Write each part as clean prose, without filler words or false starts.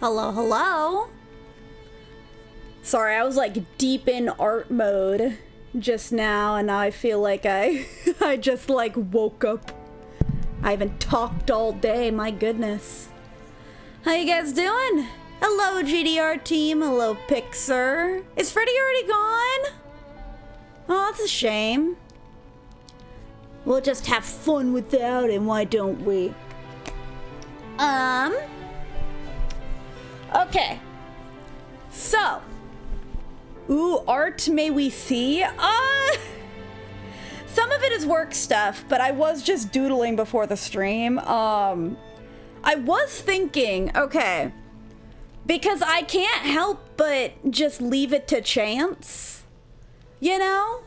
Hello, hello. Sorry, I was like deep in art mode just now, and now I feel like I just like woke up. I haven't talked all day, my goodness. How you guys doing? Hello, GDR team. Hello, Pixar. Is Freddy already gone? Oh, that's a shame. We'll just have fun without him, why don't we? Okay. So. Ooh, art may we see? Some of it is work stuff, but I was just doodling before the stream. I was thinking, okay, because I can't help but just leave it to chance, you know?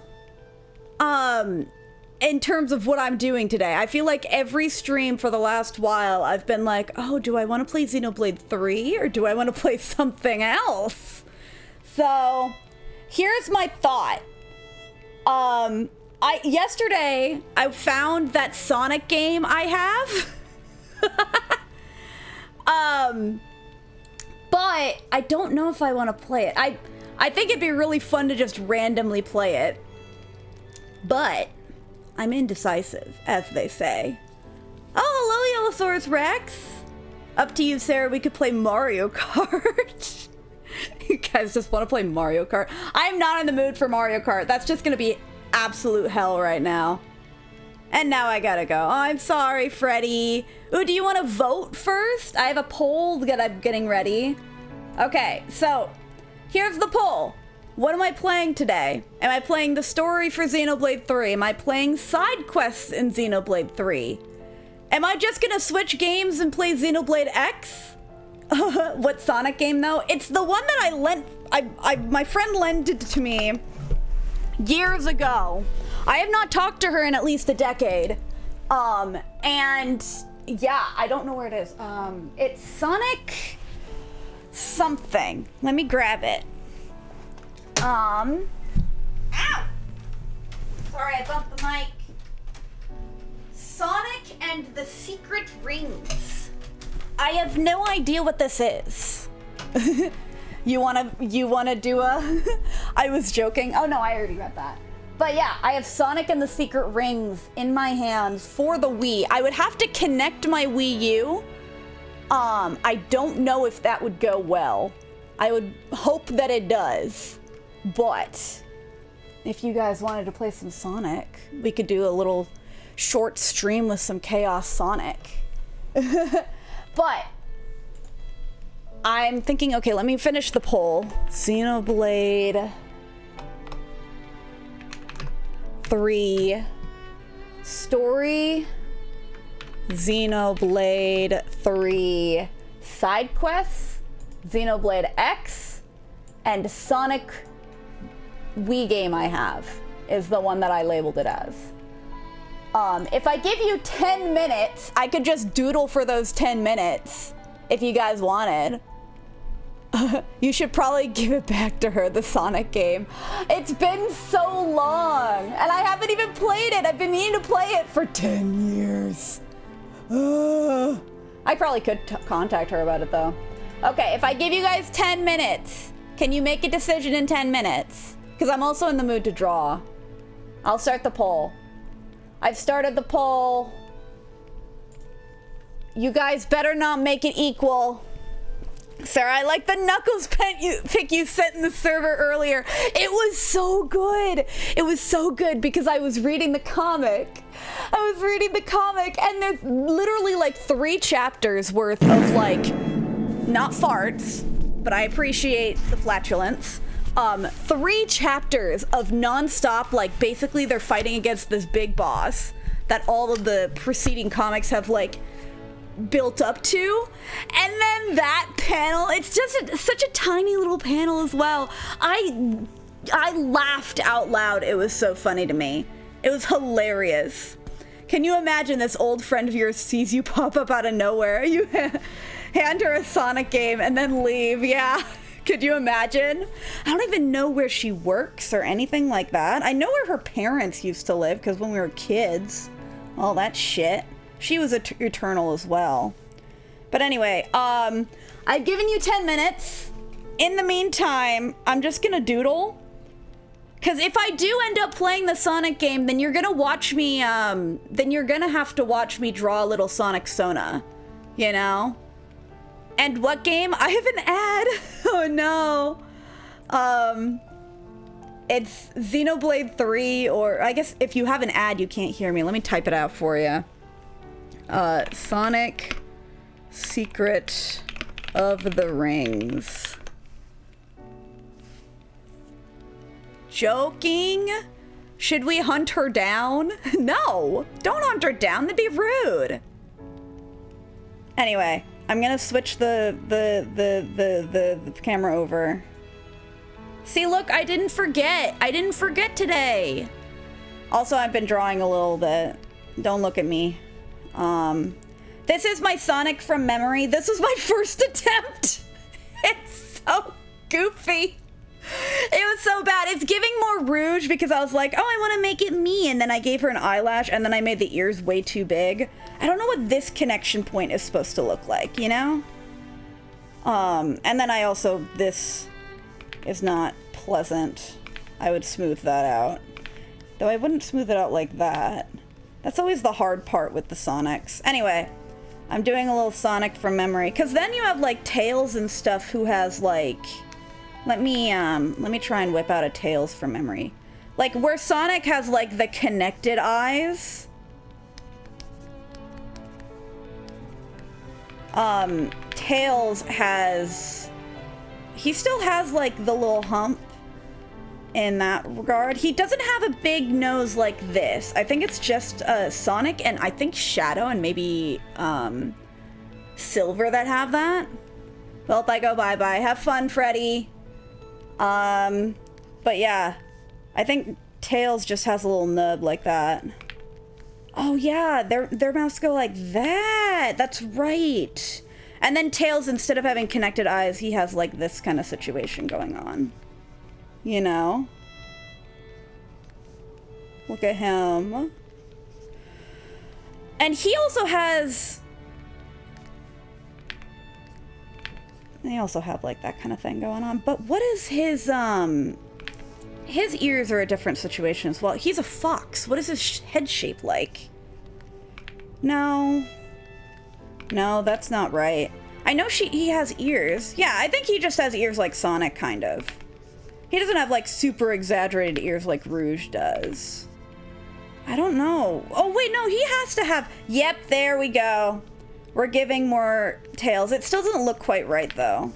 In terms of what I'm doing today. I feel like every stream for the last while, I've been like, oh, do I want to play Xenoblade 3 or do I want to play something else? So, here's my thought. Yesterday, I found that Sonic game I have. But I don't know if I want to play it. I think it'd be really fun to just randomly play it. But I'm indecisive, as they say. Oh, hello, Yellowsaurus Rex. Up to you, Sarah. We could play Mario Kart. You guys just want to play Mario Kart? I'm not in the mood for Mario Kart. That's just going to be absolute hell right now. And now I gotta go. Oh, I'm sorry, Freddy. Ooh, do you want to vote first? I have a poll that I'm getting ready. Okay, so here's the poll. What am I playing today? Am I playing the story for Xenoblade 3? Am I playing side quests in Xenoblade 3? Am I just gonna switch games and play Xenoblade X? What Sonic game though? It's the one that I lent, my friend lent it to me years ago. I have not talked to her in at least a decade. And yeah, I don't know where it is. It's Sonic something. Let me grab it. Ow! Sorry, I bumped the mic. Sonic and the Secret Rings. I have no idea what this is. You wanna do a... I was joking. Oh no, I already read that. But yeah, I have Sonic and the Secret Rings in my hands for the Wii. I would have to connect my Wii U. I don't know if that would go well. I would hope that it does. But if you guys wanted to play some Sonic, we could do a little short stream with some Chaos Sonic. But I'm thinking, okay, let me finish the poll. Xenoblade 3 story, Xenoblade 3 side quests, Xenoblade X, and Sonic Wii game I have is the one that I labeled it as. If I give you 10 minutes, I could just doodle for those 10 minutes if you guys wanted. You should probably give it back to her, the Sonic game. It's been so long, and I haven't even played it. I've been meaning to play it for 10 years. I probably could contact her about it, though. Okay, if I give you guys 10 minutes, can you make a decision in 10 minutes? Because I'm also in the mood to draw. I'll start the poll. I've started the poll. You guys better not make it equal. Sarah, I like the Knuckles pick you sent in the server earlier. It was so good. It was so good because I was reading the comic. And there's literally like 3 chapters worth of like, not farts, but I appreciate the flatulence. 3 chapters of nonstop, like basically they're fighting against this big boss that all of the preceding comics have like built up to, and then that panel, it's just such a tiny little panel as well. I laughed out loud. It was so funny to me. It was hilarious. Can you imagine this old friend of yours sees you pop up out of nowhere, you hand her a Sonic game and then leave? Yeah. Could you imagine? I don't even know where she works or anything like that. I know where her parents used to live because when we were kids, all that shit. She was eternal as well. But anyway, I've given you 10 minutes. In the meantime, I'm just gonna doodle. Because if I do end up playing the Sonic game, then you're gonna watch me, then you're gonna have to watch me draw a little Sonic Sona. You know? And what game? I have an ad. Oh no. It's Xenoblade 3, or I guess if you have an ad, you can't hear me. Let me type it out for you. Sonic Secret of the Rings. Joking? Should we hunt her down? No, don't hunt her down. That'd be rude. Anyway, I'm gonna switch the camera over. See, look, I didn't forget. I didn't forget today. Also, I've been drawing a little bit. Don't look at me. This is my Sonic from memory. This was my first attempt. It's so goofy. It was so bad. It's giving more Rouge because I was like, oh, I want to make it me. And then I gave her an eyelash and then I made the ears way too big. I don't know what this connection point is supposed to look like, you know? And then I also, this is not pleasant. I would smooth that out. Though I wouldn't smooth it out like that. That's always the hard part with the Sonics. Anyway, I'm doing a little Sonic from memory. Because then you have, like, Tails and stuff who has, like... Let me try and whip out a Tails from memory. Like, where Sonic has, like, the connected eyes. Tails has... He still has, like, the little hump in that regard. He doesn't have a big nose like this. I think it's just Sonic and I think Shadow and maybe Silver that have that. Well, if I go bye-bye. Have fun, Freddy. But yeah, I think Tails just has a little nub like that. Oh yeah, their mouths go like that. That's right. And then Tails, instead of having connected eyes, he has like this kind of situation going on. You know? Look at him. And he also has... They also have like that kind of thing going on. But what is his ears are a different situation as well. He's a fox. What is his head shape like? No. No, that's not right. I know he has ears. Yeah, I think he just has ears like Sonic, kind of. He doesn't have like super exaggerated ears like Rouge does. I don't know. Oh wait, no, he has to have... Yep, there we go. We're giving more tails. It still doesn't look quite right, though.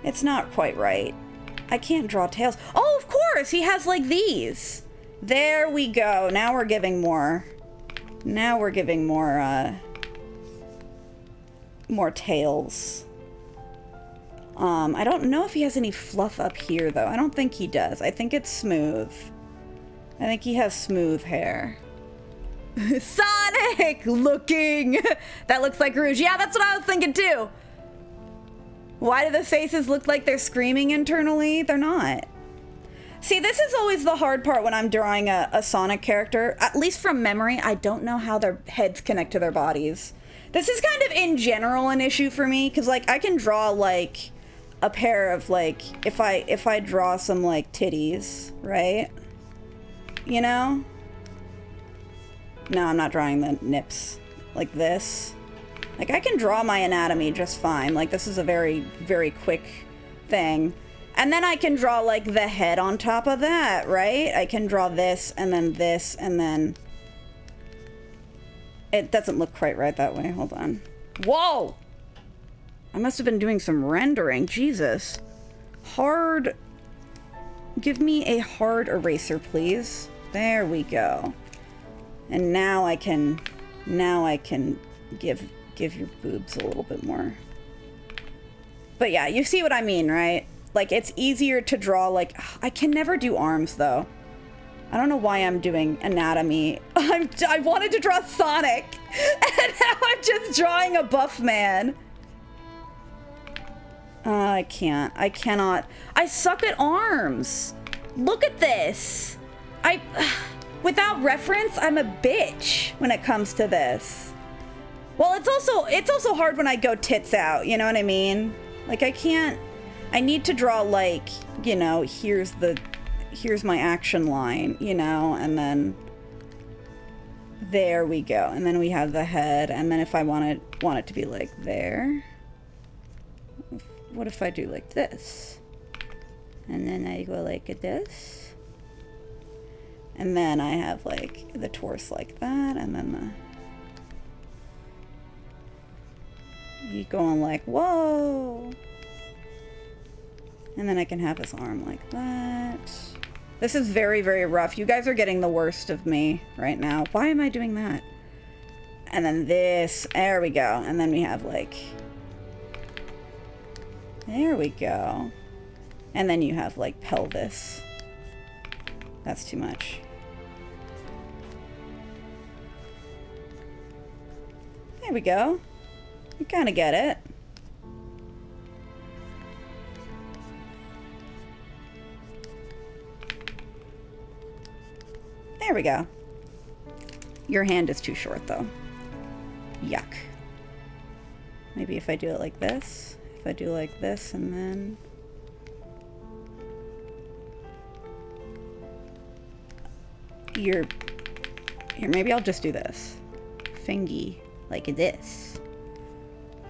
It's not quite right. I can't draw tails. Oh, of course! He has, like, these. There we go. Now we're giving more. Now we're giving more, more tails. I don't know if he has any fluff up here, though. I don't think he does. I think it's smooth. I think he has smooth hair. Sonic looking. That looks like Rouge. Yeah, that's what I was thinking too. Why do the faces look like they're screaming internally? They're not. See, this is always the hard part when I'm drawing a Sonic character. At least from memory, I don't know how their heads connect to their bodies. This is kind of in general an issue for me, because like I can draw like a pair of like, if I draw some like titties, right? You know? No, I'm not drawing the nips like this. Like, I can draw my anatomy just fine. Like, this is a very, very quick thing. And then I can draw, like, the head on top of that, right? I can draw this, and then... It doesn't look quite right that way. Hold on. Whoa! I must have been doing some rendering. Jesus. Hard... Give me a hard eraser, please. There we go. And now I can give your boobs a little bit more. But yeah, you see what I mean, right? Like, it's easier to draw, like, I can never do arms, though. I don't know why I'm doing anatomy. I wanted to draw Sonic, and now I'm just drawing a buff man. I can't. I cannot. I suck at arms. Look at this. Without reference, I'm a bitch when it comes to this. Well, it's also hard when I go tits out, you know what I mean? Like, I need to draw, like, you know, here's my action line, you know, and then there we go. And then we have the head, and then if I want it to be like there, what if I do like this? And then I go like this. And then I have, like, the torso like that, and then you going like, whoa! And then I can have his arm like that. This is very, very rough. You guys are getting the worst of me right now. Why am I doing that? And then this, there we go. And then we have, like, there we go. And then you have, like, pelvis. That's too much. There we go. You kind of get it. There we go. Your hand is too short, though. Yuck. Maybe if I do it like this. If I do like this and then... Here, maybe I'll just do this. Fingy. Like this.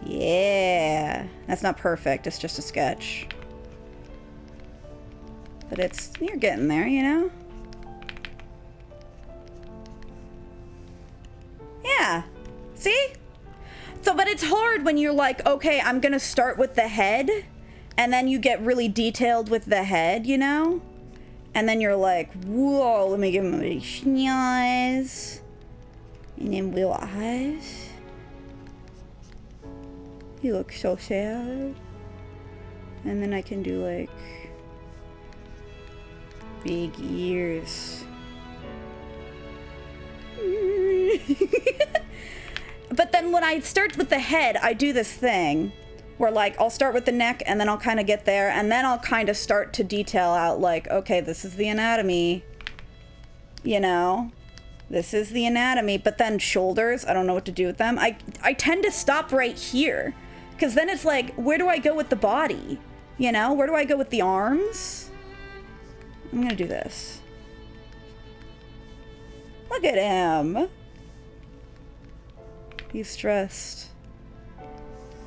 Yeah. That's not perfect. It's just a sketch. But you're getting there, you know? Yeah. See? So, but it's hard when you're like, okay, I'm gonna start with the head, and then you get really detailed with the head, you know? And then you're like, whoa, let me give him a schnoz. And then blue eyes. He looks so sad. And then I can do like big ears. But then when I start with the head, I do this thing where like I'll start with the neck and then I'll kind of get there and then I'll kind of start to detail out like, okay, this is the anatomy, you know, this is the anatomy. But then shoulders, I don't know what to do with them. I tend to stop right here because then it's like, where do I go with the body? You know, where do I go with the arms? I'm gonna do this. Look at him. He's stressed.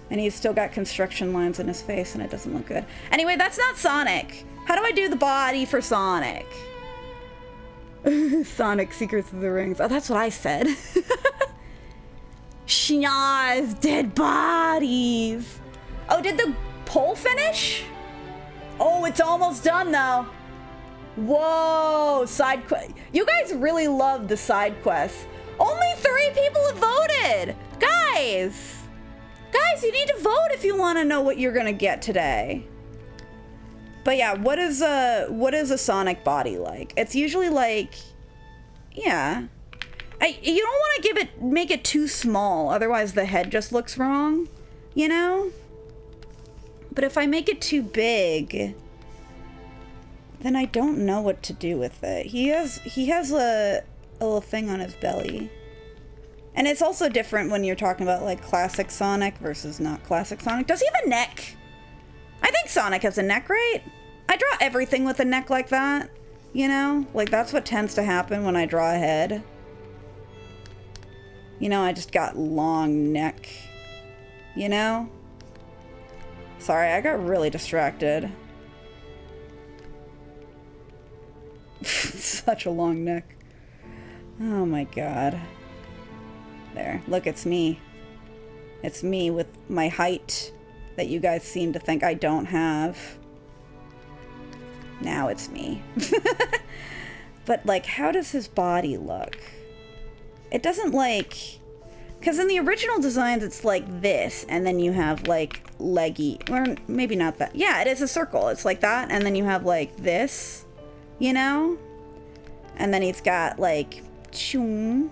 And he's still got construction lines in his face and it doesn't look good. Anyway, that's not Sonic. How do I do the body for Sonic? Sonic Secrets of the Rings. Oh, that's what I said. Schnoz, dead bodies. Oh, did the poll finish? Oh, it's almost done though. Whoa, side quest. You guys really love the side quests. Only 3 people have voted. Guys, you need to vote if you want to know what you're gonna get today. But yeah, what is a Sonic body like? It's usually like, yeah. You don't want to make it too small, otherwise the head just looks wrong, you know? But if I make it too big, then I don't know what to do with it. He has a little thing on his belly. And it's also different when you're talking about like classic Sonic versus not classic Sonic. Does he have a neck? I think Sonic has a neck, right? I draw everything with a neck like that, you know? Like that's what tends to happen when I draw a head. You know, I just got long neck, you know? Sorry, I got really distracted. Such a long neck. Oh my god. There, look, it's me. It's me with my height that you guys seem to think I don't have. Now it's me. But like, how does his body look? It doesn't like... Because in the original designs, it's like this, and then you have like leggy, or maybe not that. Yeah, it is a circle. It's like that, and then you have like this, you know? And then he's got like choo,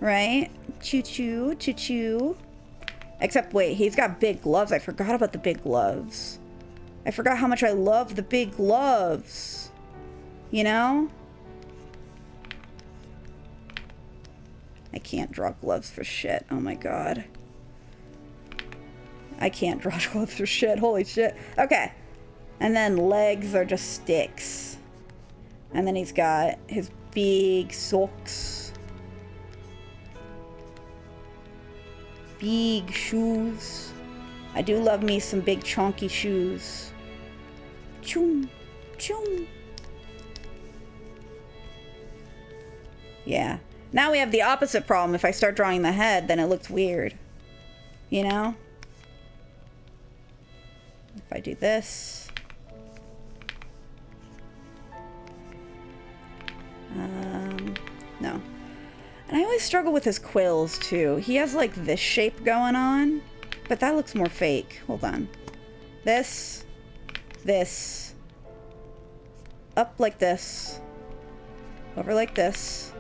right? Choo-choo, choo-choo. Except, wait, he's got big gloves. I forgot about the big gloves. I forgot how much I love the big gloves. You know? I can't draw gloves for shit. Oh my god. I can't draw gloves for shit. Holy shit. Okay. And then legs are just sticks. And then he's got his big socks. Big shoes. I do love me some big chonky shoes. Choom. Choom. Yeah. Now we have the opposite problem. If I start drawing the head, then it looks weird. You know? If I do this. No. And I always struggle with his quills, too. He has, like, this shape going on. But that looks more fake. Hold on. This. This. Up like this. Over like this.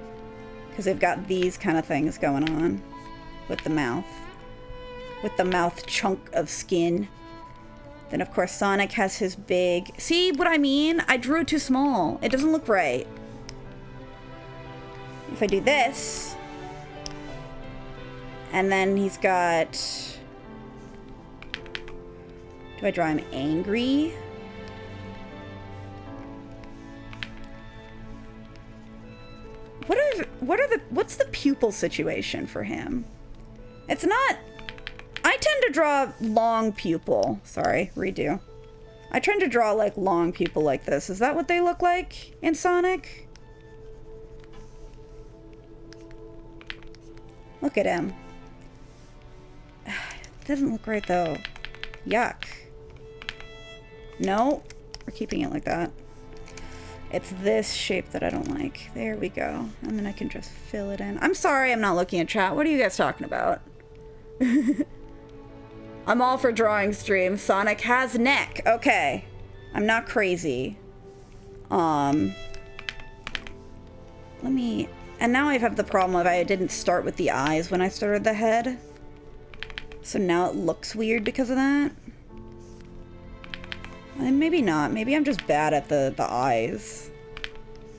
Because they've got these kind of things going on. With the mouth. With the mouth chunk of skin. Then, of course, Sonic has his big... See what I mean? I drew too small. It doesn't look right. If I do this... And then he's got... Do I draw him angry? What's the pupil situation for him? It's not... I tend to draw long pupil. Sorry, redo. I tend to draw like long pupil like this. Is that what they look like in Sonic? Look at him. doesn't look right, though. Yuck. No, we're keeping it like that. It's this shape that I don't like. There we go. And then I can just fill it in. I'm sorry I'm not looking at chat. What are you guys talking about? I'm all for drawing streams. Sonic has neck. Okay. I'm not crazy. Let me... And now I have the problem of I didn't start with the eyes when I started the head. So now it looks weird because of that. And maybe not. Maybe I'm just bad at the eyes.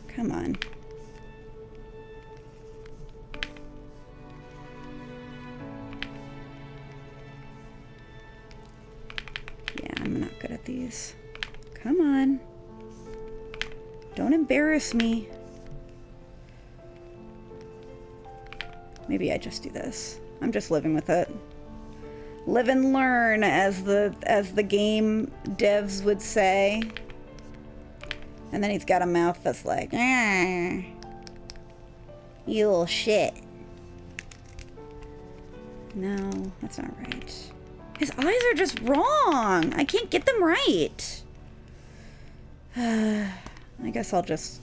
Come on. Yeah, I'm not good at these. Come on. Don't embarrass me. Maybe I just do this. I'm just living with it. Live and learn, as the game devs would say. And then he's got a mouth that's like, ah, you little shit. No, that's not right. His eyes are just wrong. I can't get them right. I guess I'll just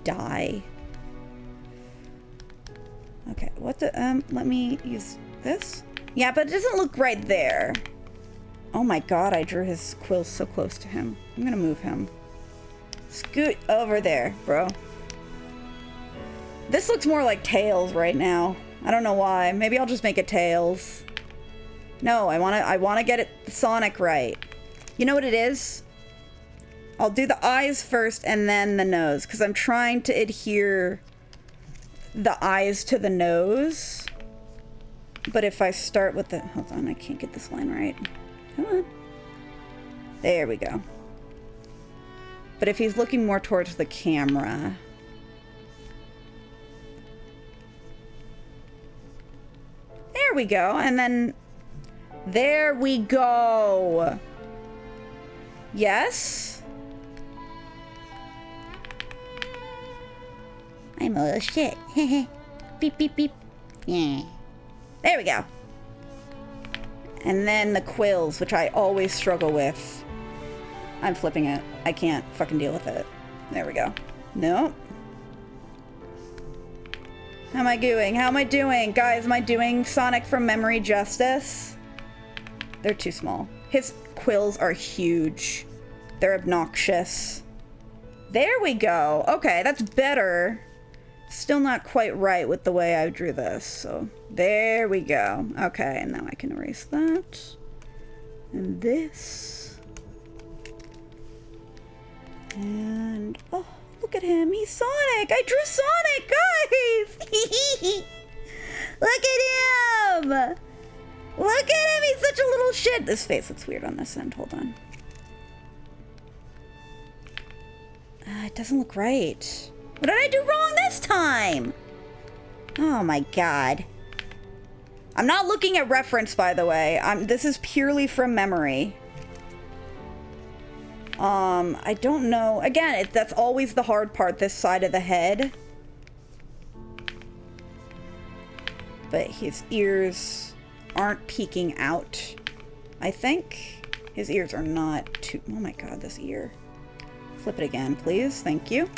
die. Okay, what the, let me use this. Yeah, but it doesn't look right there. Oh my god, I drew his quills so close to him. I'm gonna move him. Scoot over there, bro. This looks more like Tails right now. I don't know why. Maybe I'll just make it Tails. No, I wanna get it Sonic right. You know what it is? I'll do the eyes first and then the nose, because I'm trying to adhere the eyes to the nose. But if I start with the... Hold on, I can't get this line right. Come on. There we go. But if he's looking more towards the camera... There we go. And then... There we go. Yes? I'm a little shit. Beep, beep, beep. Yeah. There we go. And then the quills, which I always struggle with. I'm flipping it. I can't fucking deal with it. There we go. Nope. How am I doing? How am I doing? Guys, am I doing Sonic from memory justice? They're too small. His quills are huge. They're obnoxious. There we go. Okay, that's better. Still not quite right with the way I drew this, so there we go. Okay, and now I can erase that. And this. And, oh, look at him. He's Sonic. I drew Sonic, guys! Look at him! Look at him! He's such a little shit! This face looks weird on this end. Hold on. It doesn't look right. What did I do wrong this time? Oh my god. I'm not looking at reference, by the way. This is purely from memory. I don't know. Again, that's always the hard part, this side of the head. But his ears aren't peeking out, I think. His ears are not too... Oh my god, this ear. Flip it again, please. Thank you.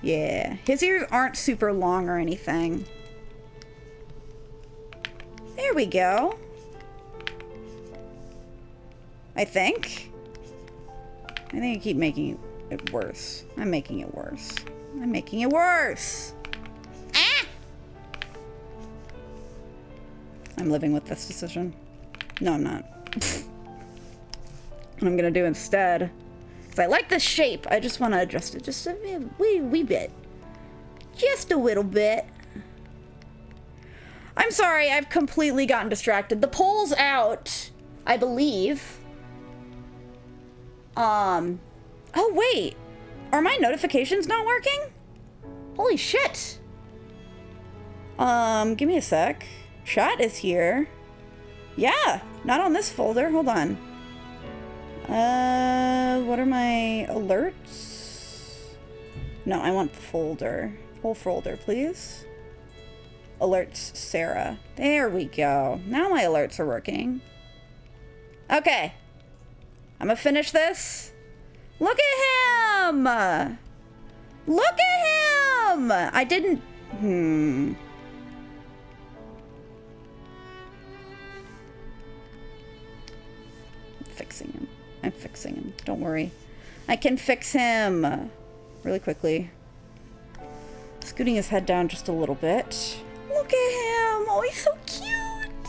Yeah, his ears aren't super long or anything. There we go. I think I keep making it worse. I'm making it worse. I'm making it worse. Ah! I'm living with this decision. No, I'm not. What I'm gonna do instead... I like the shape. I just want to adjust it just a wee bit. Just a little bit. I'm sorry, I've completely gotten distracted. The poll's out, I believe. Oh wait. Are my notifications not working? Holy shit. Give me a sec. Chat is here. Yeah, not on this folder. Hold on. What are my alerts? No, I want the folder. Whole folder, please. alerts Sarah. There we go. Now my alerts are working. Okay. I'm gonna finish this. Look at him! Look at him! I didn't... Fixing him. I'm fixing him. Don't worry. I can fix him really quickly. Scooting his head down just a little bit. Look at him! Oh, he's so cute!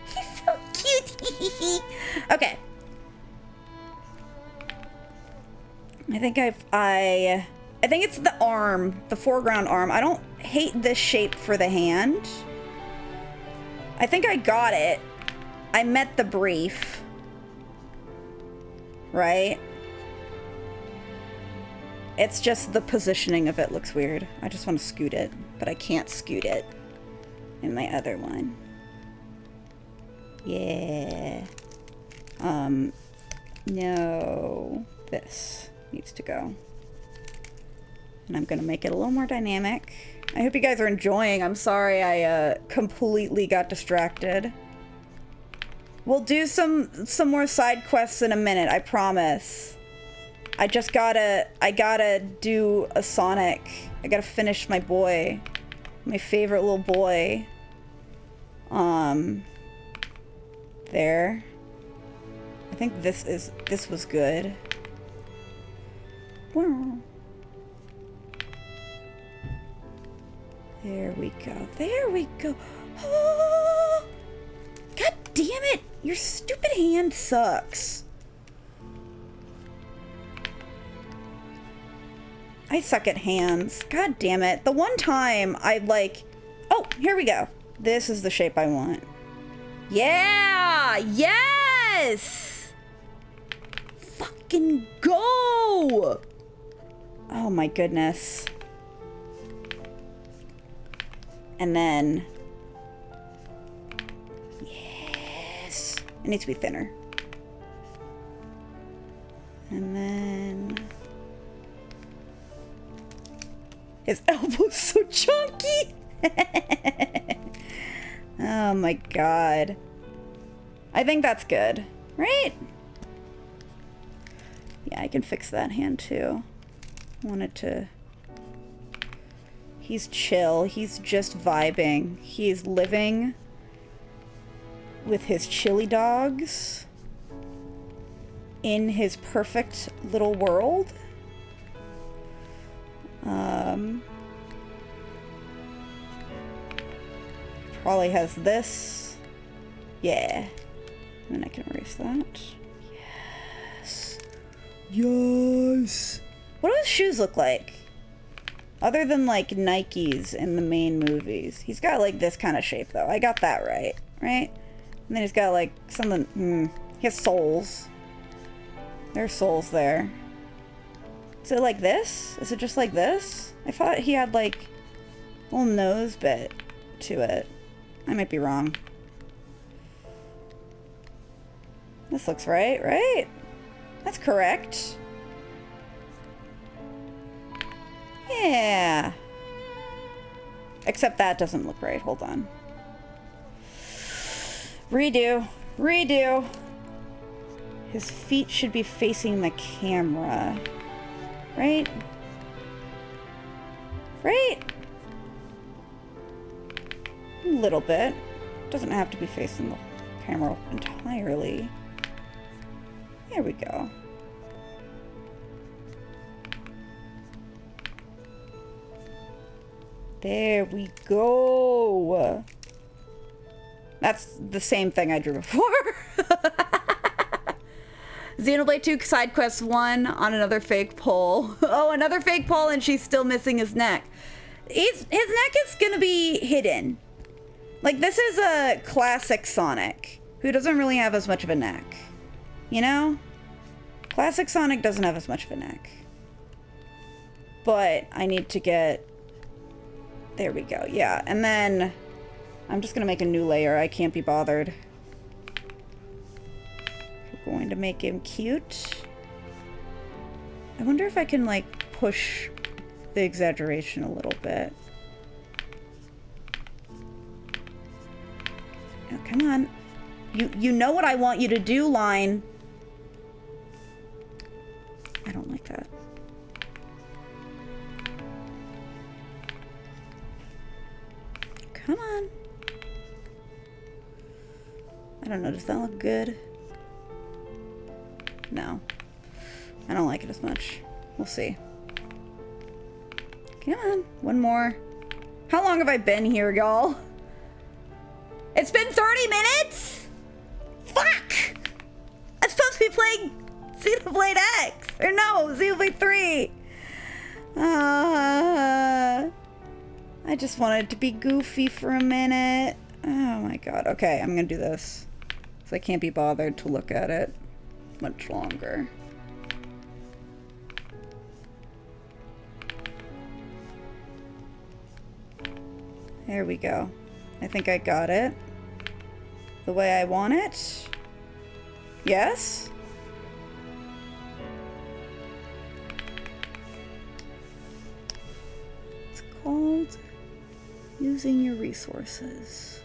He's so cute! Okay. I think I think it's the arm, the foreground arm. I don't hate this shape for the hand. I think I got it. I met the brief. Right? It's just the positioning of it looks weird. I just want to scoot it, but I can't scoot it in my other one. Yeah. No. This needs to go. And I'm gonna make it a little more dynamic. I hope you guys are enjoying. I'm sorry I completely got distracted. We'll do some more side quests in a minute, I promise. I gotta do a Sonic. I gotta finish my boy. My favorite little boy. There. I think this was good. There we go. There we go. Oh! God damn it! Your stupid hand sucks. I suck at hands. God damn it. The one time I like... Oh, here we go. This is the shape I want. Yeah! Yes! Fucking go! Oh my goodness. And then... Yes! It needs to be thinner. And then... His elbow's so chunky! Oh my god. I think that's good, right? Yeah, I can fix that hand too. Wanted to... He's chill. He's just vibing. He's living with his chili dogs in his perfect little world. Probably has this. Yeah. And I can erase that. Yes. Yes. What do his shoes look like? Other than like Nikes in the main movies. He's got like this kind of shape though. I got that right. Right? And then he's got like something. He has soles. There's soles there. Is it like this? Is it just like this? I thought he had like a little nose bit to it. I might be wrong. This looks right, right? That's correct. Yeah. Except that doesn't look right. Hold on. Redo. Redo. His feet should be facing the camera. Right? Right? A little bit. Doesn't have to be facing the camera entirely. There we go. There we go. That's the same thing I drew before. Xenoblade 2 side quest 1 on another fake pole. Oh, another fake pole and she's still missing his neck. His neck is gonna be hidden. Like, this is a classic Sonic who doesn't really have as much of a neck. You know? Classic Sonic doesn't have as much of a neck. But I need to get... There we go, yeah. And then I'm just gonna make a new layer. I can't be bothered. We're going to make him cute. I wonder if I can, like, push the exaggeration a little bit. Oh, come on. You know what I want you to do, line. I don't like that. Come on. I don't know, does that look good? No. I don't like it as much. We'll see. Come on, one more. How long have I been here, y'all? It's been 30 minutes? Fuck! I'm supposed to be playing Xenoblade X! Or no, Xenoblade 3! I just wanted to be goofy for a minute. Oh my god. Okay, I'm gonna do this. So I can't be bothered to look at it much longer. There we go. I think I got it the way I want it. Yes? It's called using your resources.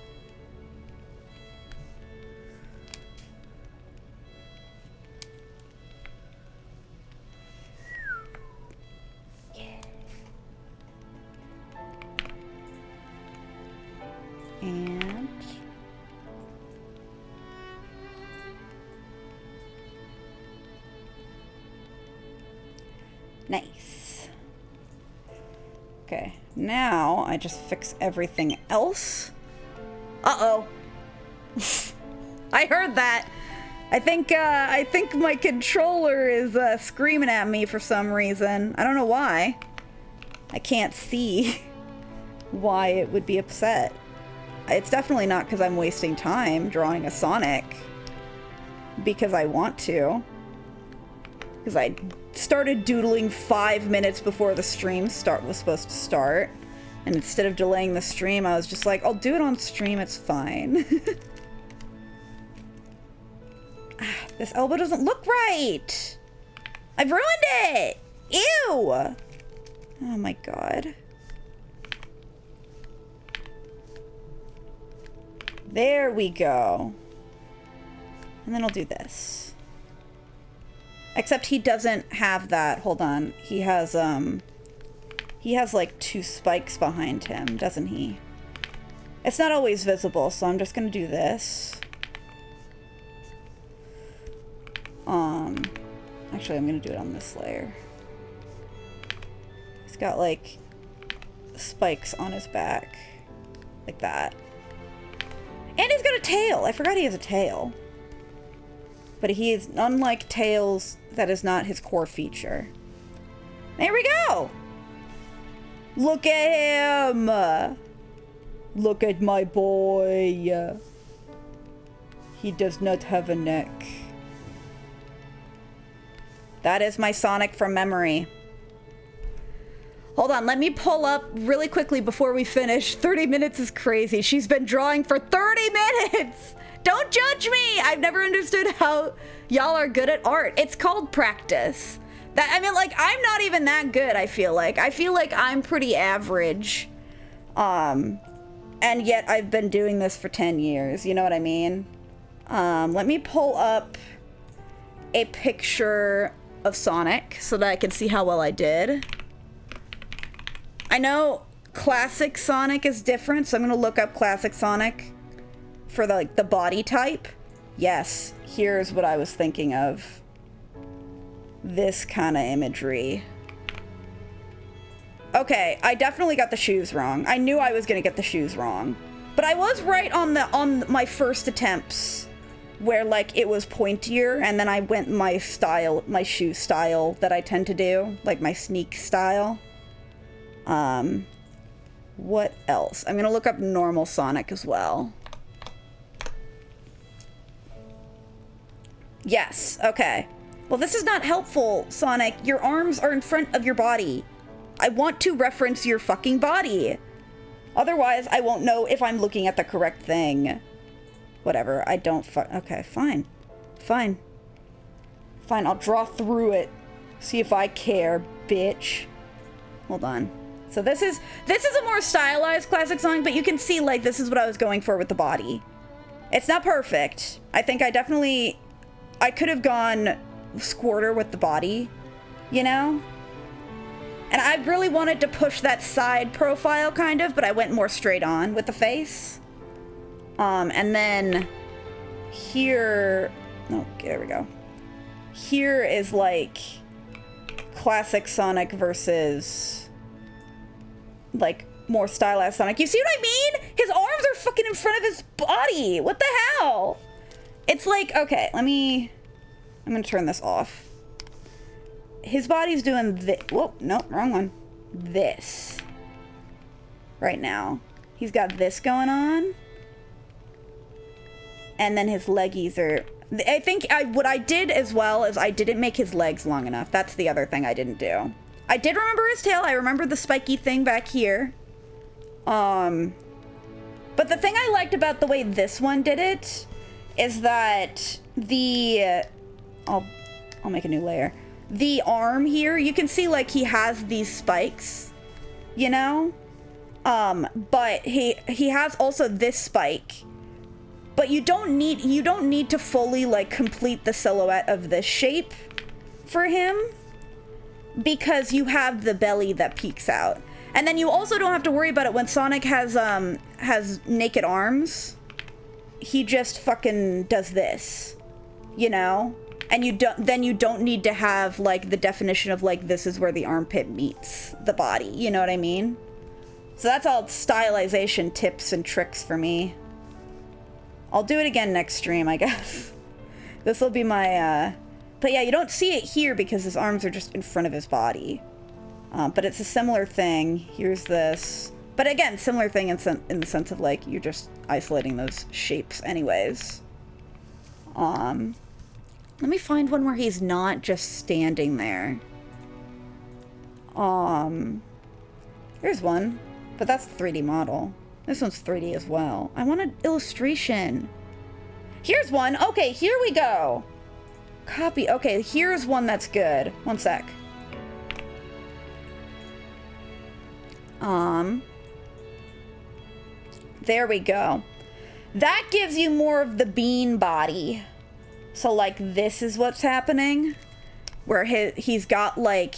And nice. Okay, now I just fix everything else. Uh-oh. I heard that. I think my controller is screaming at me for some reason. I don't know why. I can't see why it would be upset. It's definitely not because I'm wasting time drawing a Sonic. Because I want to. Because I started doodling 5 minutes before the stream was supposed to start. And instead of delaying the stream, I was just like, I'll do it on stream, it's fine. This elbow doesn't look right! I've ruined it! Ew! Oh my god. There we go. And then I'll do this. Except he doesn't have that. Hold on. He has like 2 spikes behind him, doesn't he? It's not always visible, so I'm just gonna do this. Actually, I'm gonna do it on this layer. He's got like spikes on his back. Like that. And he's got a tail! I forgot he has a tail. But he is, unlike tails, that is not his core feature. There we go! Look at him! Look at my boy. He does not have a neck. That is my Sonic from memory. Hold on, let me pull up really quickly before we finish. 30 minutes is crazy. She's been drawing for 30 minutes! Don't judge me! I've never understood how y'all are good at art. It's called practice. I mean, like, I'm not even that good, I feel like. I feel like I'm pretty average. And yet I've been doing this for 10 years, you know what I mean? Let me pull up a picture of Sonic so that I can see how well I did. I know classic Sonic is different, so I'm gonna look up classic Sonic for the body type. Yes, here's what I was thinking of. This kind of imagery. Okay, I definitely got the shoes wrong. I knew I was gonna get the shoes wrong. But I was right on my first attempts where like it was pointier, and then I went my shoe style that I tend to do, like my sneak style. What else? I'm gonna look up normal Sonic as well. Yes, okay. Well, this is not helpful, Sonic. Your arms are in front of your body. I want to reference your fucking body. Otherwise, I won't know if I'm looking at the correct thing. Whatever, I don't okay, fine. Fine. Fine, I'll draw through it. See if I care, bitch. Hold on. So this is a more stylized classic Sonic, but you can see, like, this is what I was going for with the body. It's not perfect. I think I could have gone Squirter with the body, you know? And I really wanted to push that side profile kind of, but I went more straight on with the face. And then here, oh, there we go. Here is like classic Sonic versus like more stylized Sonic. You see what I mean? His arms are fucking in front of his body. What the hell? It's like, okay, I'm gonna turn this off. His body's doing this. Whoa, no, wrong one. This. Right now. He's got this going on. And then his leggies are... I think what I did as well is I didn't make his legs long enough. That's the other thing I didn't do. I did remember his tail. I remember the spiky thing back here. But the thing I liked about the way this one did it is that the... I'll make a new layer. The arm here, you can see like he has these spikes, you know? But he has also this spike. But you don't need to fully like complete the silhouette of this shape for him because you have the belly that peeks out. And then you also don't have to worry about it when Sonic has naked arms. He just fucking does this, you know? And you don't need to have like the definition of like this is where the armpit meets the body, you know what I mean? So that's all stylization tips and tricks for me. I'll do it again next stream, I guess. This will be my but yeah, you don't see it here because his arms are just in front of his body. But it's a similar thing. Here's this. But again, similar thing in the sense of like you're just isolating those shapes anyways. Let me find one where he's not just standing there. Here's one, but that's a 3D model. This one's 3D as well. I want an illustration. Here's one. Okay, here we go. Copy. Okay, here's one that's good. One sec. There we go. That gives you more of the bean body. So, like, this is what's happening. Where he's got, like,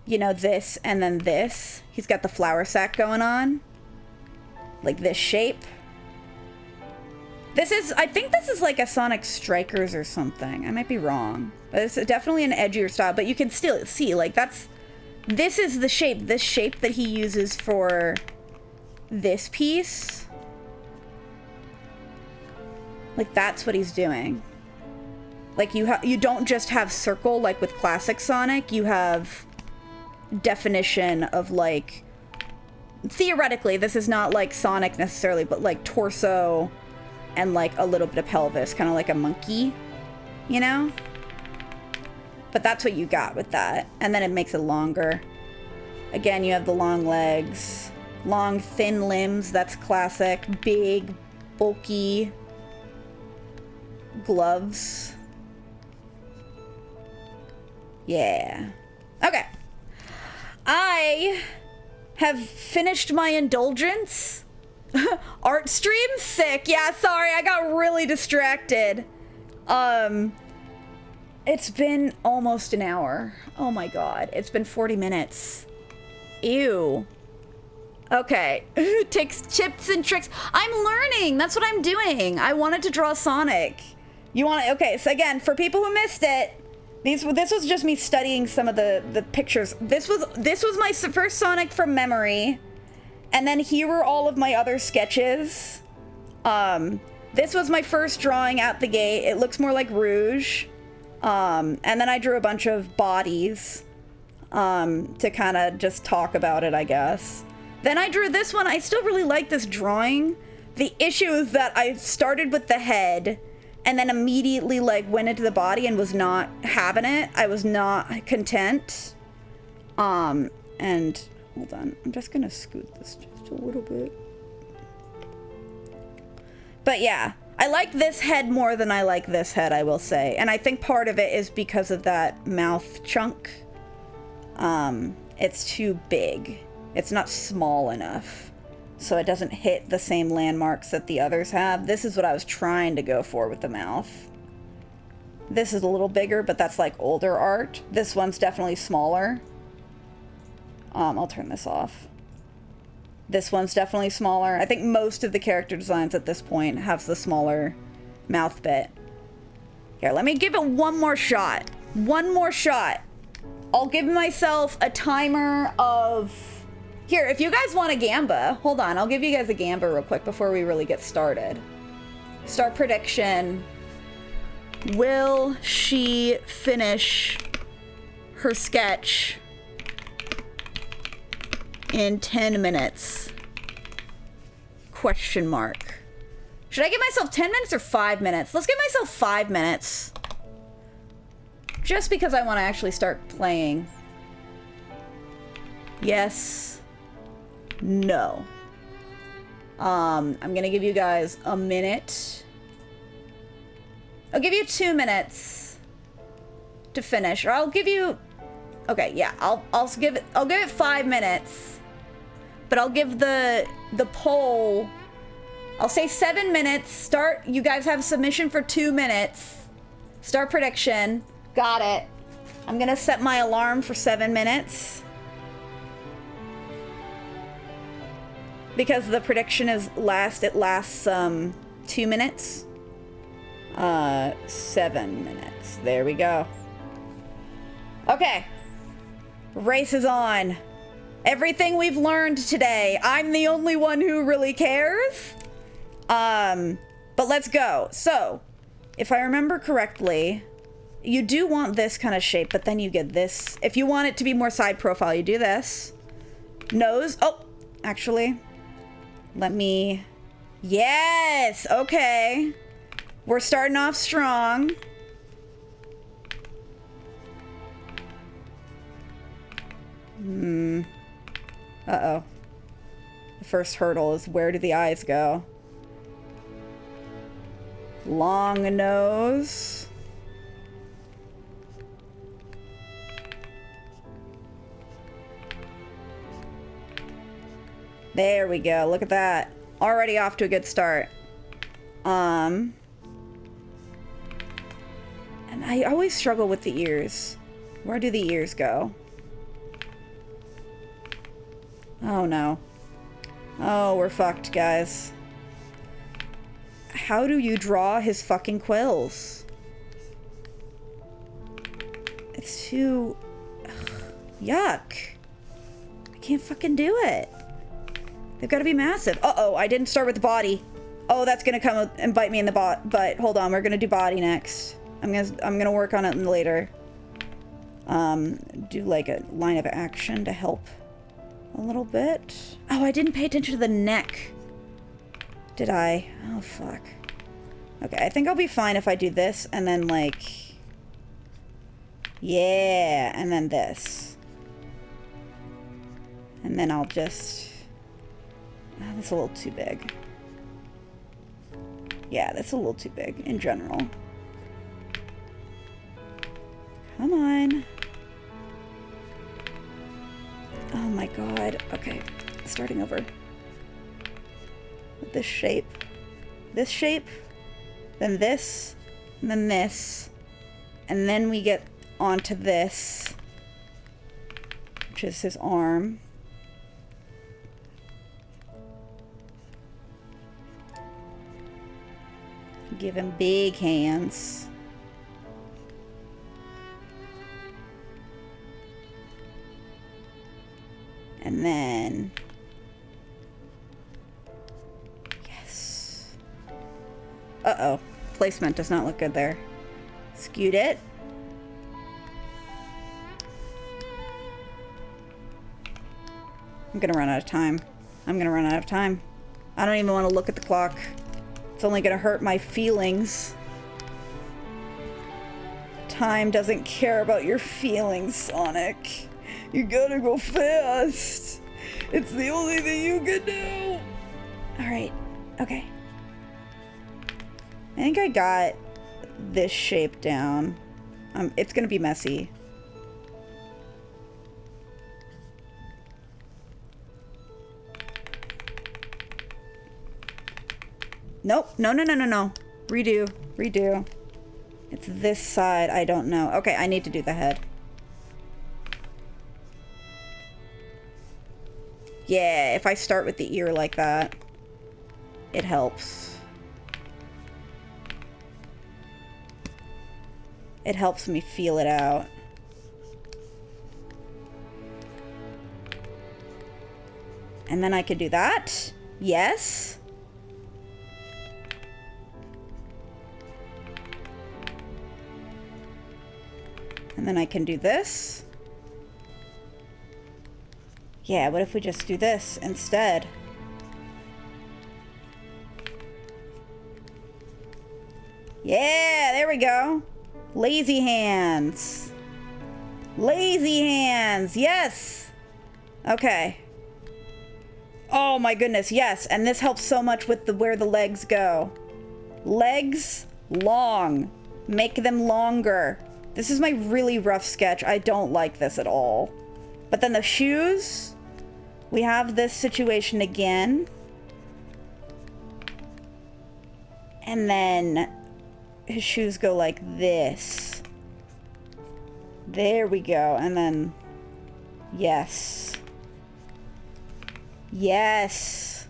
you know, this and then this. He's got the flour sack going on. Like, this shape. I think this is like a Sonic Strikers or something. I might be wrong. But it's definitely an edgier style. But you can still see, like, this is the shape. This shape that he uses for this piece. Like, that's what he's doing. Like, you don't just have circle like with classic Sonic. You have definition of, like, theoretically, this is not like Sonic necessarily, but like torso and like a little bit of pelvis, kind of like a monkey, you know? But that's what you got with that. And then it makes it longer. Again, you have the long legs, long, thin limbs. That's classic. Big, bulky gloves. Yeah. Okay. I have finished my indulgence. Art stream? Sick. Yeah, sorry, I got really distracted. It's been almost an hour. Oh my god. It's been 40 minutes. Ew. Okay. Tips and tricks. I'm learning. That's what I'm doing. I wanted to draw Sonic. Okay, so again, for people who missed it, this was just me studying some of the pictures. This was my first Sonic from memory. And then here were all of my other sketches. This was my first drawing out the gate. It looks more like Rouge. And then I drew a bunch of bodies to kind of just talk about it, I guess. Then I drew this one. I still really like this drawing. The issue is that I started with the head and then immediately like went into the body and was not having it. I was not content. And hold on, I'm just gonna scoot this just a little bit. But yeah, I like this head more than I like this head, I will say. And I think part of it is because of that mouth chunk. It's too big. It's not small enough. so it doesn't hit the same landmarks that the others have. This is what I was trying to go for with the mouth. This is a little bigger, but that's like older art. This one's definitely smaller. I'll turn this off. This one's definitely smaller. I think most of the character designs at this point have the smaller mouth bit. Here, let me give it one more shot. One more shot. I'll give myself a timer of... Here, if you guys want a Gamba, hold on. I'll give you guys a Gamba real quick before we really get started. Start prediction. Will she finish her sketch in 10 minutes? Question mark. Should I give myself 10 minutes or 5 minutes? Let's give myself 5 minutes. Just because I want to actually start playing. Yes. No. I'm gonna give you guys a minute. I'll give you 2 minutes to finish, or I'll give you... Okay, yeah, I'll give it 5 minutes. But I'll give the poll... I'll say 7 minutes. Start. You guys have submission for 2 minutes. Start prediction. Got it. I'm gonna set my alarm for 7 minutes. Because the prediction is it lasts 2 minutes. 7 minutes. There we go. Okay. Race is on. Everything we've learned today. I'm the only one who really cares. But let's go. So, if I remember correctly, you do want this kind of shape, but then you get this. If you want it to be more side profile, you do this. Nose. Oh, actually, let me... Yes! Okay. We're starting off strong. Uh-oh. The first hurdle is where do the eyes go? Long nose. There we go. Look at that. Already off to a good start. And I always struggle with the ears. Where do the ears go? Oh no. Oh, we're fucked, guys. How do you draw his fucking quills? It's too... Ugh, yuck. I can't fucking do it. They've got to be massive. Uh-oh, I didn't start with the body. Oh, that's gonna come and bite me in the butt. Hold on, we're gonna do body next. I'm gonna work on it later. Do like a line of action to help a little bit. Oh, I didn't pay attention to the neck. Did I? Oh, fuck. Okay, I think I'll be fine if I do this and then like... Yeah, and then this. And then I'll just... Oh, that's a little too big. Yeah, that's a little too big in general. Come on. Oh my god. Okay, starting over. With this shape. This shape. Then this. And then this. And then we get onto this. Which is his arm. Give him big hands. And then... Yes. Uh-oh. Placement does not look good there. Skewed it. I'm gonna run out of time. I'm gonna run out of time. I don't even want to look at the clock. It's only gonna hurt my feelings. Time doesn't care about your feelings, Sonic. You gotta go fast. It's the only thing you can do. Alright. Okay. I think I got this shape down. It's gonna be messy. Nope. No, no, no, no, no. Redo. Redo. It's this side. I don't know. Okay, I need to do the head. Yeah, if I start with the ear like that, it helps. It helps me feel it out. And then I could do that. Yes. And then I can do this. Yeah, what if we just do this instead? Yeah, there we go. Lazy hands. Lazy hands, yes. Okay. Oh my goodness, yes. And this helps so much with the where the legs go. Legs long. Make them longer. This is my really rough sketch. I don't like this at all. But then the shoes, we have this situation again. And then his shoes go like this. There we go. And then, yes. Yes.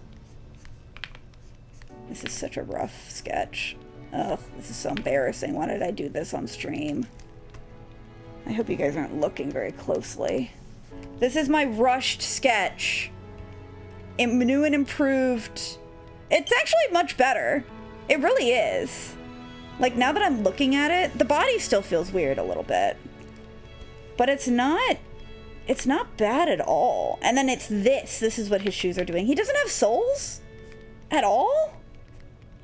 This is such a rough sketch. Ugh, this is so embarrassing. Why did I do this on stream? I hope you guys aren't looking very closely. This is my rushed sketch. New and improved. It's actually much better. It really is. Like, now that I'm looking at it, the body still feels weird a little bit. But it's not bad at all. And then it's this. This is what his shoes are doing. He doesn't have soles at all?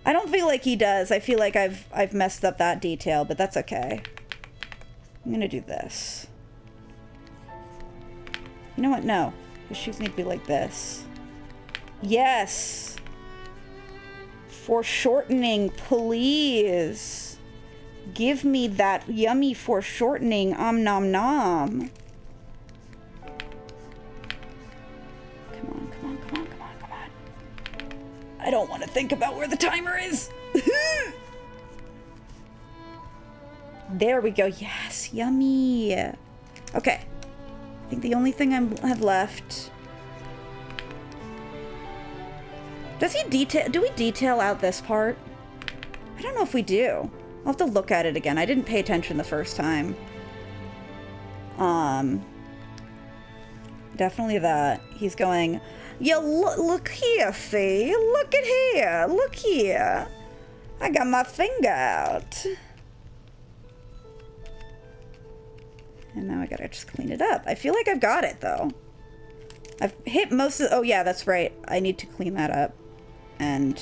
I don't feel like he does. I feel like I've messed up that detail, but that's okay. I'm gonna do this. You know what? No. His shoes need to be like this. Yes. Foreshortening, please. Give me that yummy foreshortening. Nom nom. Come on, come on, come on, come on, come on. I don't want to think about where the timer is. There we go. Yes, yummy. Okay. I think the only thing I have left. Does he detail? Do we detail out this part? I don't know if we do. I'll have to look at it again. I didn't pay attention the first time. Definitely that. He's going, yeah, look here, see? Look at here. Look here. I got my finger out. And now I gotta just clean it up. I feel like I've got it, though. I've hit most of... Oh, yeah, that's right. I need to clean that up. And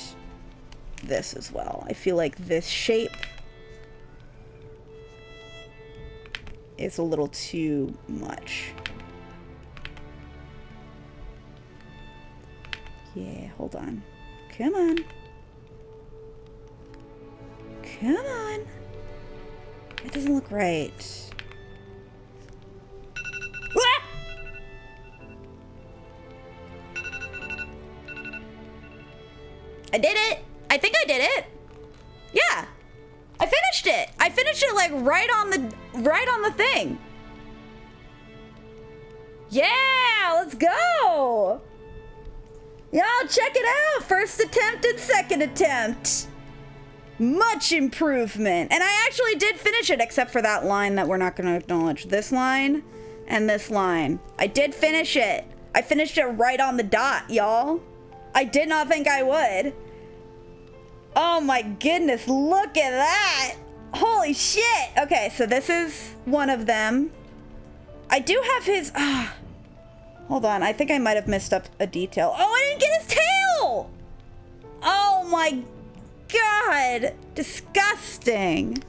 this as well. I feel like this shape is a little too much. Yeah, hold on. Come on. Come on. It doesn't look right. I did it. I think I did it. Yeah. I finished it. I finished it like right on the thing. Yeah, let's go. Y'all check it out. First attempt and second attempt. Much improvement. And I actually did finish it except for that line that we're not going to acknowledge. This line and this line. I did finish it. I finished it right on the dot, y'all. I did not think I would. Oh my goodness, look at that. Holy shit. Okay, so this is one of them. I do have his... hold on, I think I might have messed up a detail. Oh, I didn't get his tail! Oh my god. Disgusting.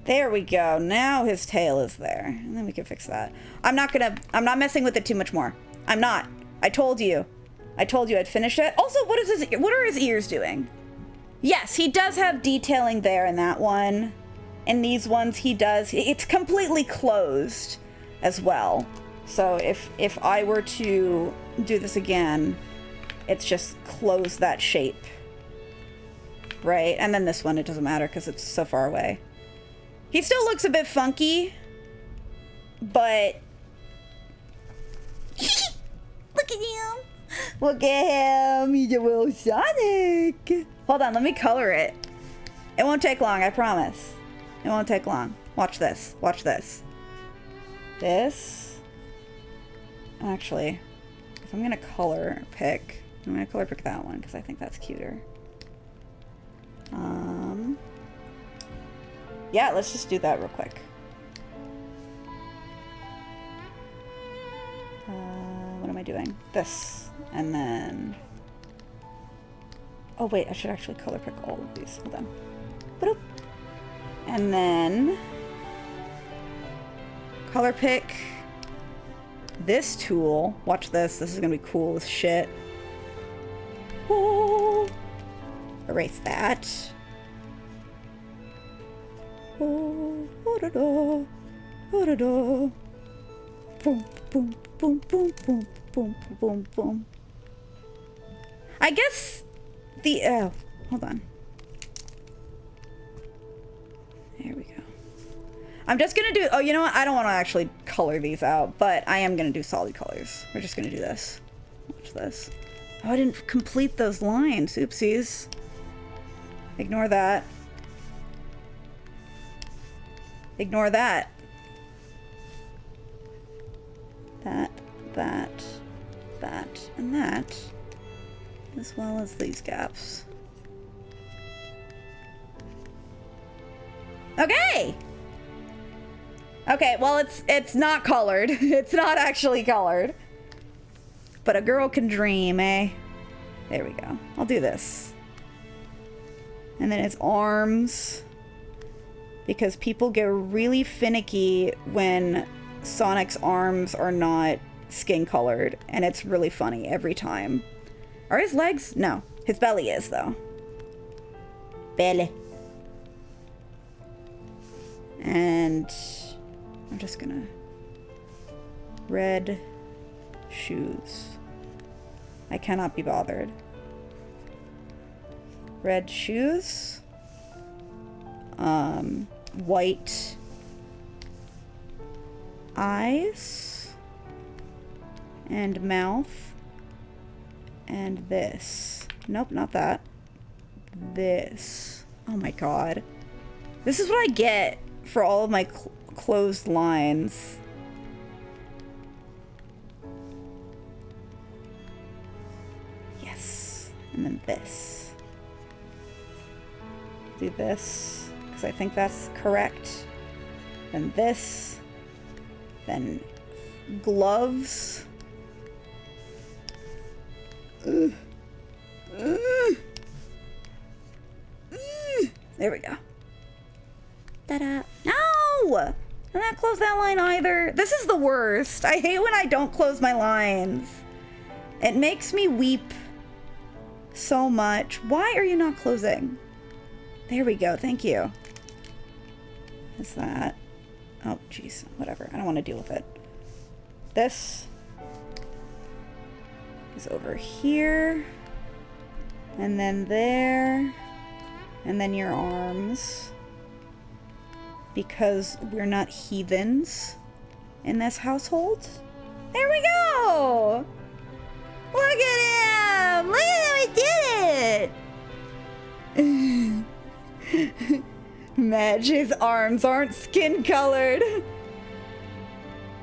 There we go. Now his tail is there. And then we can fix that. I'm not messing with it too much more. I'm not. I told you. I told you I'd finish it. Also, what are his ears doing? Yes, he does have detailing there in that one. In these ones, he does. It's completely closed as well. So if I were to do this again, it's just close that shape Right, and then this one, it doesn't matter because it's so far away. He still looks a bit funky, but... Look at him! Look at him! He's a little Sonic! Hold on, let me color it. It won't take long, I promise. It won't take long. Watch this. Watch this. This... Actually, if I'm gonna color pick, I'm gonna color pick that one because I think that's cuter. Yeah, let's just do that real quick. What am I doing? This. And then... Oh wait, I should actually color pick all of these. Hold on. Ba-doop. And then... color pick this tool. Watch this. This is gonna be cool as shit. Ooh. Erase that. Oh, da-da, da-da. Boom, boom, boom, boom, boom, boom, boom, boom. I guess the hold on. There we go. I'm just gonna do. Oh, you know what? I don't want to actually color these out, but I am gonna do solid colors. We're just gonna do this. Watch this. Oh, I didn't complete those lines. Oopsies. Ignore that. Ignore that. That, and that. As well as these gaps. Okay! Okay, well it's not colored. It's not actually colored. But a girl can dream, eh? There we go. I'll do this. And then its arms. Because people get really finicky when Sonic's arms are not skin colored. And it's really funny every time. Are his legs? No. His belly is, though. Belly. And I'm just gonna... red shoes. I cannot be bothered. Red shoes. White eyes and mouth and this. Nope, not that. This. Oh my god. This is what I get for all of my closed lines. Yes. And then this. Do this. I think that's correct. Then this. Then gloves. There we go. Ta-da. No! I'm not close that line either. This is the worst. I hate when I don't close my lines. It makes me weep so much. Why are you not closing? There we go. Thank you. Is that? Oh, jeez. Whatever. I don't want to deal with it. This is over here. And then there. And then your arms. Because we're not heathens in this household. There we go! Look at him! Look at him! I did it! Madge's arms aren't skin colored.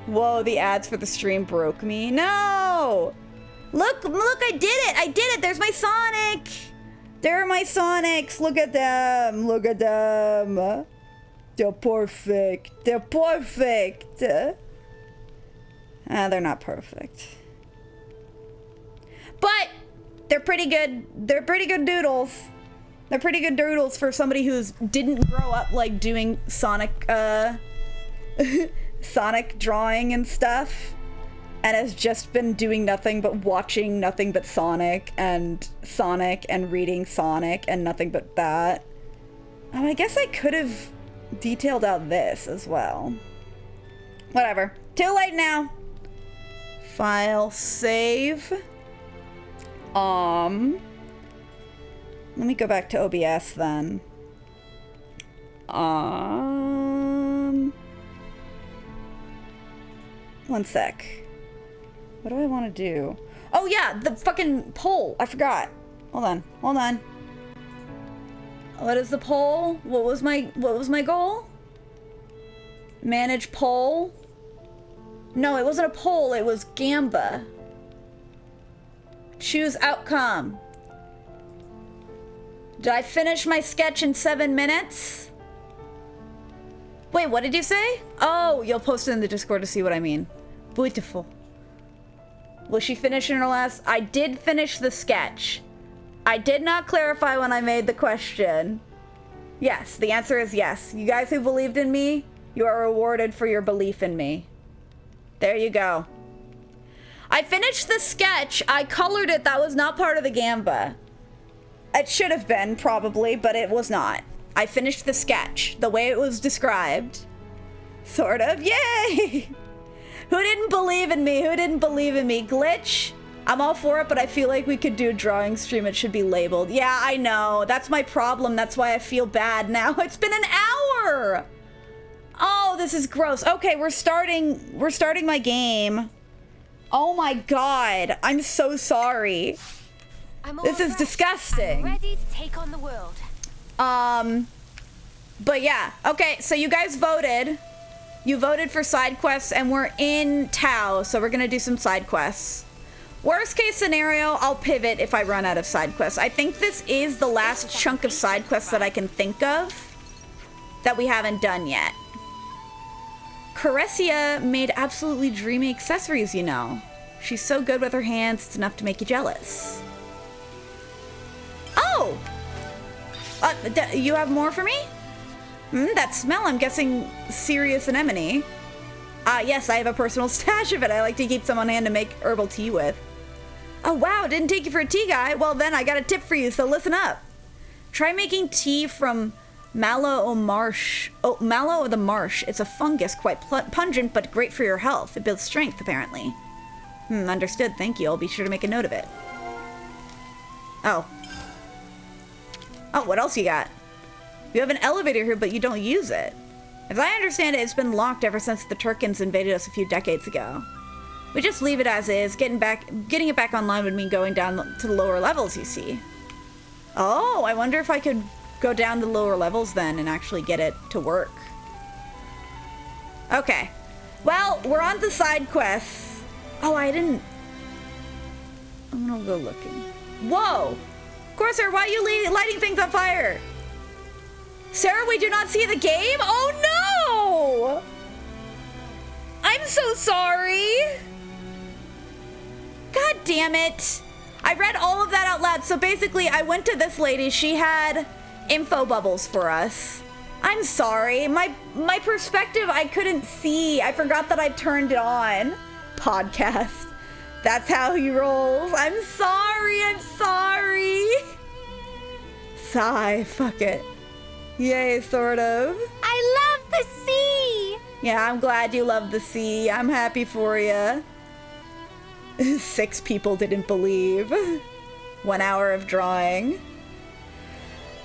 Whoa, the ads for the stream broke me. No! Look, I did it! I did it! There's my Sonic! There are my Sonics! Look at them! Look at them! They're perfect. They're perfect! They're not perfect. But they're pretty good. They're pretty good doodles. They're pretty good doodles for somebody who's didn't grow up like doing Sonic, Sonic drawing and stuff, and has just been doing nothing but watching nothing but Sonic and reading Sonic and nothing but that. Oh, I guess I could have detailed out this as well. Whatever. Too late now. File, save. Let me go back to OBS then. One sec. What do I want to do? Oh yeah, the fucking poll. I forgot. Hold on. What is the poll? What was my goal? Manage poll? No, it wasn't a poll, it was Gamba. Choose outcome. Did I finish my sketch in 7 minutes? Wait, what did you say? Oh, you'll post it in the Discord to see what I mean. Beautiful. Will she finish in her last? I did finish the sketch. I did not clarify when I made the question. Yes, the answer is yes. You guys who believed in me, you are rewarded for your belief in me. There you go. I finished the sketch. I colored it. That was not part of the Gamba. It should have been, probably, but it was not. I finished the sketch the way it was described. Sort of. Yay! Who didn't believe in me? Who didn't believe in me? Glitch? I'm all for it, but I feel like we could do a drawing stream. It should be labeled. Yeah, I know. That's my problem. That's why I feel bad now. It's been an hour! Oh, this is gross. Okay, we're starting my game. Oh my god. I'm so sorry. This is disgusting. I'm ready to take on the world. But yeah. Okay, so you guys voted. You voted for side quests, and we're in Tau, so we're gonna do some side quests. Worst case scenario, I'll pivot if I run out of side quests. I think this is the last chunk of side quests that I can think of that we haven't done yet. Caressia made absolutely dreamy accessories, you know. She's so good with her hands, it's enough to make you jealous. Oh! You have more for me? That smell, I'm guessing serious anemone. Yes, I have a personal stash of it. I like to keep some on hand to make herbal tea with. Oh wow, didn't take you for a tea guy? Well then, I got a tip for you, so listen up. Try making tea from mallow o' marsh. Oh, mallow of the marsh. It's a fungus, quite pungent, but great for your health. It builds strength, apparently. Understood, thank you. I'll be sure to make a note of it. Oh. Oh, what else you got? You have an elevator here, but you don't use it. As I understand it, it's been locked ever since the Tirkins invaded us a few decades ago. We just leave it as is. Getting it back online would mean going down to the lower levels, you see. Oh, I wonder if I could go down to the lower levels then and actually get it to work. Okay. Well, we're on to side quests. Oh, I didn't... I'm gonna go looking. Whoa! Corsair, why are you lighting things on fire? Sarah, we do not see the game? Oh no! I'm so sorry. God damn it. I read all of that out loud. So basically, I went to this lady. She had info bubbles for us. I'm sorry. My perspective, I couldn't see. I forgot that I turned it on. Podcast. That's how he rolls. I'm sorry. I'm sorry. Sigh. Fuck it. Yay, sort of. I love the sea! Yeah, I'm glad you love the sea. I'm happy for you. 6 people didn't believe. 1 hour of drawing.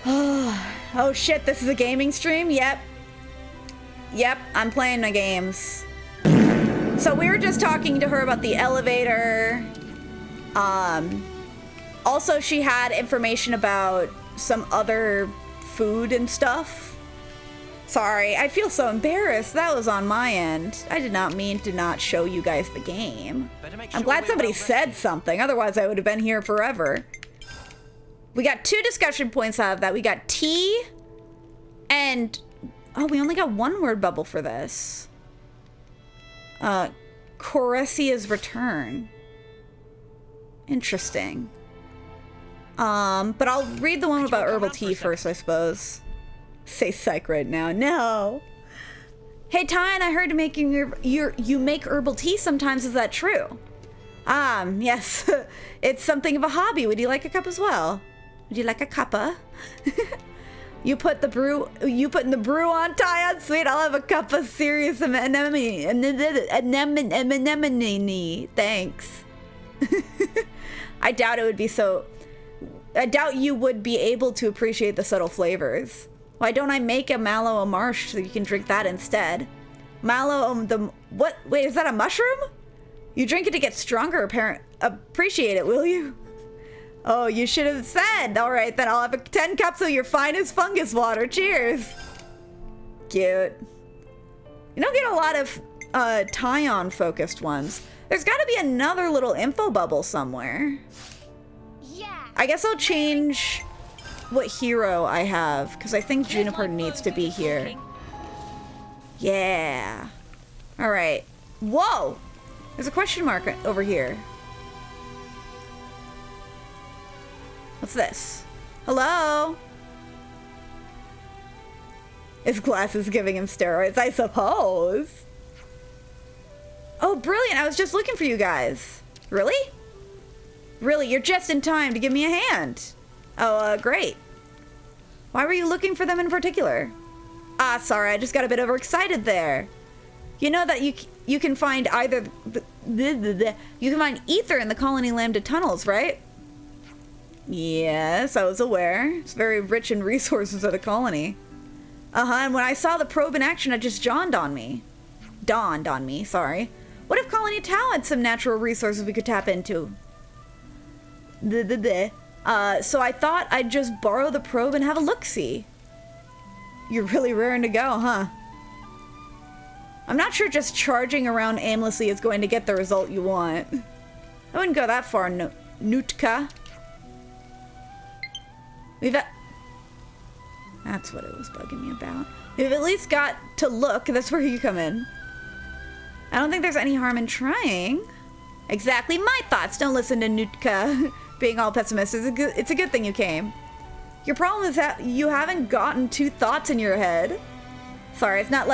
Oh shit, this is a gaming stream? Yep. Yep, I'm playing my games. So we were just talking to her about the elevator. Also, she had information about some other food and stuff. Sorry, I feel so embarrassed. That was on my end. I did not mean to not show you guys the game. I'm glad somebody said something, otherwise I would have been here forever. We got 2 discussion points out of that. We got tea and... Oh, we only got 1 word bubble for this. Coressia's return. Interesting. But I'll read the one about herbal tea first, I suppose. Say psych right now. No. Hey, Tyne, I heard you make herbal tea sometimes. Is that true? Yes. It's something of a hobby. Would you like a cup as well? Would you like a cuppa? You put in the brew on, Tyne. Sweet, I'll have a cup of serious anemone. Thanks. I doubt it would be so... I doubt you would be able to appreciate the subtle flavors. Why don't I make a mallow a marsh so you can drink that instead? Mallow, what? Wait, is that a mushroom? You drink it to get stronger, appreciate it, will you? Oh, you should have said. All right, then I'll have 10 cups of your finest fungus water. Cheers. Cute. You don't get a lot of Tyon focused ones. There's got to be another little info bubble somewhere. Yeah. I guess I'll change what hero I have, because I think Juniper needs to be here. Yeah. All right. Whoa! There's a question mark over here. What's this? Hello? His glass is giving him steroids, I suppose. Oh, brilliant. I was just looking for you guys. Really? Really, you're just in time to give me a hand. Oh, great. Why were you looking for them in particular? Ah, sorry, I just got a bit overexcited there. You know that you can find either you can find ether in the Colony Lambda tunnels, right? Yes, I was aware. It's very rich in resources of the colony. And when I saw the probe in action, it just dawned on me, sorry. What if Colony Tau had some natural resources we could tap into? So I thought I'd just borrow the probe and have a look-see. You're really raring to go, huh? I'm not sure just charging around aimlessly is going to get the result you want. I wouldn't go that far, Nutka. That's what it was bugging me about. We've at least got to look. That's where you come in. I don't think there's any harm in trying. Exactly my thoughts. Don't listen to Nutka being all pessimistic. It's a good thing you came. Your problem is that you haven't gotten two thoughts in your head. Sorry, it's not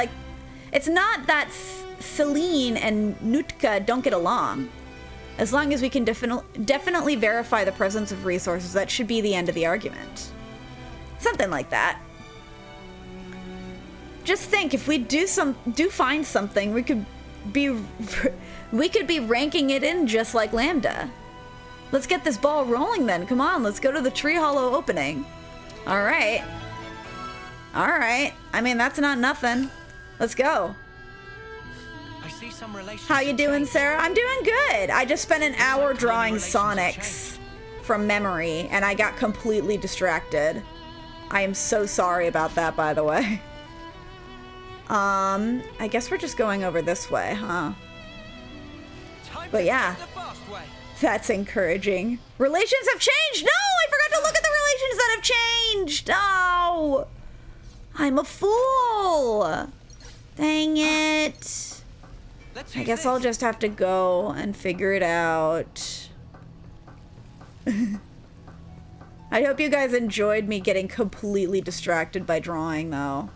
that Celine and Nutka don't get along. As long as we can definitely verify the presence of resources, that should be the end of the argument. Something like that. Just think, if we do find something, we could be ranking it in just like Lambda. Let's get this ball rolling then. Come on, let's go to the Tree Hollow opening. All right. All right. I mean, that's not nothing. Let's go. I see some How you doing, Sarah? I'm doing good. I just spent an hour drawing Sonics from memory, and I got completely distracted. I am so sorry about that, by the way. I guess we're just going over this way, huh? But yeah, that's encouraging. Relations have changed! No! I forgot to look at the relations that have changed! Oh! I'm a fool! Dang it. I guess I'll just have to go and figure it out. I hope you guys enjoyed me getting completely distracted by drawing, though.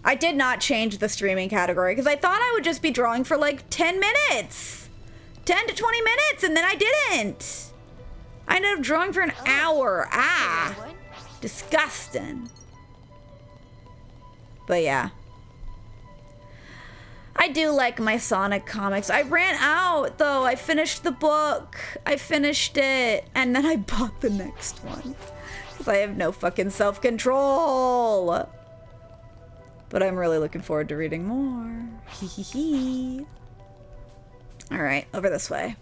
I did not change the streaming category because I thought I would just be drawing for like 10 minutes. 10 to 20 minutes, and then I didn't. I ended up drawing for an hour. Ah, disgusting. But yeah. I do like my Sonic comics. I ran out, though. I finished the book. I finished it. And then I bought the next one. Because I have no fucking self-control. But I'm really looking forward to reading more. Hee hee hee. Alright, over this way.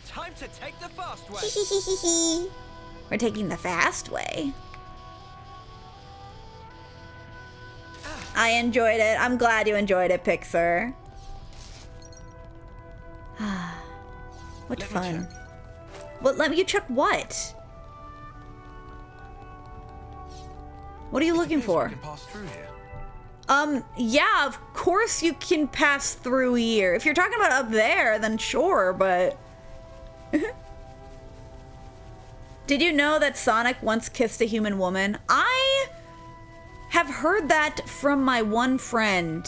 Time to take the fast way. Hee hee hee hee hee. We're taking the fast way. I enjoyed it. I'm glad you enjoyed it, Pixar. What fun. Well, let me check what? What are you looking for? Can pass through here. Yeah, of course you can pass through here. If you're talking about up there, then sure, but... Did you know that Sonic once kissed a human woman? I have heard that from my one friend.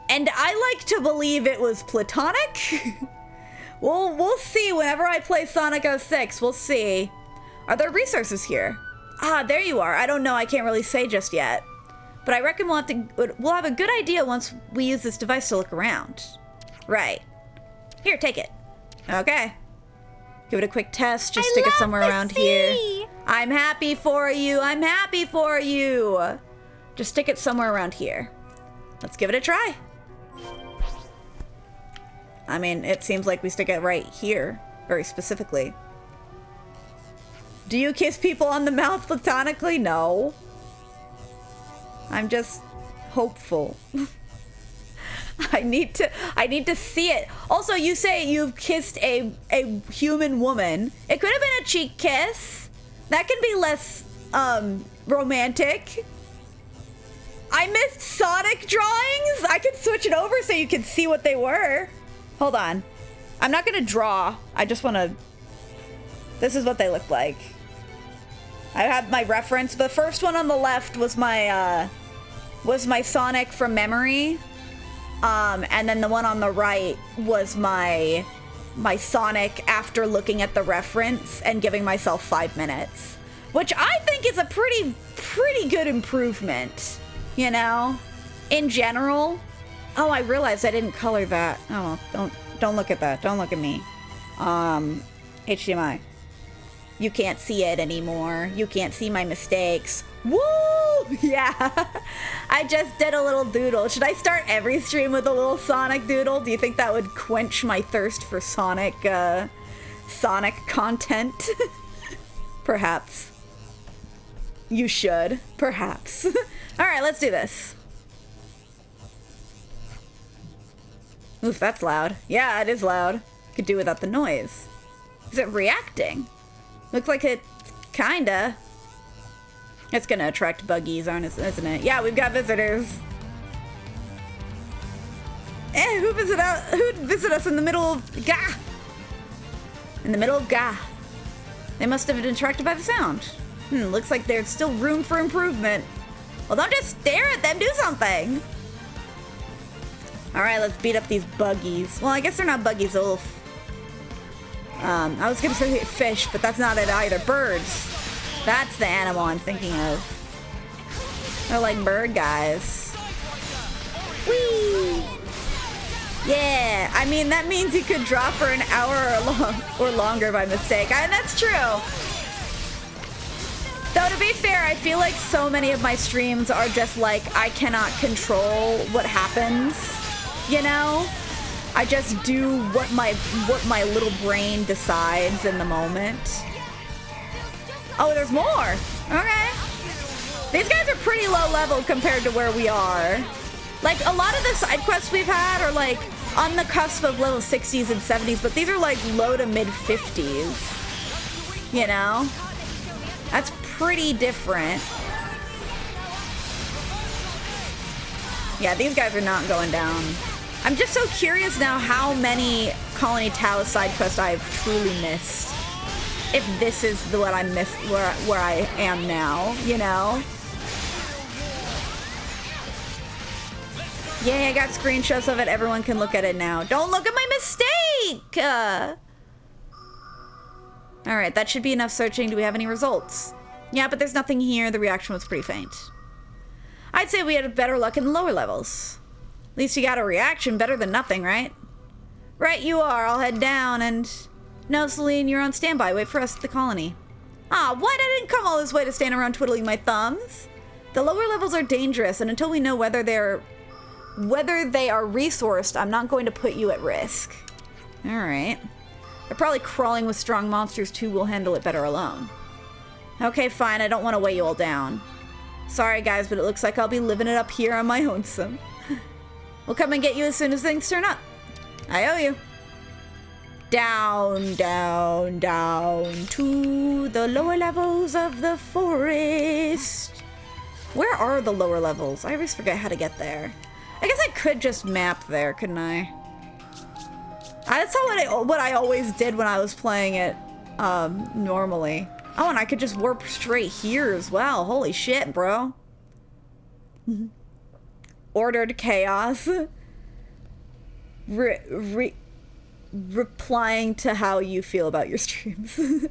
And I like to believe it was platonic. We'll see whenever I play Sonic 06. We'll see. Are there resources here? Ah, there you are. I don't know. I can't really say just yet. But I reckon we'll have a good idea once we use this device to look around. Right. Here, take it. Okay. Give it a quick test. Just stick it somewhere around here. I'm happy for you. I'm happy for you. Just stick it somewhere around here. Let's give it a try. I mean, it seems like we stick it right here, very specifically. Do you kiss people on the mouth platonically? No. I'm just hopeful. I need to see it. Also, you say you've kissed a human woman. It could have been a cheek kiss. That can be less romantic. I missed Sonic drawings. I could switch it over so you could see what they were. Hold on. I'm not gonna draw. I just want to. This is what they look like. I have my reference. The first one on the left was my Sonic from memory. And then the one on the right was my Sonic after looking at the reference and giving myself 5 minutes, which I think is a pretty good improvement, you know, in general. Oh, I realized I didn't color that. Oh, don't look at that. Don't look at me. HDMI. You can't see it anymore. You can't see my mistakes. Woo! Yeah. I just did a little doodle. Should I start every stream with a little Sonic doodle? Do you think that would quench my thirst for Sonic content? Perhaps. You should. Perhaps. Alright, let's do this. Oof, that's loud. Yeah, it is loud. Could do without the noise. Is it reacting? Looks like it kinda. It's gonna attract buggies, isn't it? Yeah, we've got visitors. Who visit us in the middle of Gah? In the middle of Gah. They must have been attracted by the sound. Looks like there's still room for improvement. Well, don't just stare at them, do something. Alright, let's beat up these buggies. Well, I guess they're not buggies, they're little... I was gonna say fish, but that's not it either. Birds. That's the animal I'm thinking of. They're like bird guys. Whee! Yeah, I mean, that means you could draw for an hour or longer by mistake. And that's true. Though, to be fair, I feel like so many of my streams are just like, I cannot control what happens, you know? I just do what my little brain decides in the moment. Oh, there's more. Okay. These guys are pretty low level compared to where we are. Like, a lot of the side quests we've had are like on the cusp of level 60s and 70s, but these are like low to mid 50s. You know? That's pretty different. Yeah, these guys are not going down. I'm just so curious now how many Colony Tau side quests I've truly missed. If this is what I missed, where I am now, you know? Yeah, I got screenshots of it. Everyone can look at it now. Don't look at my mistake! Alright, that should be enough searching. Do we have any results? Yeah, but there's nothing here. The reaction was pretty faint. I'd say we had better luck in the lower levels. At least you got a reaction. Better than nothing, right? Right you are. I'll head down and... No, Celine, you're on standby. Wait for us at the colony. Ah, what? I didn't come all this way to stand around twiddling my thumbs. The lower levels are dangerous, and until we know whether they are resourced, I'm not going to put you at risk. Alright. They're probably crawling with strong monsters too. We'll handle it better alone. Okay, fine. I don't want to weigh you all down. Sorry, guys, but it looks like I'll be living it up here on my lonesome. We'll come and get you as soon as things turn up. I owe you. Down, down, down to the lower levels of the forest. Where are the lower levels? I always forget how to get there. I guess I could just map there, couldn't I? That's what I always did when I was playing it normally. Oh, and I could just warp straight here as well. Holy shit, bro. Ordered chaos. Replying to how you feel about your streams.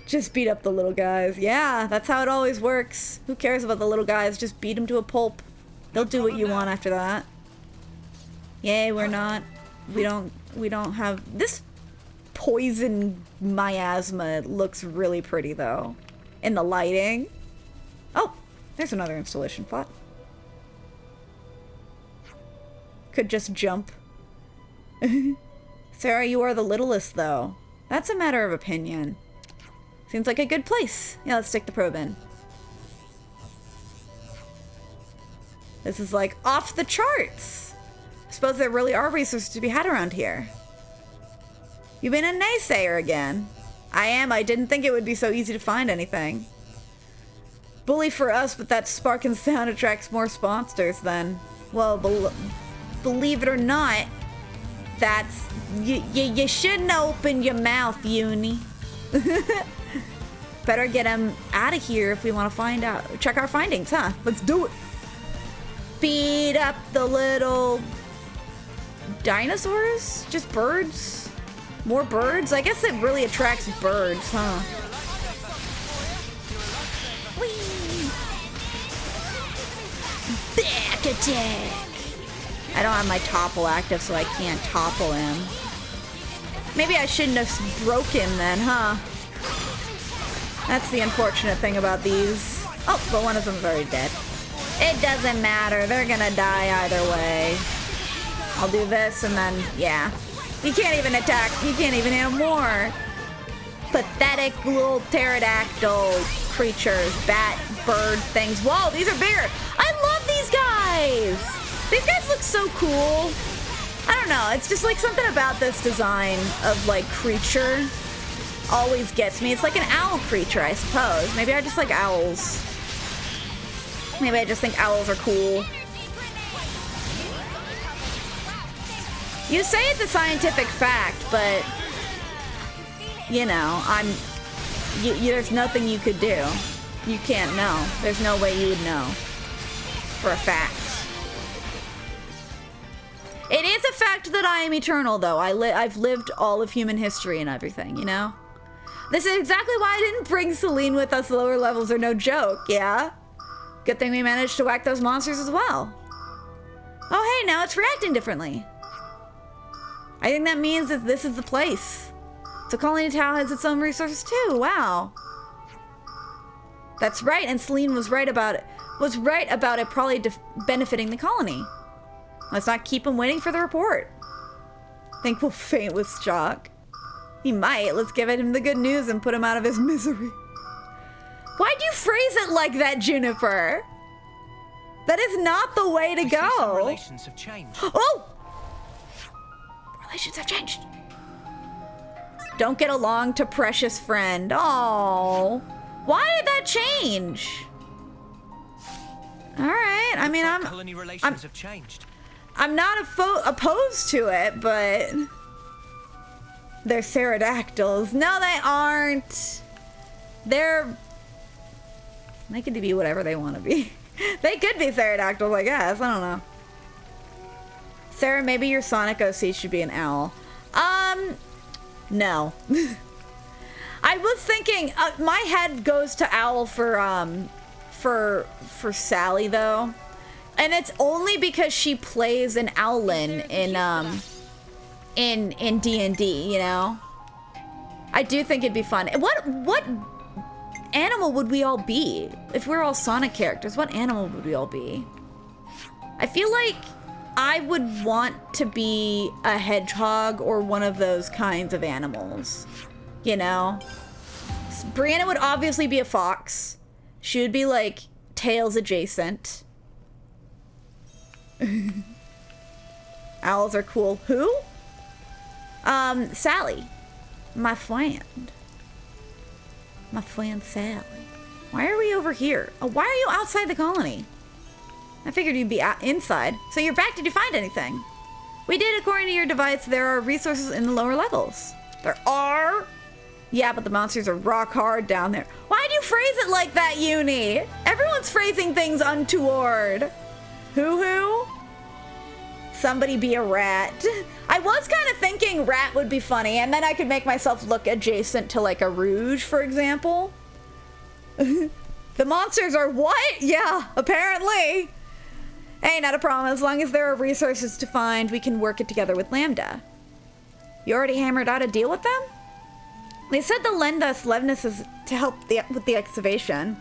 Just beat up the little guys. Yeah, that's how it always works. Who cares about the little guys? Just beat them to a pulp. They'll do what you want after that. Yay, we're not. We don't have... This poison miasma. It looks really pretty though. In the lighting. Oh, there's another installation plot. Could just jump. Sarah, you are the littlest though. That's a matter of opinion. Seems like a good place. Yeah, let's stick the probe in. This is like off the charts. I suppose there really are resources to be had around here. You've been a naysayer again. I am. I didn't think it would be so easy to find anything. Bully for us, but that spark and sound attracts more sponsors then. Well, believe it or not, that's... You shouldn't open your mouth, Uni. Better get him out of here if we want to find out. Check our findings, huh? Let's do it. Feed up the little... dinosaurs? Just birds? More birds? I guess it really attracts birds, huh? Whee! Back attack! I don't have my topple active, so I can't topple him. Maybe I shouldn't have broke him then, huh? That's the unfortunate thing about these. Oh, but one of them's already dead. It doesn't matter. They're gonna die either way. I'll do this and then, yeah. You can't even attack. You can't even hit him more. Pathetic little pterodactyl creatures, bat, bird things. Whoa, these are bigger. I love these guys. These guys look so cool. I don't know. It's just like something about this design of like creature always gets me. It's like an owl creature, I suppose. Maybe I just like owls. Maybe I just think owls are cool. You say it's a scientific fact, but you know, there's nothing you could do. You can't know. There's no way you would know for a fact. It is a fact that I am eternal, though. I've lived all of human history and everything, you know? This is exactly why I didn't bring Celine with us. Lower levels are no joke, yeah? Good thing we managed to whack those monsters as well. Oh, hey, now it's reacting differently. I think that means that this is the place. So Colony Town has its own resources too. Wow. That's right, and Celine was right about it. Probably benefiting the colony. Let's not keep him waiting for the report. Think we'll faint with shock. He might. Let's give him the good news and put him out of his misery. Why'd you phrase it like that, Juniper? That is not the way to go. Some relations have changed. Oh! Relations have changed. Don't get along to precious friend. Oh, why did that change? All right. I mean, colony relations have changed. I'm not opposed to it, but they're pterodactyls. No, they aren't. They could be whatever they want to be. They could be pterodactyls, I guess. I don't know. Sarah, maybe your Sonic OC should be an owl. No. I was thinking, my head goes to owl for Sally though. And it's only because she plays an owlin in D&D, you know? I do think it'd be fun. What animal would we all be? If we're all Sonic characters, what animal would we all be? I feel like I would want to be a hedgehog or one of those kinds of animals, you know? Brianna would obviously be a fox. She would be like Tails adjacent. Owls are cool. Who? Sally. My friend. My friend Sally. Why are we over here? Oh, why are you outside the colony? I figured you'd be inside. So you're back. Did you find anything? We did. According to your device, there are resources in the lower levels. There are? Yeah, but the monsters are rock hard down there. Why'd you phrase it like that, Uni? Everyone's phrasing things untoward. Who? Somebody be a rat. I was kind of thinking rat would be funny, and then I could make myself look adjacent to like a rouge, for example. The monsters are what? Yeah, apparently. Hey, not a problem. As long as there are resources to find, we can work it together with Lambda. You already hammered out a deal with them? They said they'll lend us Levnesses to help with the excavation.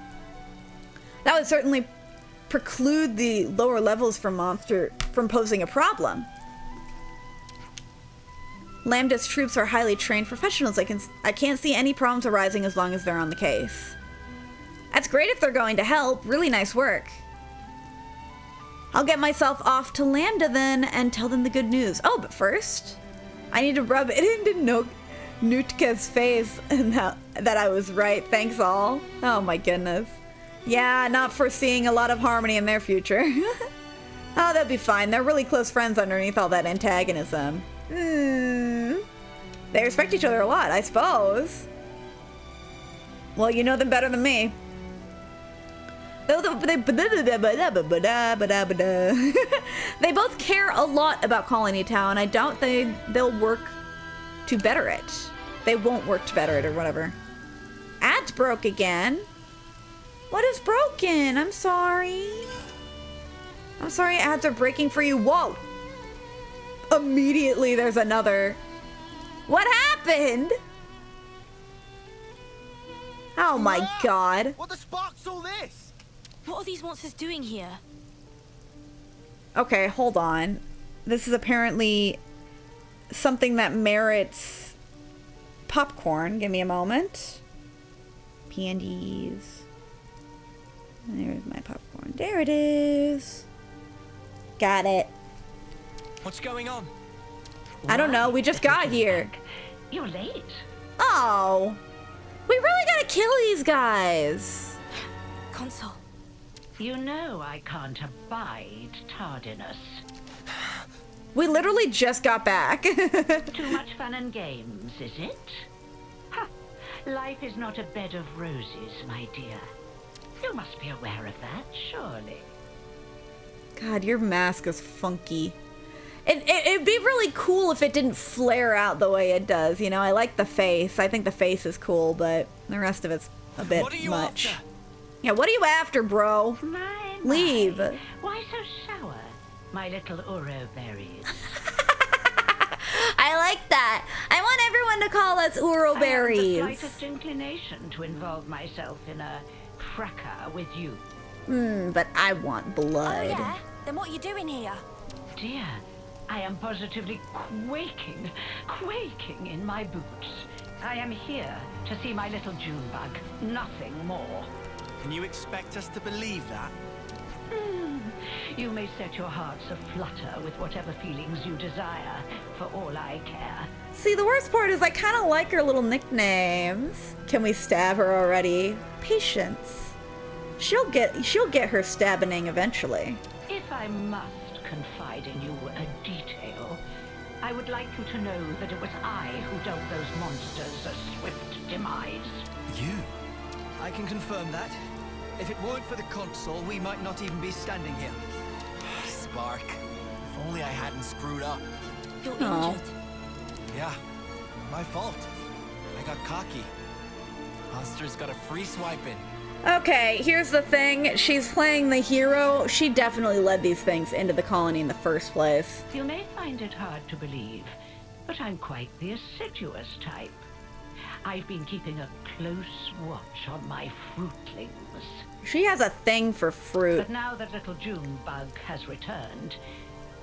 That would certainly preclude the lower levels from posing a problem. Lambda's troops are highly trained professionals. I can't see any problems arising as long as they're on the case. That's great if they're going to help. Really nice work. I'll get myself off to Lambda then and tell them the good news. Oh, but first, I need to rub it into Nutka's face and that I was right. Thanks all. Oh my goodness. Yeah, not foreseeing a lot of harmony in their future. Oh, they'll be fine. They're really close friends underneath all that antagonism. They respect each other a lot, I suppose. Well, you know them better than me. They both care a lot about Colony Town. I doubt they'll work to better it. They won't work to better it or whatever. Ads broke again. What is broken? I'm sorry. I'm sorry ads are breaking for you. Whoa. Immediately there's another. What happened? Oh my god. What the spark's all this? What are these monsters doing here? Okay, hold on. This is apparently something that merits popcorn. Give me a moment. Pandies. There's my popcorn. There it is. Got it. What's going on? I don't know. We just got here. You're late. Oh. We really gotta kill these guys. Console. You know I can't abide tardiness. We literally just got back. Too much fun and games, is it? Ha! Life is not a bed of roses, my dear. You must be aware of that, surely. God, your mask is funky. It'd be really cool if it didn't flare out the way it does, you know? I like the face. I think the face is cool, but the rest of it's a bit much. After? Yeah, what are you after, bro? My. Leave. Why so sour, my little Uro berries? I like that. I want everyone to call us Uro berries. I have the slightest inclination to involve myself in a fracas with you. But I want blood. Oh yeah? Then what are you doing here? Dear, I am positively quaking in my boots. I am here to see my little June bug, nothing more. And you expect us to believe that? You may set your hearts aflutter with whatever feelings you desire, for all I care. See, the worst part is I kind of like her little nicknames. Can we stab her already? Patience. She'll get her stabbing eventually. If I must confide in you a detail, I would like you to know that it was I who dealt those monsters a swift demise. You? I can confirm that. If it weren't for the console, we might not even be standing here. Spark. If only I hadn't screwed up. You're Aw. injured. Yeah, my fault. I got cocky. Monster's got a free swipe in. Okay, here's the thing. She's playing the hero. She definitely led these things into the colony in the first place. You may find it hard to believe, but I'm quite the assiduous type. I've been keeping a close watch on my fruitlings. She has a thing for fruit. But now that little June bug has returned,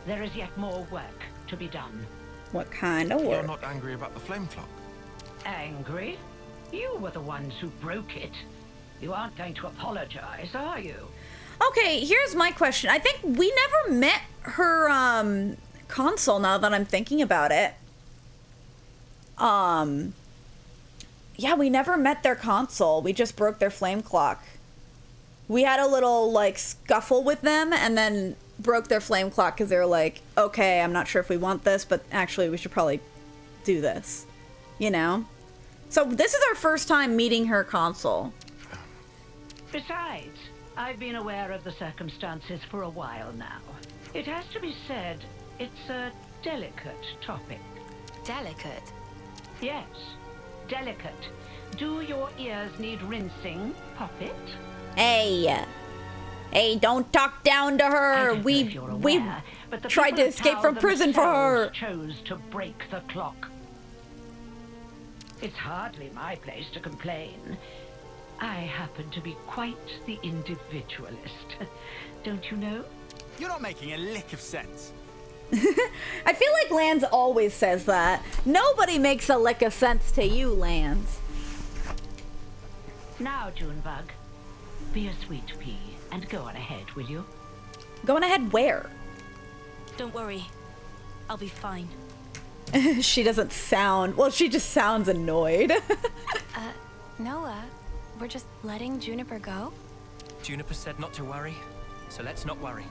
there is yet more work to be done. What kind of You're work? not angry about the flame clock? Angry? You were the ones who broke it. You aren't going to apologize, are you? Okay, here's my question. I think we never met her console now that I'm thinking about it. Yeah, we never met their console. We just broke their flame clock. We had a little like scuffle with them and then broke their flame clock because they were like, okay, I'm not sure if we want this, but actually we should probably do this. You know? So this is our first time meeting her console. Besides, I've been aware of the circumstances for a while now. It has to be said, it's a delicate topic. Delicate? Yes, delicate. Do your ears need rinsing, Poppet? Hey, don't talk down to I her. don't know if you're We aware, but the tried people to of escape Tau from prison for her. themselves chose to break the clock. It's hardly my place to complain. I happen to be quite the individualist. Don't you know? You're not making a lick of sense. I feel like Lance always says that. Nobody makes a lick of sense to you, Lance. Now, Junebug, be a sweet pea and go on ahead, will you? Going ahead where? Don't worry. I'll be fine. She doesn't sound... Well, she just sounds annoyed. Noah, we're just letting Juniper go? Juniper said not to worry, so let's not worry.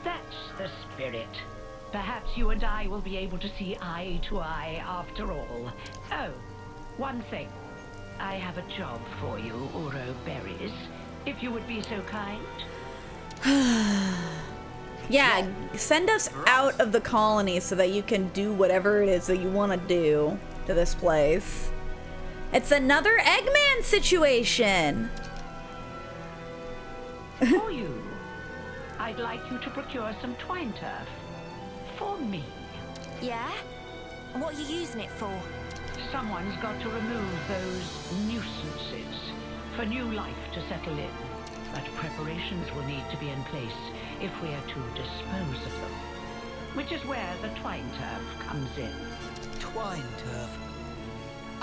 That's the spirit. Perhaps you and I will be able to see eye to eye after all. Oh, one thing. I have a job for you, Uro Berries, if you would be so kind. Yeah, send us out of the colony so that you can do whatever it is that you want to do to this place. It's another Eggman situation. For you, I'd like you to procure some twine turf. For me. Yeah? What are you using it for? Someone's got to remove those nuisances for new life to settle in. But preparations will need to be in place if we are to dispose of them. Which is where the twine turf comes in. Twine turf.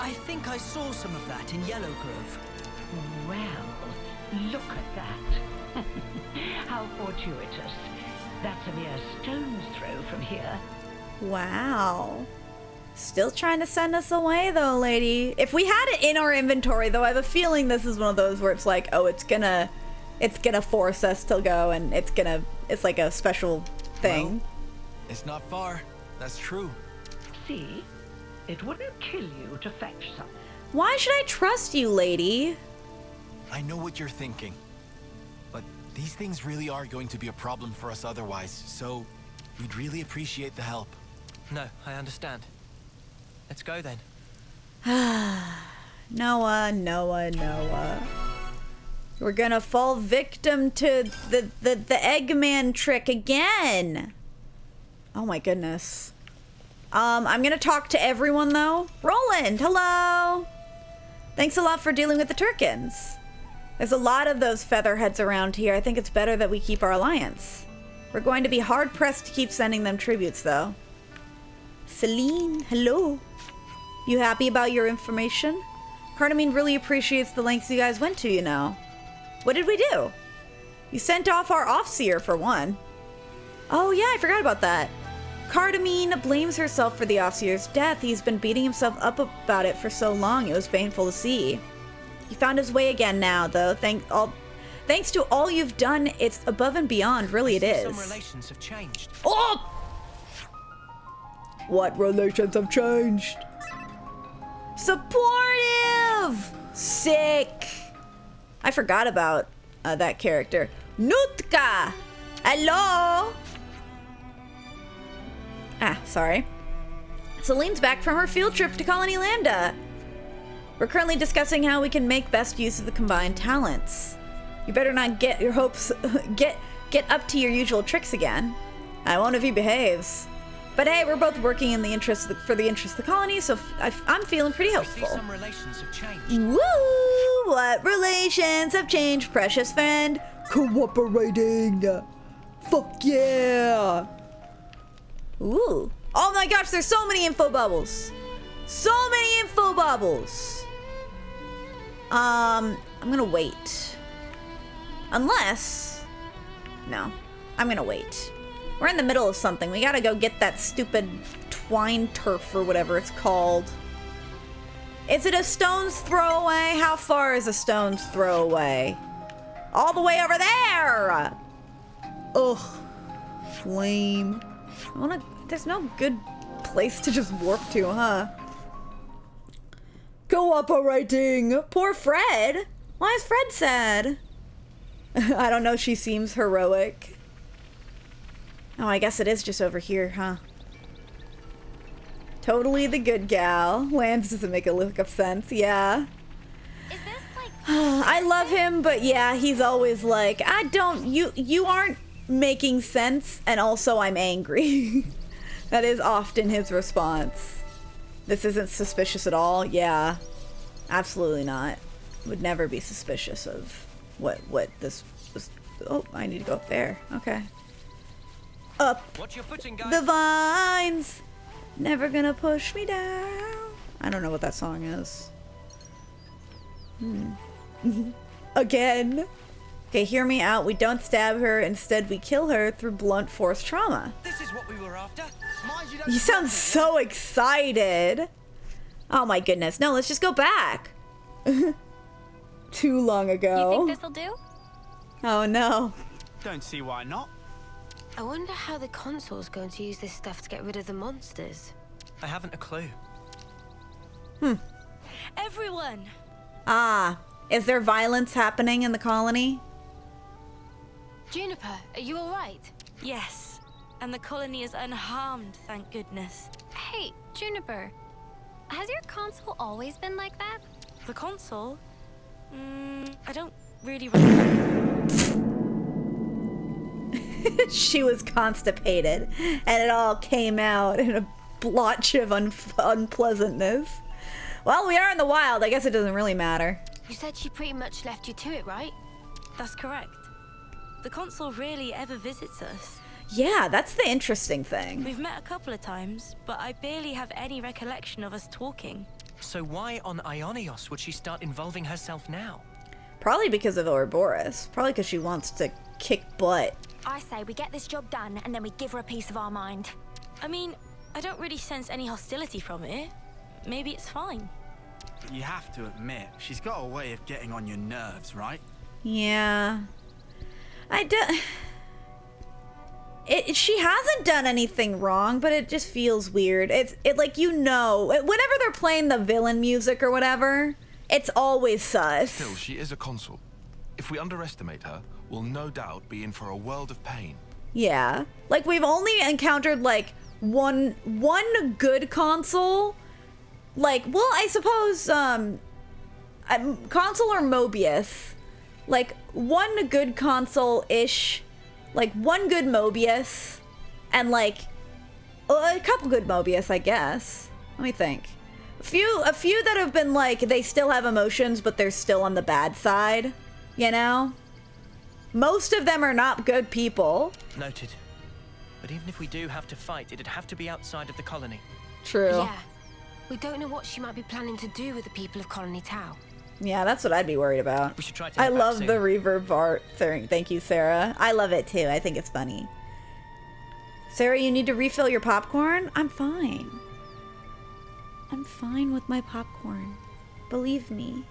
I think I saw some of that in Yellow Grove. Well, look at that. How fortuitous. That's a mere stone's throw from here. Wow. Still trying to send us away though, lady. If we had it in our inventory though, I have a feeling this is one of those where it's like, oh, it's gonna force us to go, and it's like a special thing. Well, it's not far. That's true. See? It wouldn't kill you to fetch some. Why should I trust you, lady? I know what you're thinking, but these things really are going to be a problem for us otherwise, so we'd really appreciate the help. No, I understand. Let's go then. Noah. We're gonna fall victim to the Eggman trick again. Oh my goodness. I'm gonna talk to everyone though. Roland, hello. Thanks a lot for dealing with the Tirkins. There's a lot of those featherheads around here. I think it's better that we keep our alliance. We're going to be hard pressed to keep sending them tributes though. Celine, hello. You happy about your information? Cardamine really appreciates the lengths you guys went to, you know. What did we do? You sent off our Offseer for one. Oh yeah, I forgot about that. Cardamine blames herself for the Offseer's death. He's been beating himself up about it for so long. It was painful to see. He found his way again now, though. Thanks to all you've done, it's above and beyond. Really, it is. Some relations have changed. Oh! What relations have changed? Supportive! Sick! I forgot about that character. Nutka! Hello? Sorry. Celine's back from her field trip to Colony Lambda. We're currently discussing how we can make best use of the combined talents. You better not get your hopes, get up to your usual tricks again. I won't if he behaves. But hey, we're both working in the interest for the interest of the colony, so I'm feeling pretty hopeful. I see some relations have changed. Woo! What relations have changed, precious friend? Cooperating. Fuck yeah! Ooh. Oh my gosh, there's so many info bubbles. So many info bubbles. I'm gonna wait. Unless... No. I'm gonna wait. We're in the middle of something. We gotta go get that stupid twine turf or whatever it's called. Is it a stone's throw away? How far is a stone's throw away? All the way over there! Ugh. Flame. There's no good place to just warp to, huh? Cooperating! Poor Fred! Why is Fred sad? I don't know, she seems heroic. Oh, I guess it is just over here, huh? Totally the good gal. Lance doesn't make a lick of sense, yeah. Is this like... I love him, but yeah, he's always like, you aren't making sense, and also I'm angry. That is often his response. This isn't suspicious at all? Yeah. Absolutely not. Would never be suspicious of what this was. Oh, I need to go up there. Okay. Up Watch your footing, guys. the vines! Never gonna push me down. I don't know what that song is. Again. Okay, hear me out. We don't stab her. Instead, we kill her through blunt force trauma. This is what we were after. Mind you don't You sound so excited. Oh my goodness. No, let's just go back. Too long You ago. think this'll do? Oh no. Don't see why not. I wonder how the console's going to use this stuff to get rid of the monsters. I haven't a clue. Everyone! Ah, is there violence happening in the colony? Juniper, are you alright? Yes, and the colony is unharmed, thank goodness. Hey, Juniper. Has your console always been like that? The console? I don't really remember. She was constipated, and it all came out in a blotch of unpleasantness. Well, we are in the wild. I guess it doesn't really matter. You said she pretty much left you to it, right? That's correct. The console rarely ever visits us. Yeah, that's the interesting thing. We've met a couple of times, but I barely have any recollection of us talking. So why on Ionios would she start involving herself now? Probably because of Ouroboros. Probably because she wants to kick butt. I say we get this job done and then we give her a piece of our mind. I mean, I don't really sense any hostility from it. Maybe it's fine. You have to admit, she's got a way of getting on your nerves, right? Yeah. She hasn't done anything wrong, but it just feels weird. It like, you know, whenever they're playing the villain music or whatever, it's always sus. Still, she is a consul. If we underestimate her, we'll no doubt be in for a world of pain. Yeah. Like, we've only encountered, like, one good consul. Like, well, I suppose, consul or Mobius. Like, one good consul-ish. Like, one good Mobius. And, like, a couple good Mobius, I guess. Let me think. A few that have been, like, they still have emotions, but they're still on the bad side. You know? Most of them are not good people. Noted. But even if we do have to fight, it'd have to be outside of the colony. True. Yeah. We don't know what she might be planning to do with the people of Colony Tau. Yeah, that's what I'd be worried about. We should try to I head back love soon. the reverb part. Thank you, Sarah. I love it too. I think it's funny. Sarah, you need to refill your popcorn? I'm fine. I'm fine with my popcorn. Believe me.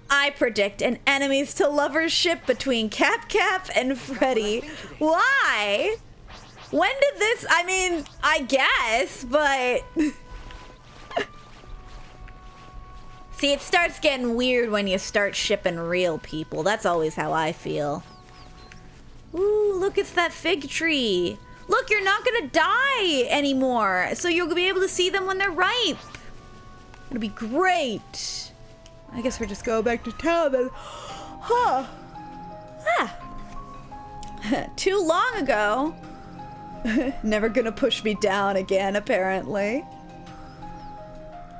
I predict an enemies to lovers ship between Cap and Freddy. Why? When did this? I mean, I guess, but... See, it starts getting weird when you start shipping real people. That's always how I feel. Ooh, look, it's that fig tree. Look, you're not gonna die anymore, so you'll be able to see them when they're ripe. It'll be great. I guess we're just going back to town then. Huh. Ah. Too long ago. Never gonna push me down again, apparently.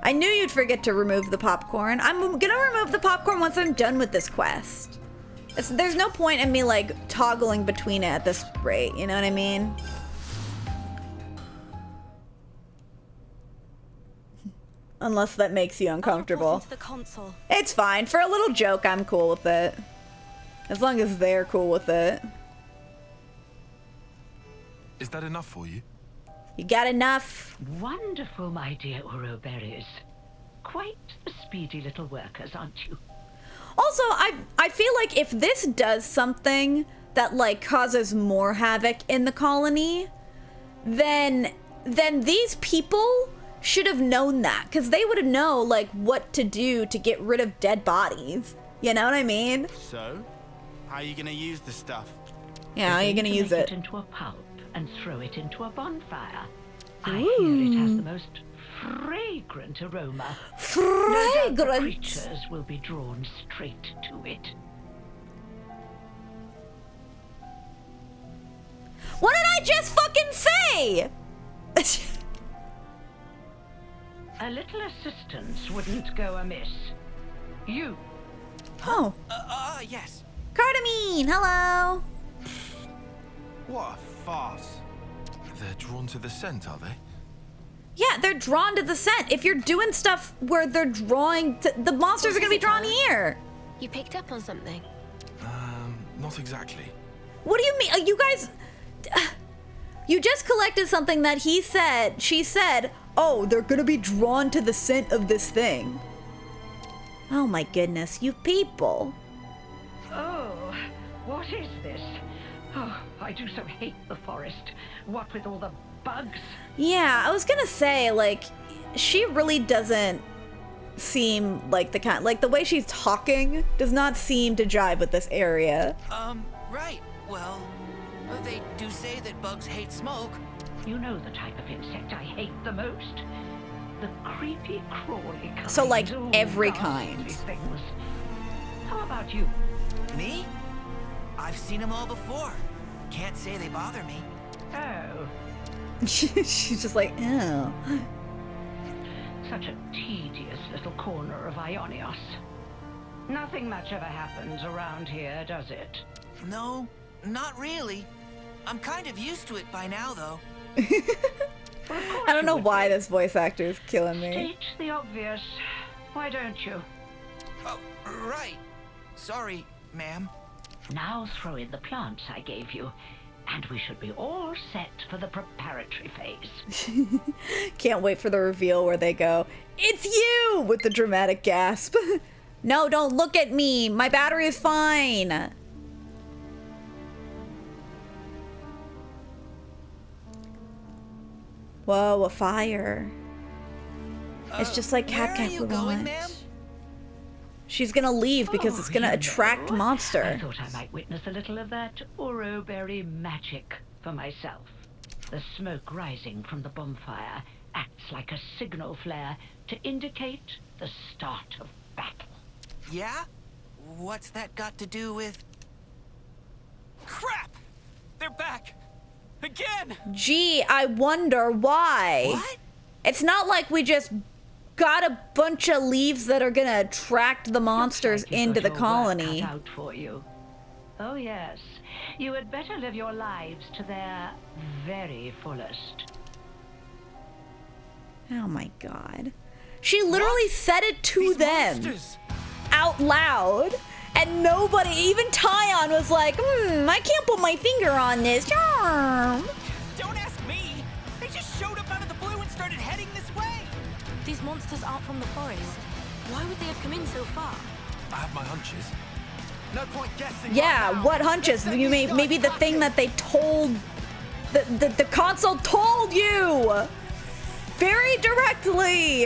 I knew you'd forget to remove the popcorn. I'm gonna remove the popcorn once I'm done with this quest. There's no point in me, like, toggling between it at this rate, you know what I mean? Unless that makes you uncomfortable. The console. It's fine. For a little joke, I'm cool with it. As long as they're cool with it. Is that enough for you? You got enough? Wonderful, my dear Ouroberries. Quite the speedy little workers, aren't you? Also, I feel like if this does something that, like, causes more havoc in the colony, then these people should have known that, because they would have known, like, what to do to get rid of dead bodies. You know what I mean? So, how are you gonna use the stuff? Yeah, how are you gonna Make use it it? into a pulp and throw it into a bonfire. I hear it has the most fragrant aroma. No doubt the Fragrant. creatures will be drawn straight to it. What did I it just fucking say? A little assistance wouldn't go amiss. You. Oh. Yes. Cardamine, hello. What a farce. They're drawn to the scent, are they? Yeah, they're drawn to the scent. If you're doing stuff where they're drawing to, the monsters are gonna be drawn here. You picked up on something? Not exactly. What do you mean? You guys, you just collected something that she said, oh, they're gonna be drawn to the scent of this thing. Oh my goodness, you people. Oh, what is this? Oh, I do so hate the forest. What with all the bugs? Yeah, I was gonna say, like, she really doesn't seem like the kind, like the way she's talking does not seem to jive with this area. Right. Well, they do say that bugs hate smoke. You know the type of insect I hate the most? The creepy, crawly kind. So, like, Oh, every ghastly kind. things. How about you? Me? I've seen them all before. Can't say they bother me. Oh, She's just like, ew. such a tedious little corner of Ionios. Nothing much ever happens around here, does it? No, not really. I'm kind of used to it by now, though. Well, of course I don't you know would why be. this voice actor is killing me. State the obvious. Why don't you? Oh, right. Sorry, ma'am. Now throw in the plants I gave you, and we should be all set for the preparatory phase. Can't wait for the reveal where they go, it's you! With the dramatic gasp. No, don't look at me. My battery is fine. Whoa, a fire. It's just like Where Cat are you going, want. ma'am? She's gonna leave because it's gonna you attract know, monster. I thought I might witness a little of that Ouroberry magic for myself. The smoke rising from the bonfire acts like a signal flare to indicate the start of battle. Yeah? What's that got to do with... Crap! They're back! Again! Gee, I wonder why. What? It's not like we just got a bunch of leaves that are gonna attract the monsters Looks like you've into got the your work colony. cut out for you. Oh yes, you had better live your lives to their very fullest. Oh my god. She literally said it to them Monsters! out loud, and nobody, even Tyon was like, I can't put my finger on this. Don't ask me! They just showed up out of the blue and started heading this way! These monsters aren't from the forest. Why would they have come in so far? I have my hunches. No point guessing. Yeah, right now. what hunches? You maybe the thing that they told, the console told you very directly.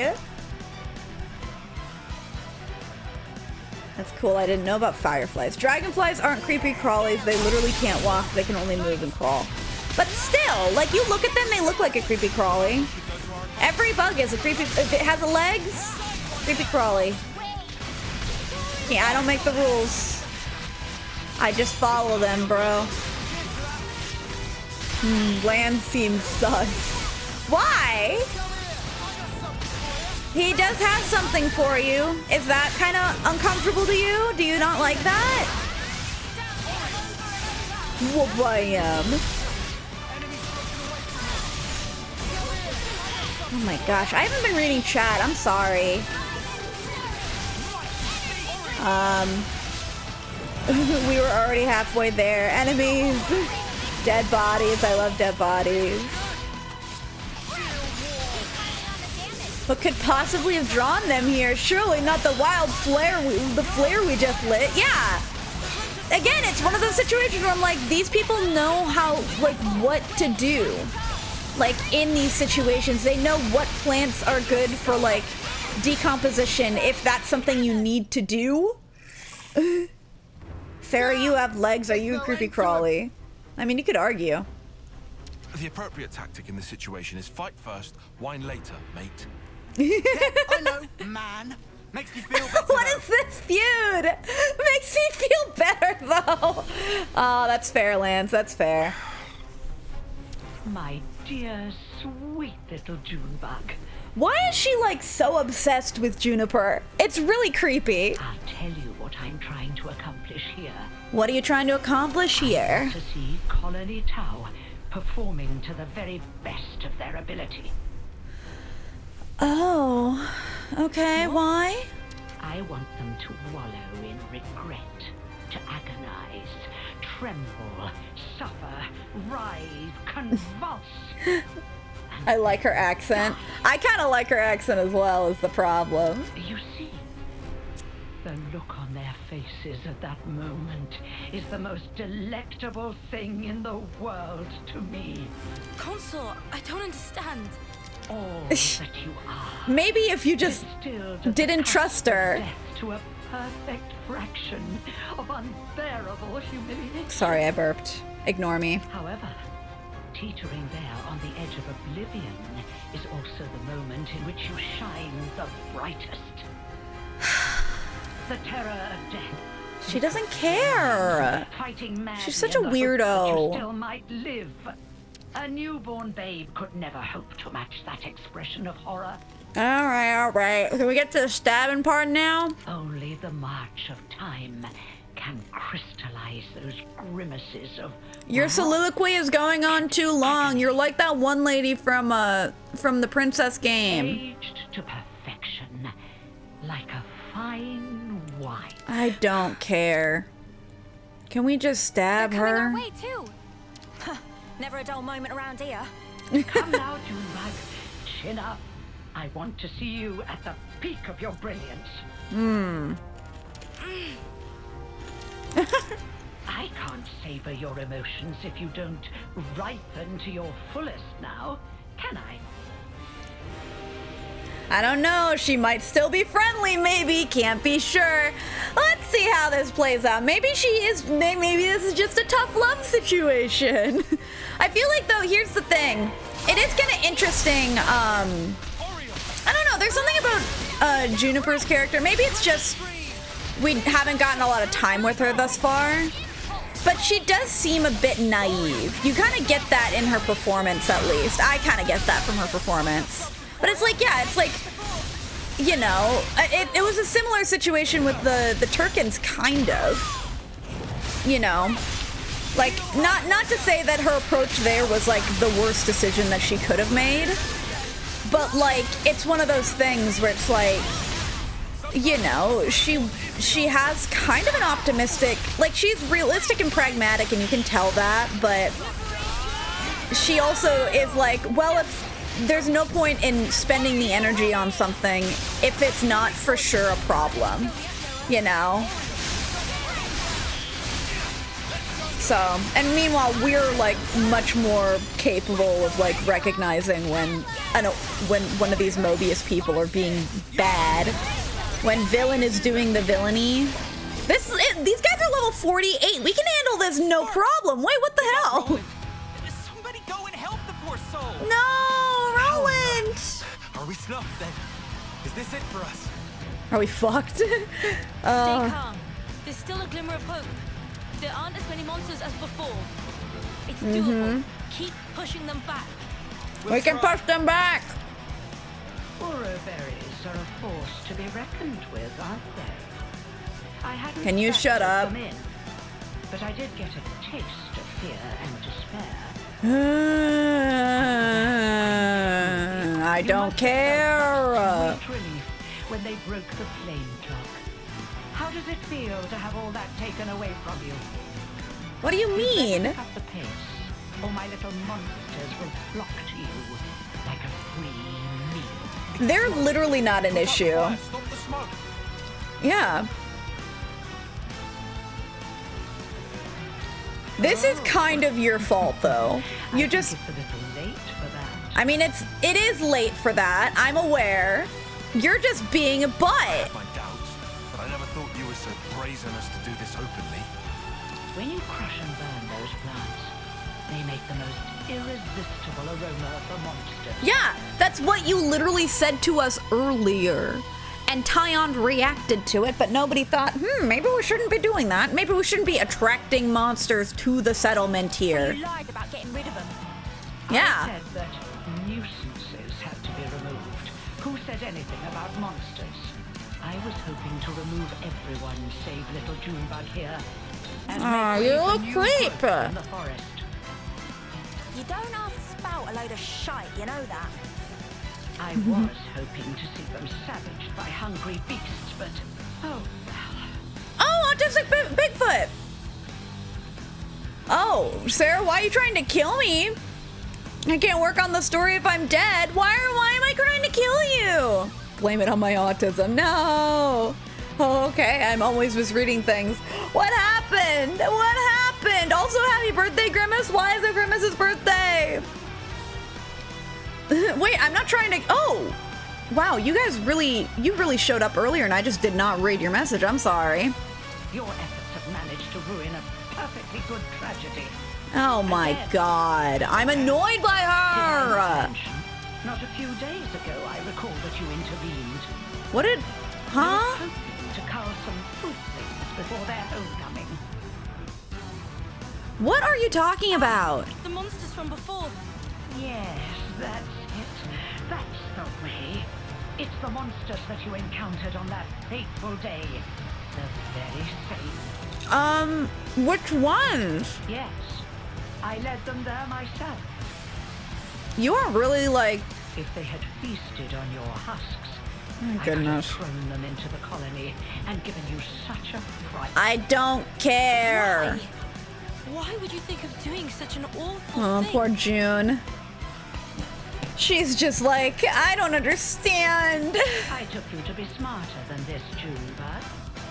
That's cool. I didn't know about fireflies. Dragonflies aren't creepy crawlies. They literally can't walk. They can only move and crawl. But still, like, you look at them, they look like a creepy crawly. Every bug is a creepy... If it has legs, creepy crawly. Yeah, I don't make the rules. I just follow them, bro. Land seems sus. Why? He does have something for you. Is that kind of uncomfortable to you? Do you not like that? Whoop, I am. Oh my gosh, I haven't been reading chat. I'm sorry. We were already halfway there. Enemies. Dead bodies. I love dead bodies. What could possibly have drawn them here? Surely not the wild flare, the flare we just lit. Yeah. Again, it's one of those situations where I'm like, these people know how, like, what to do. Like, in these situations, they know what plants are good for, like, decomposition, if that's something you need to do. Sarah, you have legs. Are you a creepy crawly? I mean, you could argue. The appropriate tactic in this situation is fight first, whine later, mate. I know, man. Makes me feel better. What is this feud? Makes me feel better, though. Oh, that's fair, Lance. That's fair. My dear, sweet little Junebug. Why is she like so obsessed with Juniper? It's really creepy. I'll tell you what I'm trying to accomplish here. What are you trying to accomplish here? To see Colony Tau performing to the very best of their ability. Oh, okay, why? I want them to wallow in regret, to agonize, tremble, suffer, writhe, convulse. I like her accent. I kind of like her accent as well, is the problem. You see, the look on their faces at that moment is the most delectable thing in the world to me. Consort, I don't understand. All that you are. Maybe if you just didn't trust her. Death to a perfect fraction of unbearable humiliation. Sorry, I burped. Ignore me. However, teetering there on the edge of oblivion is also the moment in which you shine the brightest. The terror of death. She doesn't care. She's such a weirdo. You still might live. A newborn babe could never hope to match that expression of horror. All right. Can we get to the stabbing part now? Only the march of time can crystallize those grimaces of... Your soliloquy is going on too long. You're like that one lady from the Princess game. Aged to perfection, like a fine wine. I don't care. Can we just stab her? They're coming our way too. Huh, never a dull moment around here. Come now, Junebug. Chin up. I want to see you at the peak of your brilliance. I can't savor your emotions if you don't ripen to your fullest now, can I? I don't know. She might still be friendly, maybe. Can't be sure. Let's see how this plays out. Maybe she is. Maybe this is just a tough love situation. I feel like, though, here's the thing. It is kind of interesting. I don't know. There's something about Juniper's character. Maybe it's just we haven't gotten a lot of time with her thus far. But she does seem a bit naive. You kind of get that in her performance, at least. I kind of get that from her performance. But it's like, yeah, it's like, you know, it was a similar situation with the Tirkins, kind of. You know, like, not to say that her approach there was like the worst decision that she could have made, but like, it's one of those things where it's like, you know, she has kind of an optimistic, like, she's realistic and pragmatic, and you can tell that, but she also is like, well, if there's no point in spending the energy on something if it's not for sure a problem, you know? So, and meanwhile, we're like much more capable of like recognizing when one of these Mobius people are being bad. When villain is doing the villainy. These guys are level 48. We can handle this no problem. Wait, what the hell? Somebody go and help the poor soul. No, Roland. Are we snuffed then? Is this it for us? Are we fucked? Stay calm. There's still a glimmer of hope. There aren't as many monsters as before. It's doable. Keep pushing them back. We can push them back. Oroberries are a force to be reckoned with, aren't they? I hadn't Can you shut up? them in, but I did get a taste of fear and despair. I don't care. Sweet relief when they broke the flame clock. How does it feel to have all that taken away from you? What do you mean? At the pace, or my little monsters will flock to you like a free meal. They're literally not an issue. Stop the smoke. Yeah. This is kind of your fault, though. You just... It's a little late for that. I mean, it is late for that. I'm aware. You're just being a butt. My doubts, but I never thought you were so brazen as to do this openly. When you crush and burn those plants, they make the most irresistible aroma for monsters. Yeah, that's what you literally said to us earlier. And Tyon reacted to it, but nobody thought, maybe we shouldn't be doing that. Maybe we shouldn't be attracting monsters to the settlement here. You lied about getting rid of them. Yeah. I said that nuisances had to be removed. Who said anything about monsters? I was hoping to remove everyone save little Junebug here. And Aw, make you way for little new creep. growth in the forest. You don't have to spout a load of shite, you know that. I was hoping to see them savaged by hungry beasts, but oh well. Oh, autistic Bigfoot. Oh, Sarah, why are you trying to kill me? I can't work on the story if I'm dead. Why am I trying to kill you? Blame it on my autism. No. Oh, okay, I'm always misreading things. What happened? What happened? Also, happy birthday, Grimace. Why is it Grimace's birthday? Wait, I'm not trying to... Oh! Wow, you really showed up earlier and I just did not read your message. I'm sorry. Your efforts have managed to ruin a perfectly good tragedy. Oh my god. I'm annoyed by her! Not a few days ago, I recall that you intervened. What did... Huh? I was hoping to cull some fruitlings before their homecoming. What are you talking about? The monsters from before. Yes, that's it. That's the way. It's the monsters that you encountered on that fateful day. The very same. Which ones? Yes, I led them there myself. You are really like... If they had feasted on your husks, My I goodness. could have thrown them into the colony and given you such a fright. I don't care. Why would you think of doing such an awful Oh, thing? poor June. She's just like, I don't understand. I took you to be smarter than this, Junebug.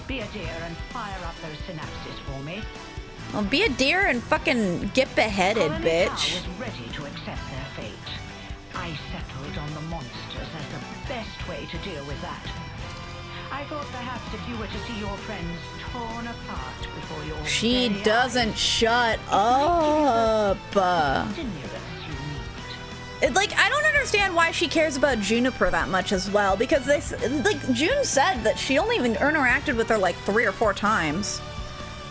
Be a dear and fire up those synapses for me. Well, be a dear and fucking get beheaded, Colony bitch. Tau was ready to accept their fate. I settled on the monsters as the best way to deal with that. I thought perhaps if you were to see your friends torn apart before your She very doesn't eyes, shut up. stimulus you need. Like, I don't understand why she cares about Juniper that much as well, because they, like, June said that she only even interacted with her like 3 or 4 times.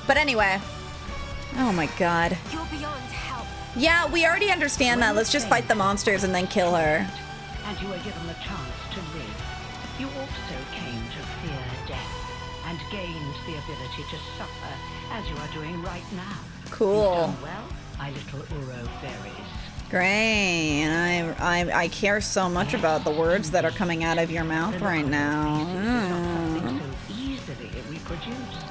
But anyway. Oh my god. You're beyond help. Yeah, we already understand that. Let's just fight the monsters and then kill her. And you were given the chance to live. You also came to fear death and gained the ability to suffer as you are doing right now. Cool. You've done well, my little Uro berries. Great. I care so much about the words that are coming out of your mouth right now. Something so easily reproduced.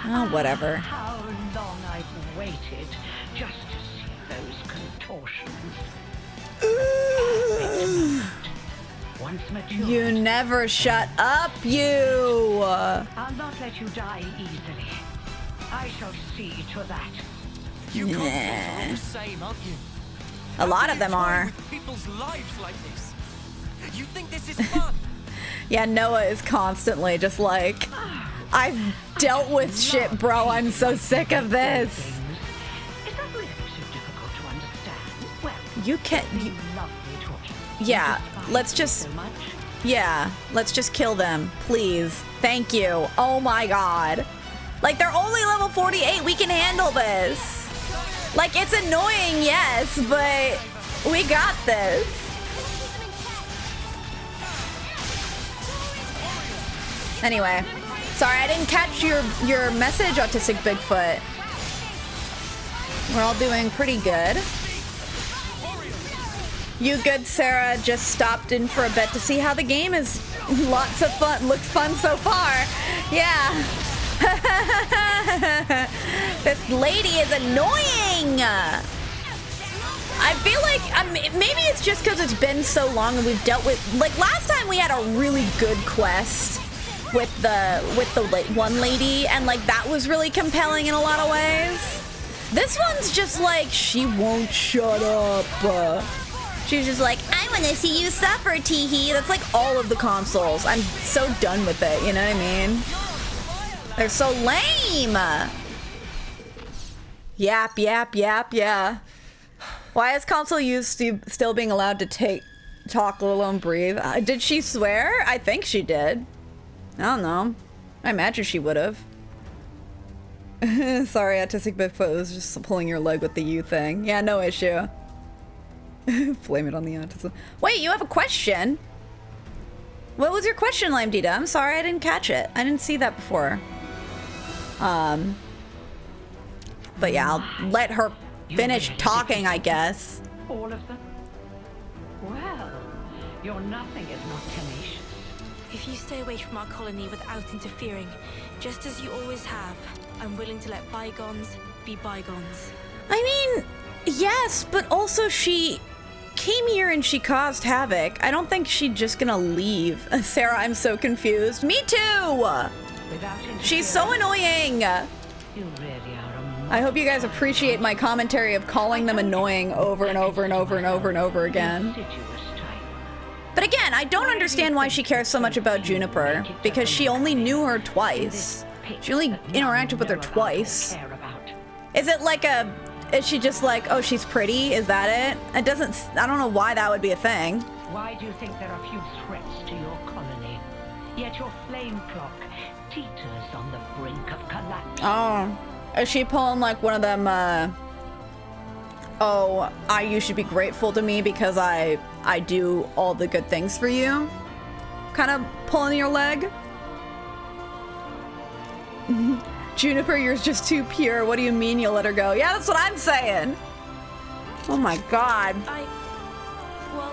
Oh, whatever. How long I've waited just to see those contortions. Once mature, You never shut up, you! I'll not let you die easily. I shall see to that. You Nah. consoles are all the same, aren't you? A lot of them are. With people's lives like this. You think this is fun? Yeah, Noah is constantly just like, I've dealt with shit, bro. I'm so sick of this. Is that really so difficult to understand? Well, You can't. these lovely torches. Yeah, Despise let's them just. so much. Yeah, let's just kill them, please. Thank you. Oh my god. Like, they're only level 48. We can handle this. Like, it's annoying, yes, but we got this. Anyway, sorry, I didn't catch your message, Autistic Bigfoot. We're all doing pretty good. You good, Sarah? Just stopped in for a bit to see how the game is. Lots of fun. Looked fun so far. Yeah. This lady is annoying. I feel like maybe it's just because it's been so long and we've dealt with, like, last time we had a really good quest with the one lady, and like that was really compelling in a lot of ways. This one's just like, she won't shut up. She's just like, I want to see you suffer, teehee. That's like all of the consoles. I'm so done with it, you know what I mean? They're so lame. Yap, yap, yap, yeah. Why is console used still being allowed to talk, let alone breathe? Did she swear? I think she did. I don't know. I imagine she would have. Sorry, Autistic Bigfoot was just pulling your leg with the you thing. Yeah, no issue. Blame it on the autism. Wait, you have a question? What was your question, Lime Dita? I'm sorry, I didn't catch it. I didn't see that before. But yeah, I'll let her finish talking, I guess. All of them? Well, your nothing is not tenacious. If you stay away from our colony without interfering, just as you always have, I'm willing to let bygones be bygones. I mean, yes, but also she came here and she caused havoc. I don't think she's just gonna leave. Sarah, I'm so confused. Me too! She's so annoying! You really are a I hope you guys appreciate my commentary of calling them annoying over and over and over and over and over again. But again, I don't understand why she cares so much about Juniper, because she only knew her twice. She only interacted with her twice. Is it like is she just like, oh, she's pretty? Is that it? It doesn't, I don't know why that would be a thing. Why do you think there are few threats to your colony? Yet your flame clock teeters on the brink of collapse. Oh, is she pulling like one of them, oh, you should be grateful to me because I do all the good things for you? Kind of pulling your leg? Juniper, you're just too pure. What do you mean you'll let her go? Yeah, that's what I'm saying. Oh my god. Well...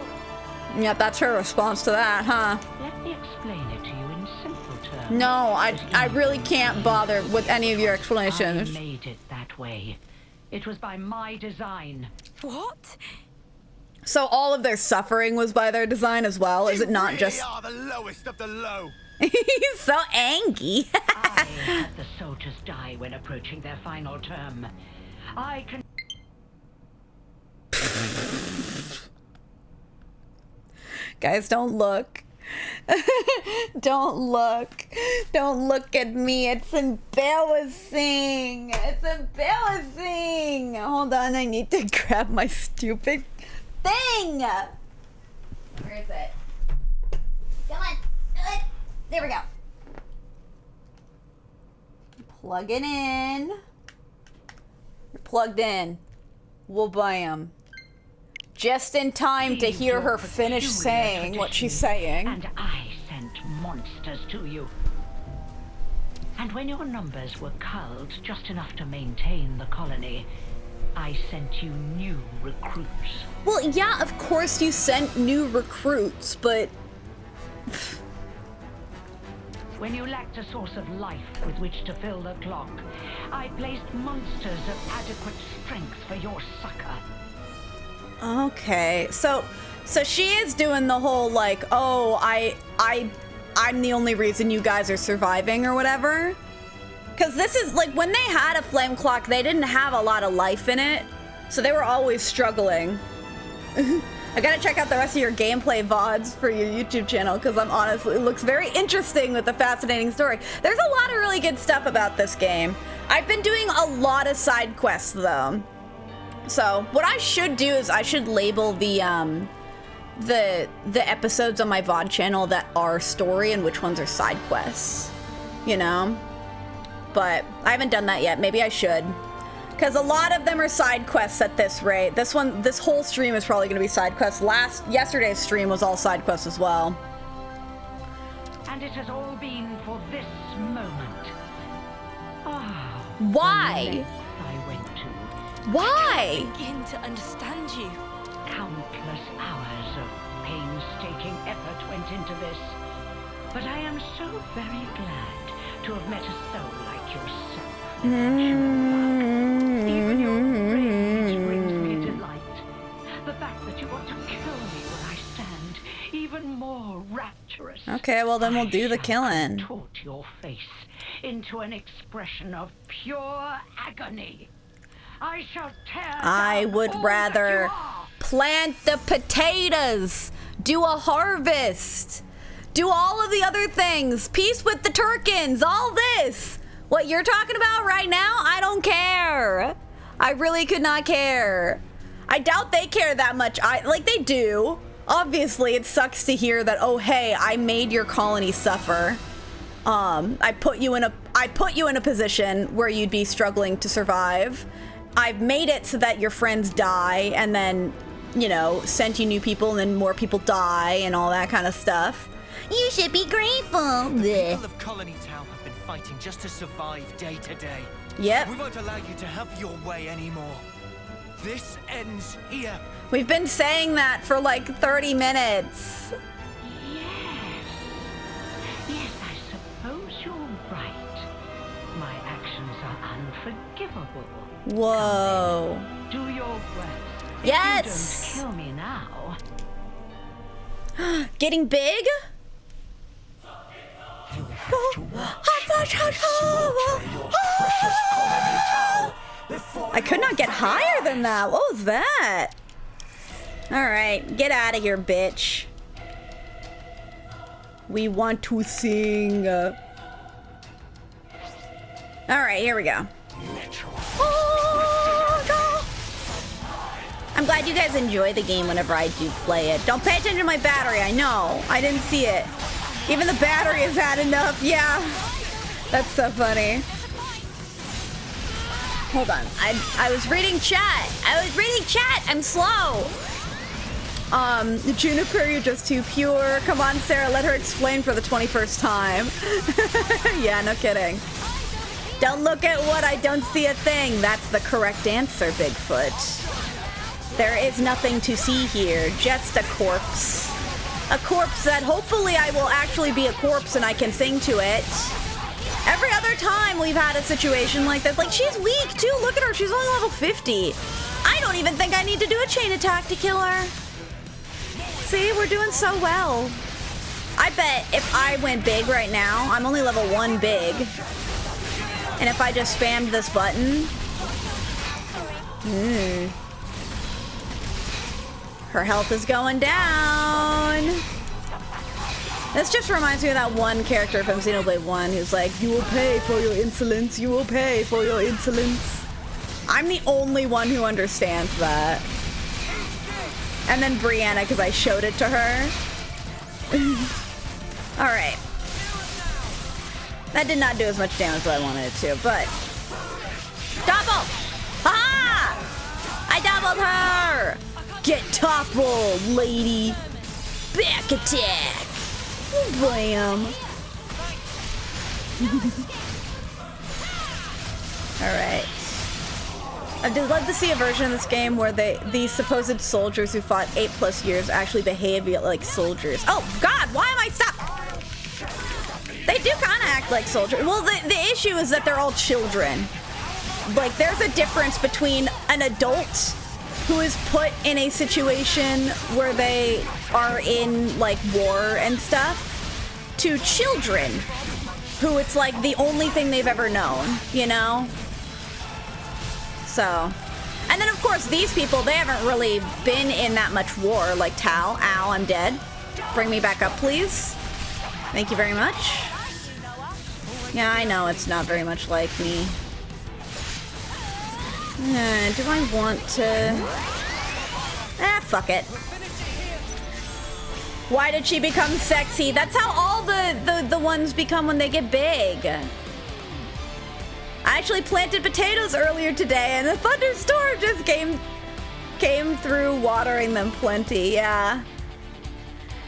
Yep, that's her response to that, huh? Let me explain it to you in simple terms. No, I really can't bother with any of your explanations. I made it that way. It was by my design. What? So all of their suffering was by their design as well? Is it not just... You are the lowest of the low. He's so angry. I had the soldiers die when approaching their final term. I can... Guys, don't look. Don't look. Don't look at me. It's embarrassing. It's embarrassing. Hold on, I need to grab my stupid thing. Where is it? Come on. There we go. Plug it in. You're plugged in. Well, bam. Just in time to hear her finish saying what she's saying. And I sent monsters to you. And when your numbers were culled just enough to maintain the colony, I sent you new recruits. Well, yeah, of course you sent new recruits, but... When you lacked a source of life with which to fill the clock, I placed monsters of adequate strength for your succor. Okay, so she is doing the whole like, oh, I'm the only reason you guys are surviving or whatever. Because this is like when they had a flame clock, they didn't have a lot of life in it, so they were always struggling. I gotta check out the rest of your gameplay VODs for your YouTube channel because I'm honestly, it looks very interesting with a fascinating story. There's a lot of really good stuff about this game. I've been doing a lot of side quests though. So what I should do is I should label the episodes on my VOD channel that are story and which ones are side quests, you know? But I haven't done that yet. Maybe I should. Because a lot of them are side quests at this rate. This whole stream is probably going to be side quests. Yesterday's stream was all side quests as well. And it has all been for this moment. Oh, why? I went to. Why? I can't begin to understand you. Countless hours of painstaking effort went into this. But I am so very glad to have met a soul like yourself. Even your rage brings me delight. The fact that you want to kill me where I stand, even more rapturous. Okay, well then we'll do the killing. Contort your face into an expression of pure agony. I shall tear I down would all rather that you are. plant the potatoes, do a harvest, do all of the other things, peace with the Tirkins, all this. What you're talking about right now, I don't care. I really could not care. I doubt they care that much. Like they do. Obviously, it sucks to hear that, oh hey, I made your colony suffer. I put you in a position where you'd be struggling to survive. I've made it so that your friends die, and then you know, sent you new people and then more people die and all that kind of stuff. You should be grateful. The Blech. people of Colony Town have been fighting just to survive day to day. Yep. We won't allow you to have your way anymore. This ends here. We've been saying that for like 30 minutes. Yes, I suppose you're right. My actions are unforgivable. Whoa. Do your best. Yes. If you don't kill me now. Getting big? I could not get higher than that. What was that? Alright, get out of here, bitch. We want to sing. Alright, here we go. I'm glad you guys enjoy the game whenever I do play it. Don't pay attention to my battery, I know. I didn't see it. Even the battery is had enough, yeah. That's so funny. Hold on, I was reading chat. I'm slow. Juniper, you're just too pure. Come on, Sarah, let her explain for the 21st time. Yeah, no kidding. Don't look at what I don't see a thing. That's the correct answer, Bigfoot. There is nothing to see here, just a corpse. A corpse that hopefully I will actually be a corpse and I can sing to it. Every other time we've had a situation like this, like she's weak too, look at her, she's only level 50. I don't even think I need to do a chain attack to kill her. See, we're doing so well. I bet if I went big right now, I'm only level 1 big. And if I just spammed this button, her health is going down. This just reminds me of that one character from Xenoblade 1 who's like, you will pay for your insolence, you will pay for your insolence. I'm the only one who understands that. And then Brianna, because I showed it to her. Alright. That did not do as much damage as I wanted it to, but... Double! Ha! I doubled her! Get toppled, lady! Back attack! Blam! Alright. I'd love to see a version of this game where these supposed soldiers who fought 8+ years actually behave like soldiers. Oh god, why am I stuck? They do kind of act like soldiers. Well, the issue is that they're all children. Like, there's a difference between an adult who is put in a situation where they are in, like, war and stuff, to children who it's, like, the only thing they've ever known, you know? So, and then, of course, these people, they haven't really been in that much war, like Tal. Ow, I'm dead. Bring me back up, please. Thank you very much. Yeah, I know it's not very much like me. Do I want to... fuck it. Why did she become sexy? That's how all the ones become when they get big. I actually planted potatoes earlier today and a thunderstorm just came through, watering them plenty, yeah.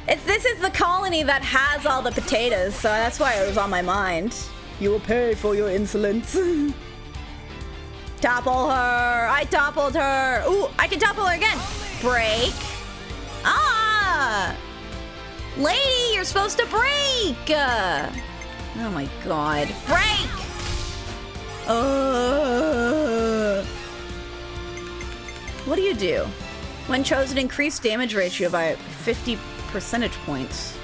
This is the colony that has all the potatoes, so that's why it was on my mind. You will pay for your insolence. Topple her! I toppled her! Ooh, I can topple her again! Break! Ah! Lady, you're supposed to break! Oh my god. Break! What do you do? When chosen, increase damage ratio by 50 percentage points.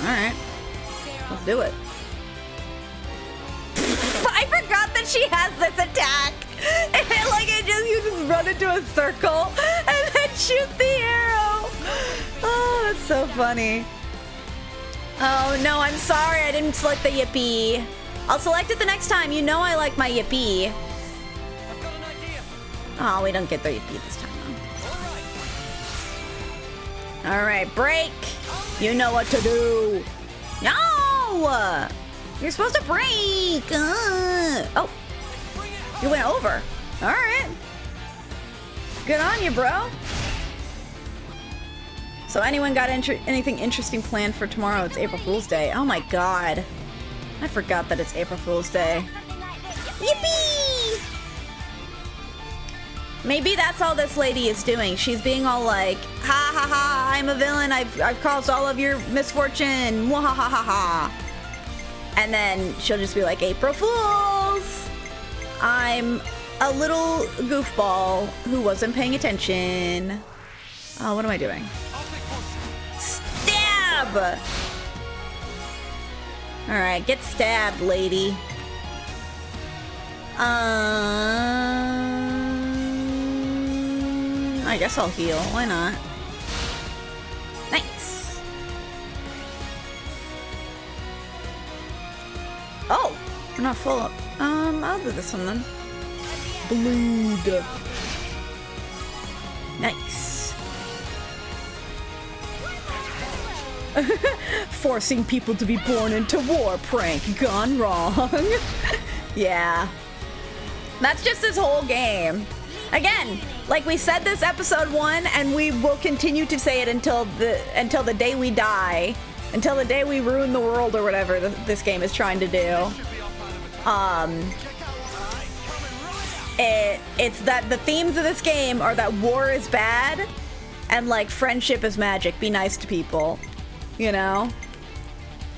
Alright. Let's do it. I forgot that she has this attack. And like you just run into a circle and then shoot the arrow. Oh, that's so funny. Oh no, I'm sorry I didn't select the yippee. I'll select it the next time. You know I like my yippee. Oh, we don't get the yippee this time. Alright, break. You know what to do. No! You're supposed to break. Oh, you went over. Alright. Good on you, bro. So anyone got anything interesting planned for tomorrow? It's April Fool's Day. Oh my god. I forgot that it's April Fool's Day. Yippee! Maybe that's all this lady is doing. She's being all like, ha ha ha, I'm a villain. I've caused all of your misfortune. Mwah ha ha ha ha. And then she'll just be like, April Fools! I'm a little goofball who wasn't paying attention. Oh, what am I doing? Stab! Alright, get stabbed, lady. I guess I'll heal. Why not? Nice. Oh, we're not full up. I'll do this one then. Blood. Nice. Forcing people to be born into war prank gone wrong. Yeah. That's just this whole game. Again, like we said this episode 1, and we will continue to say it until the day we die, until the day we ruin the world or whatever this game is trying to do. It's that the themes of this game are that war is bad and like friendship is magic. Be nice to people, you know?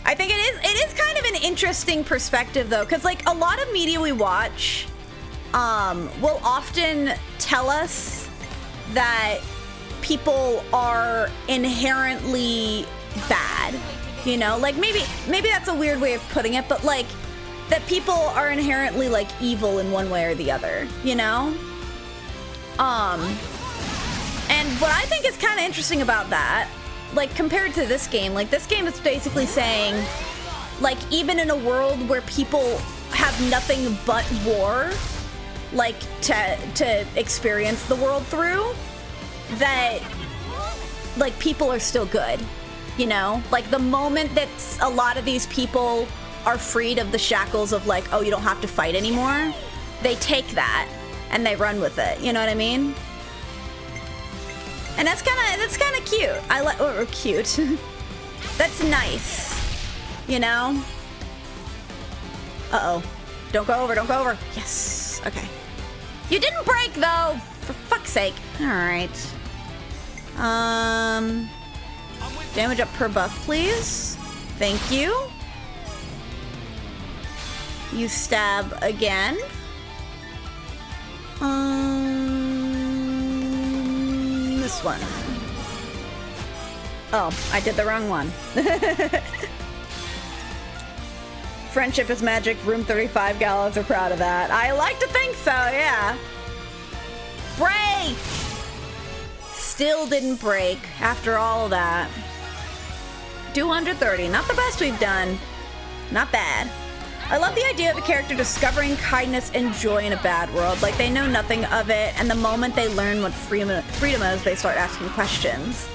I think it is kind of an interesting perspective though, because like a lot of media we watch will often tell us that people are inherently bad, you know? Like maybe that's a weird way of putting it, but like that people are inherently like evil in one way or the other, you know? And what I think is kind of interesting about that, like compared to this game, like this game is basically saying, like even in a world where people have nothing but war, like to experience the world through, that like people are still good, you know? Like the moment that a lot of these people are freed of the shackles of like, oh, you don't have to fight anymore, they take that and they run with it, you know what I mean? And that's kind of cute. I like, or cute. That's nice, you know? Uh-oh. Don't go over, don't go over. Yes, okay. You didn't break though, for fuck's sake. All right. Damage up per buff, please. Thank you. You stab again. This one. Oh, I did the wrong one. Friendship is magic. Room 35 gallows are proud of that. I like to think so, yeah. Break! Still didn't break after all of that. 230. Not the best we've done. Not bad. I love the idea of a character discovering kindness and joy in a bad world. Like, they know nothing of it, and the moment they learn what freedom is, they start asking questions.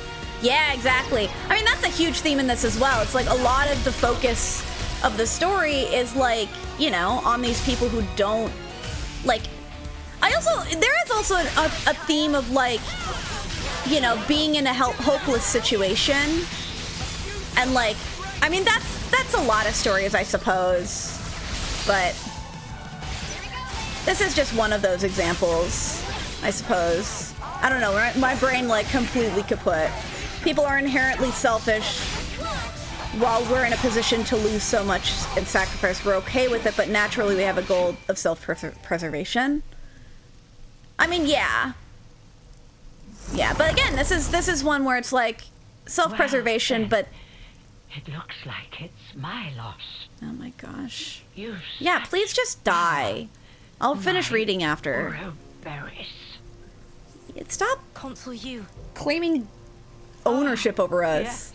Yeah, exactly. I mean, that's a huge theme in this as well. It's like a lot of the focus of the story is like, you know, on these people who don't, like... there is also a theme of like, you know, being in a hopeless situation. And like, I mean, that's a lot of stories, I suppose. But this is just one of those examples, I suppose. I don't know, my brain like completely kaput. People are inherently selfish. While we're in a position to lose so much in sacrifice, we're okay with it, but naturally we have a goal of self-preservation. I mean, yeah. Yeah, but again, this is one where it's like self-preservation, but... It looks like it's my loss. Oh my gosh. Yeah, please just die. I'll finish reading after. Stop Consul you claiming ownership over us. Yes.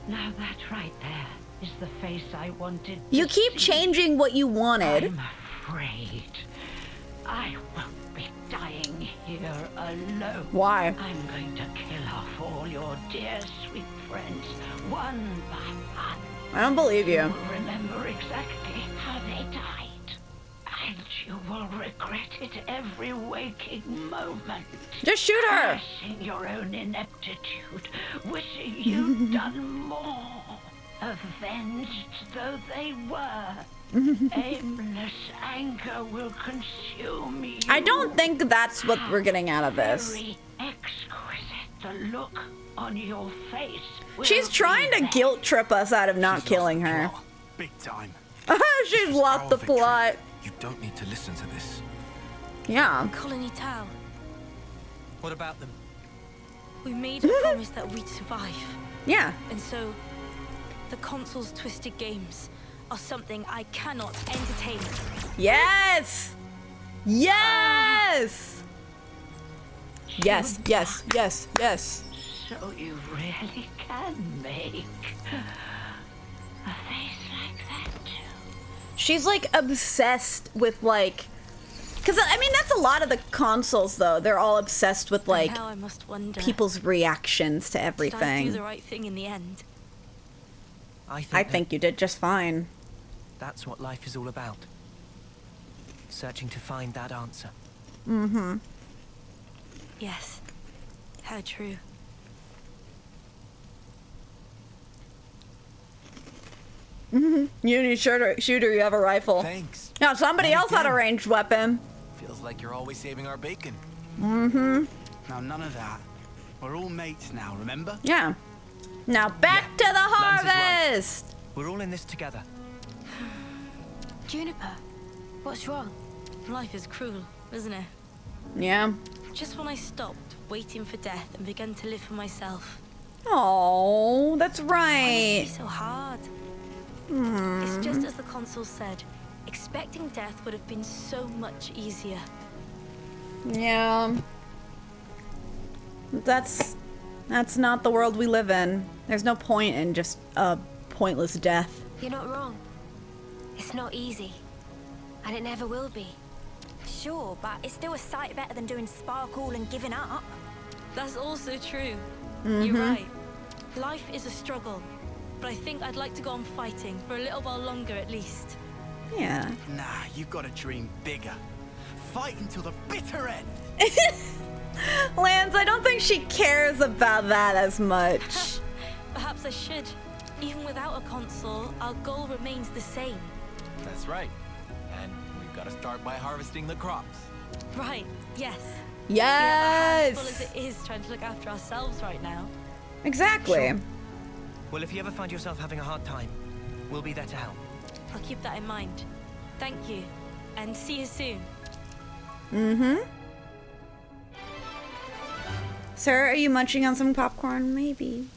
Now that right there is the face I wanted. You keep changing what you wanted. I'm afraid I won't be dying here alone. Why? I'm going to kill off all your dear sweet friends, one by one. I don't believe you. Remember exactly how they died. And you will regret it every waking moment. Just shoot her! Cursing your own ineptitude, wishing you'd done more. Avenged though they were, aimless anger will consume you. I don't think that's what we're getting out of this. Very exquisite. The look on your face. She's trying to guilt trip us out of not killing her. Big time. She's lost the plot. You don't need to listen to this. Yeah. Colony Tau. What about them? We made a promise that we'd survive. Yeah. And so, the console's twisted games are something I cannot entertain. Yes! Yes! Yes, yes, yes, yes. So you really can make a face like that too. She's like obsessed with like, because I mean that's a lot of the consoles though. They're all obsessed with like And now I must wonder, people's reactions to did I do everything. the right thing in the end? I think you did just fine. That's what life is all about. Searching to find that answer. Mm-hmm. Yes. How true. You need shooter, you have a rifle. Thanks. Now somebody else had a ranged weapon. Feels like you're always saving our bacon. Mm-hmm. Now, none of that. We're all mates now, remember? Yeah. Now back to the Lance is right. harvest. We're all in this together. Juniper, what's wrong? Life is cruel, isn't it? Yeah. Just when I stopped waiting for death and began to live for myself. Oh, that's Why right. must it be so hard? It's just as the console said. Expecting death would have been so much easier. Yeah. That's not the world we live in. There's no point in just a pointless death. You're not wrong. It's not easy. And it never will be. Sure, but it's still a sight better than doing sparkle and giving up. That's also true. You're right. Life is a struggle. But I think I'd like to go on fighting for a little while longer at least. Yeah. Nah, you've got to dream bigger. Fight until the bitter end. Lance, I don't think she cares about that as much. Perhaps I should. Even without a console, our goal remains the same. That's right. And we've got to start by harvesting the crops. Right, yes. Yes! We have a handful as it is trying to look after ourselves right now. Exactly. Sure. Well, if you ever find yourself having a hard time, we'll be there to help. I'll keep that in mind. Thank you. And see you soon. Mm-hmm. Sir, are you munching on some popcorn? Maybe.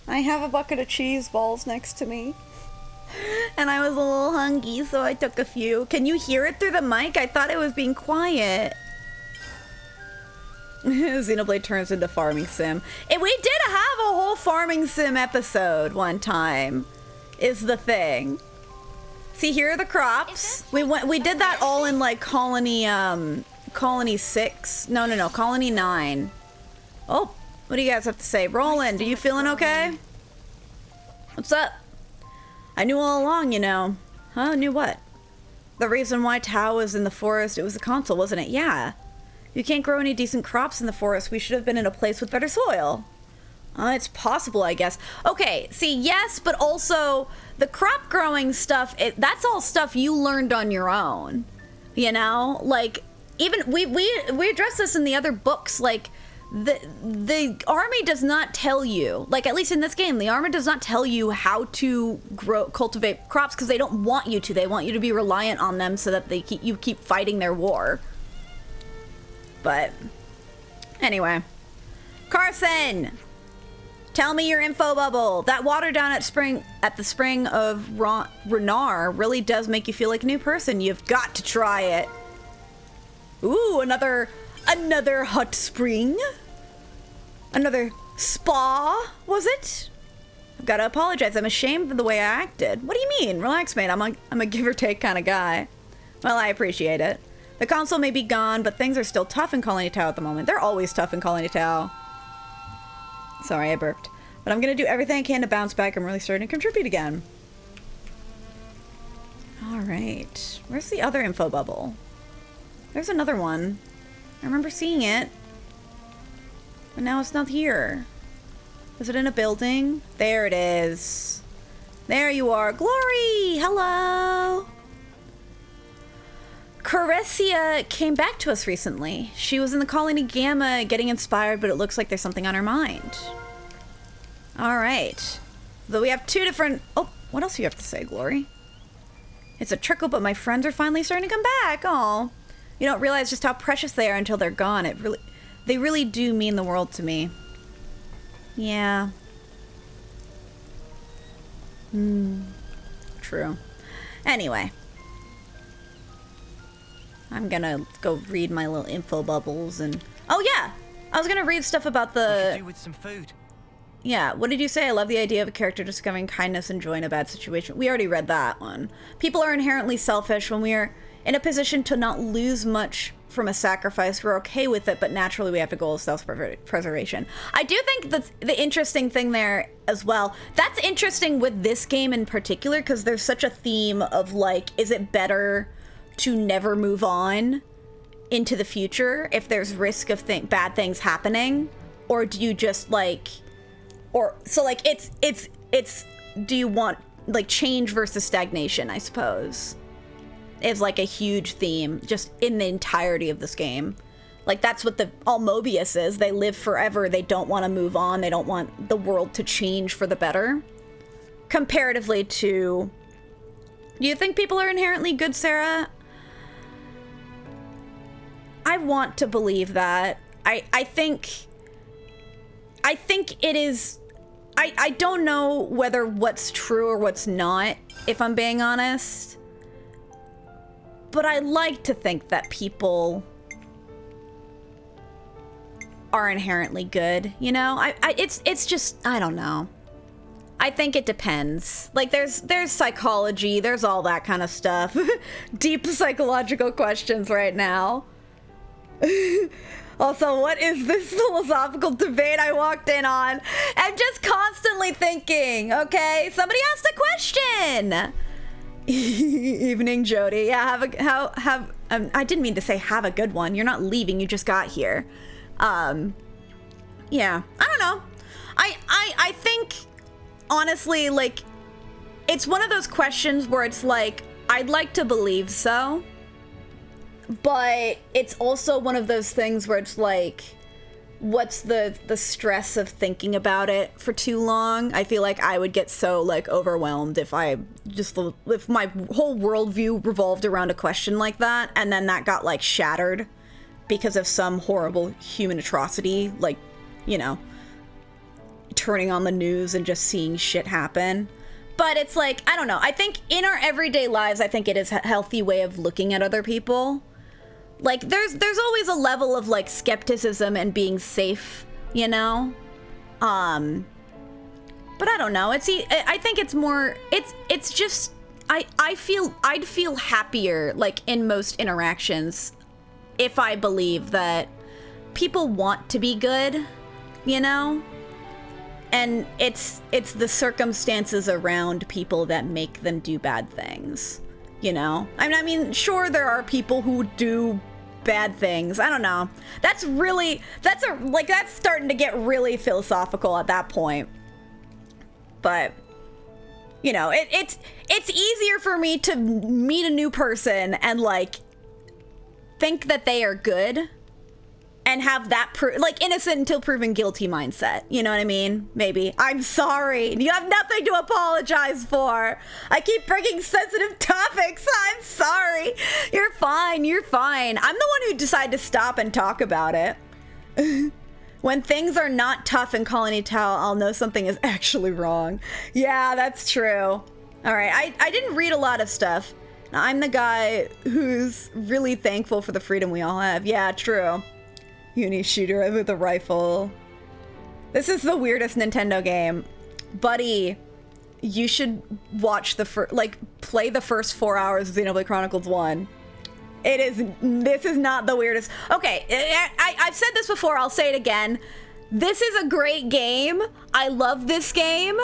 I have a bucket of cheese balls next to me. And I was a little hungry, so I took a few. Can you hear it through the mic? I thought it was being quiet. Xenoblade turns into farming sim. And we did have a whole farming sim episode one time, is the thing. See, here are the crops. We did that all in like colony 6. No, colony 9. Oh, what do you guys have to say? Roland, are you feeling okay? What's up? I knew all along, you know. Huh? Knew what? The reason why Tau was in the forest, it was the console, wasn't it? Yeah. You can't grow any decent crops in the forest. We should have been in a place with better soil. It's possible, I guess. Okay, see, yes, but also the crop growing stuff, that's all stuff you learned on your own. You know? Like, even, we addressed this in the other books, like, the army does not tell you, like at least in this game, the army does not tell you how to cultivate crops because they don't want you to. They want you to be reliant on them so that you keep fighting their war. But anyway, Carson, tell me your info bubble. That water down at the spring of Renar really does make you feel like a new person. You've got to try it. Ooh, another hot spring. Another spa, was it? I've got to apologize. I'm ashamed of the way I acted. What do you mean? Relax, mate. I'm a give or take kind of guy. Well, I appreciate it. The console may be gone, but things are still tough in Colony Tau at the moment. They're always tough in Colony Tau. Sorry, I burped. But I'm going to do everything I can to bounce back. I'm really starting to contribute again. All right. Where's the other info bubble? There's another one. I remember seeing it. But now it's not here. Is it in a building? There it is. There you are. Glory! Hello! Caressia came back to us recently. She was in the Colony Gamma getting inspired, but it looks like there's something on her mind. All right. Though we have two different... Oh, what else do you have to say, Glory? It's a trickle, but my friends are finally starting to come back. Oh, you don't realize just how precious they are until they're gone. They really do mean the world to me. Yeah. True. Anyway. I'm gonna go read my little info bubbles and... Oh, yeah! I was gonna read stuff about the... What could do with some food? Yeah, what did you say? I love the idea of a character discovering kindness and joy in a bad situation. We already read that one. People are inherently selfish. When we are in a position to not lose much from a sacrifice, we're okay with it, but naturally we have to go with self-preservation. I do think that's the interesting thing there as well. That's interesting with this game in particular, because there's such a theme of, like, is it better to never move on into the future if there's risk of bad things happening, or do you just like, or so like it's do you want like change versus stagnation, I suppose, is like a huge theme just in the entirety of this game. Like that's what all Mobius is. They live forever. They don't want to move on. They don't want the world to change for the better. Comparatively to, do you think people are inherently good, Sarah? I want to believe that. I think it is... I don't know whether what's true or what's not, if I'm being honest. But I like to think that people are inherently good, you know? It's just, I don't know. I think it depends. Like, there's psychology, there's all that kind of stuff. Deep psychological questions right now. Also, what is this philosophical debate I walked in on? I'm just constantly thinking, okay? Somebody asked a question! Evening, Jody. Yeah, I didn't mean to say have a good one. You're not leaving, you just got here. Yeah, I don't know. I think, honestly, like, it's one of those questions where it's like, I'd like to believe so. But it's also one of those things where it's like, what's the stress of thinking about it for too long? I feel like I would get so like overwhelmed if my whole worldview revolved around a question like that, and then that got like shattered because of some horrible human atrocity, like, you know, turning on the news and just seeing shit happen. But it's like, I don't know. I think in our everyday lives, I think it is a healthy way of looking at other people. Like, there's always a level of, like, skepticism and being safe, you know? But I don't know. I think it's more, it's just, I'd feel happier, like, in most interactions if I believe that people want to be good, you know? And it's the circumstances around people that make them do bad things. You know? I mean, sure, there are people who do bad things. I don't know. That's starting to get really philosophical at that point. But, you know, it's easier for me to meet a new person and, like, think that they are good and have that, like, innocent until proven guilty mindset. You know what I mean? Maybe. I'm sorry. You have nothing to apologize for. I keep bringing sensitive topics. I'm sorry. You're fine. You're fine. I'm the one who decided to stop and talk about it. When things are not tough in Colony Town, I'll know something is actually wrong. Yeah, that's true. All right. I didn't read a lot of stuff. I'm the guy who's really thankful for the freedom we all have. Yeah, true. Uni shooter with a rifle. This is the weirdest Nintendo game. Buddy, you should watch play the first 4 hours of Xenoblade Chronicles 1. This is not the weirdest. Okay, I've said this before, I'll say it again. This is a great game. I love this game.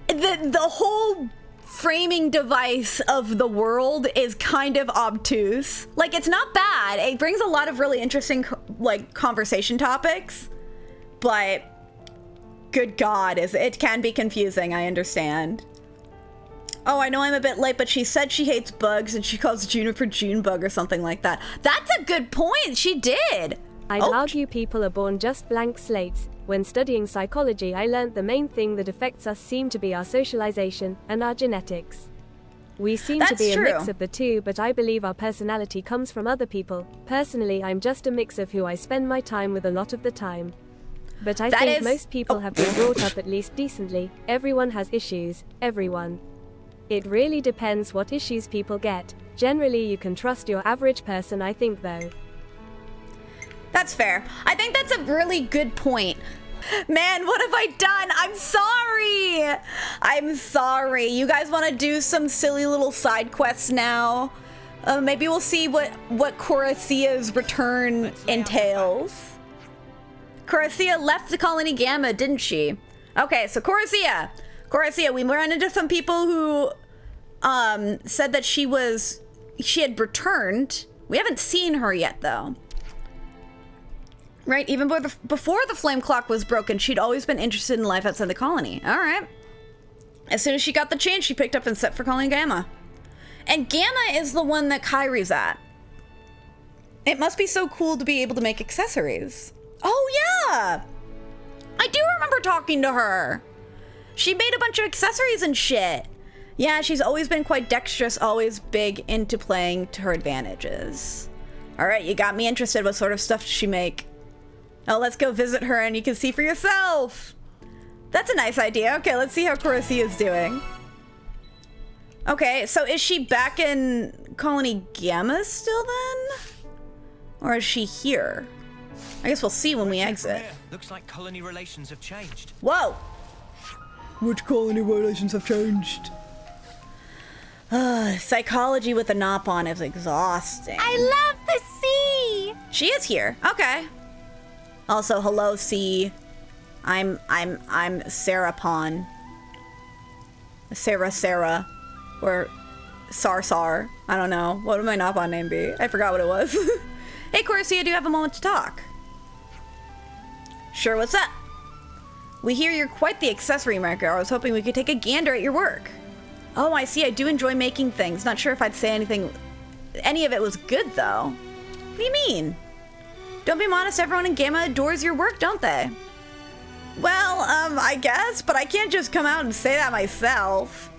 The whole framing device of the world is kind of obtuse. Like, it's not bad. It brings a lot of really interesting, like, conversation topics. But, good God, it can be confusing, I understand. Oh, I know I'm a bit late, but she said she hates bugs and she calls Juniper Junebug or something like that. That's a good point. She did. I'd argue people are born just blank slates. When studying psychology, I learned the main thing that affects us seem to be our socialization and our genetics. We seem to be a mix of the two, but I believe our personality comes from other people. Personally, I'm just a mix of who I spend my time with a lot of the time. But I think most people have been brought up at least decently. Everyone has issues. Everyone. It really depends what issues people get. Generally, you can trust your average person, I think, though. That's fair. I think that's a really good point. Man, what have I done? I'm sorry. I'm sorry. You guys want to do some silly little side quests now? Maybe we'll see what Coracia's return entails. Coracia left the colony Gamma, didn't she? Okay, so Coracia, we ran into some people who said that she had returned. We haven't seen her yet, though. Right, even before the flame clock was broken, she'd always been interested in life outside the colony. All right. As soon as she got the chance, she picked up and set for colony Gamma. And Gamma is the one that Kyrie's at. It must be so cool to be able to make accessories. Oh, yeah! I do remember talking to her. She made a bunch of accessories and shit. Yeah, she's always been quite dexterous, always big into playing to her advantages. All right, you got me interested. What sort of stuff does she make? Oh, let's go visit her and you can see for yourself. That's a nice idea. Okay, let's see how Coracia is doing. Okay, so is she back in Colony Gamma still then? Or is she here? I guess we'll see when we exit. Looks like colony relations have changed. Whoa! Which colony relations have changed? Psychology with a nop on is exhausting. I love the sea! She is here. Okay. Also, hello, sea. I'm Sarah Pon. Sarah. Or Sar. I don't know. What would my nop on name be? I forgot what it was. Hey, Coracia, do you have a moment to talk? Sure, what's up? We hear you're quite the accessory maker. I was hoping we could take a gander at your work. Oh, I see. I do enjoy making things. Not sure if I'd say any of it was good, though. What do you mean? Don't be modest. Everyone in Gamma adores your work, don't they? Well, I guess, but I can't just come out and say that myself.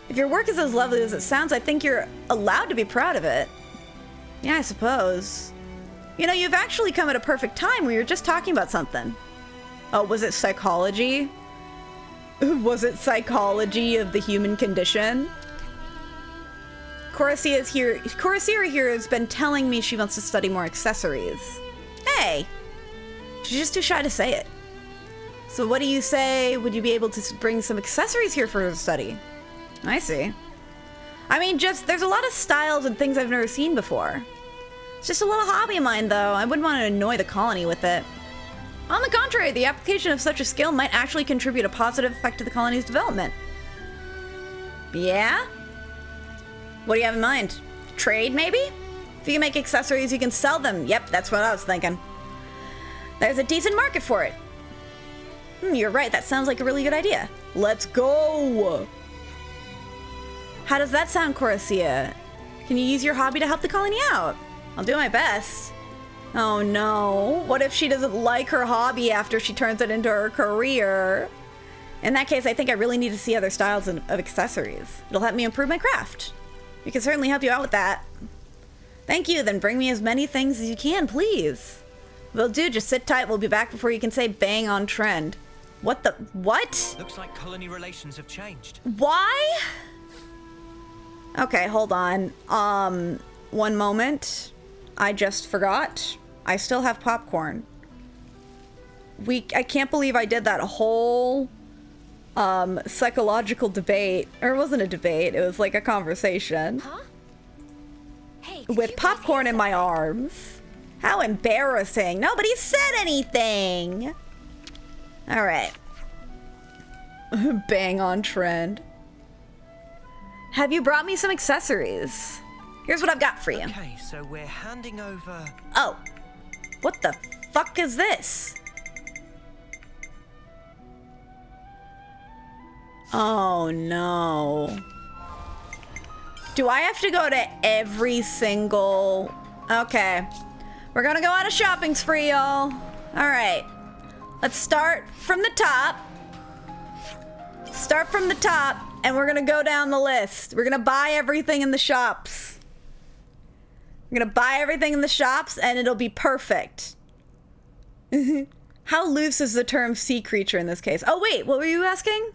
If your work is as lovely as it sounds, I think you're allowed to be proud of it. Yeah, I suppose. You know, you've actually come at a perfect time. We were just talking about something. Oh, was it psychology? Was it psychology of the human condition? Coracia here has been telling me she wants to study more accessories. Hey! She's just too shy to say it. So what do you say? Would you be able to bring some accessories here for her to study? I see. I mean, there's a lot of styles and things I've never seen before. It's just a little hobby of mine, though. I wouldn't want to annoy the colony with it. On the contrary, the application of such a skill might actually contribute a positive effect to the colony's development. Yeah? What do you have in mind? Trade, maybe? If you can make accessories, you can sell them. Yep, that's what I was thinking. There's a decent market for it. You're right, that sounds like a really good idea. Let's go! How does that sound, Coracia? Can you use your hobby to help the colony out? I'll do my best. Oh no, what if she doesn't like her hobby after she turns it into her career? In that case, I think I really need to see other styles of accessories. It'll help me improve my craft. We can certainly help you out with that. Thank you, then bring me as many things as you can, please. Will do, just sit tight, we'll be back before you can say bang on trend. What? Looks like colony relations have changed. Why? Okay, hold on. One moment. I just forgot. I still have popcorn. I can't believe I did that whole psychological debate. Or it wasn't a debate, it was like a conversation. Huh? Hey, with popcorn in my arms. How embarrassing. Nobody said anything. Alright. Bang on trend. Have you brought me some accessories? Here's what I've got for you. Okay, so we're handing over... Oh. What the fuck is this? Oh no. Do I have to go to every single... Okay. We're gonna go on a shopping spree, y'all. Alright. Let's start from the top. Start from the top, and we're gonna go down the list. We're gonna buy everything in the shops. We're gonna buy everything in the shops, and it'll be perfect. How loose is the term sea creature in this case? Oh wait, what were you asking?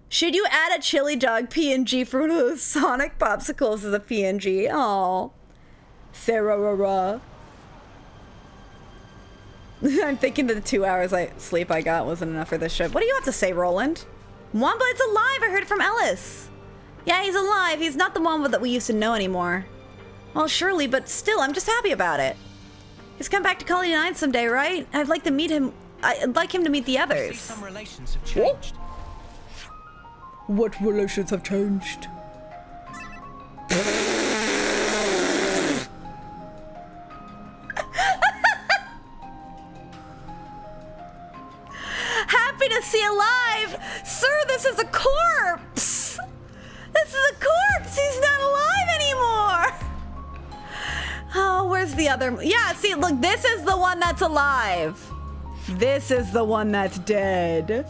Should you add a chili dog PNG for one of those Sonic popsicles as a PNG? Aww. Sarah. I'm thinking that the 2 hours sleep I got wasn't enough for this ship. What do you have to say, Roland? Womblade's alive! I heard it from Ellis! Yeah, he's alive. He's not the Womblade that we used to know anymore. Well, surely, but still, I'm just happy about it. He's come back to Colony 9 someday, right? I'd like to meet him. I'd like him to meet the others. I see some relations have changed. What relations have changed? Happy to see alive! Sir, this is a corpse! This is a corpse! He's not alive anymore! Oh, where's the other? Yeah, see, look, this is the one that's alive. This is the one that's dead.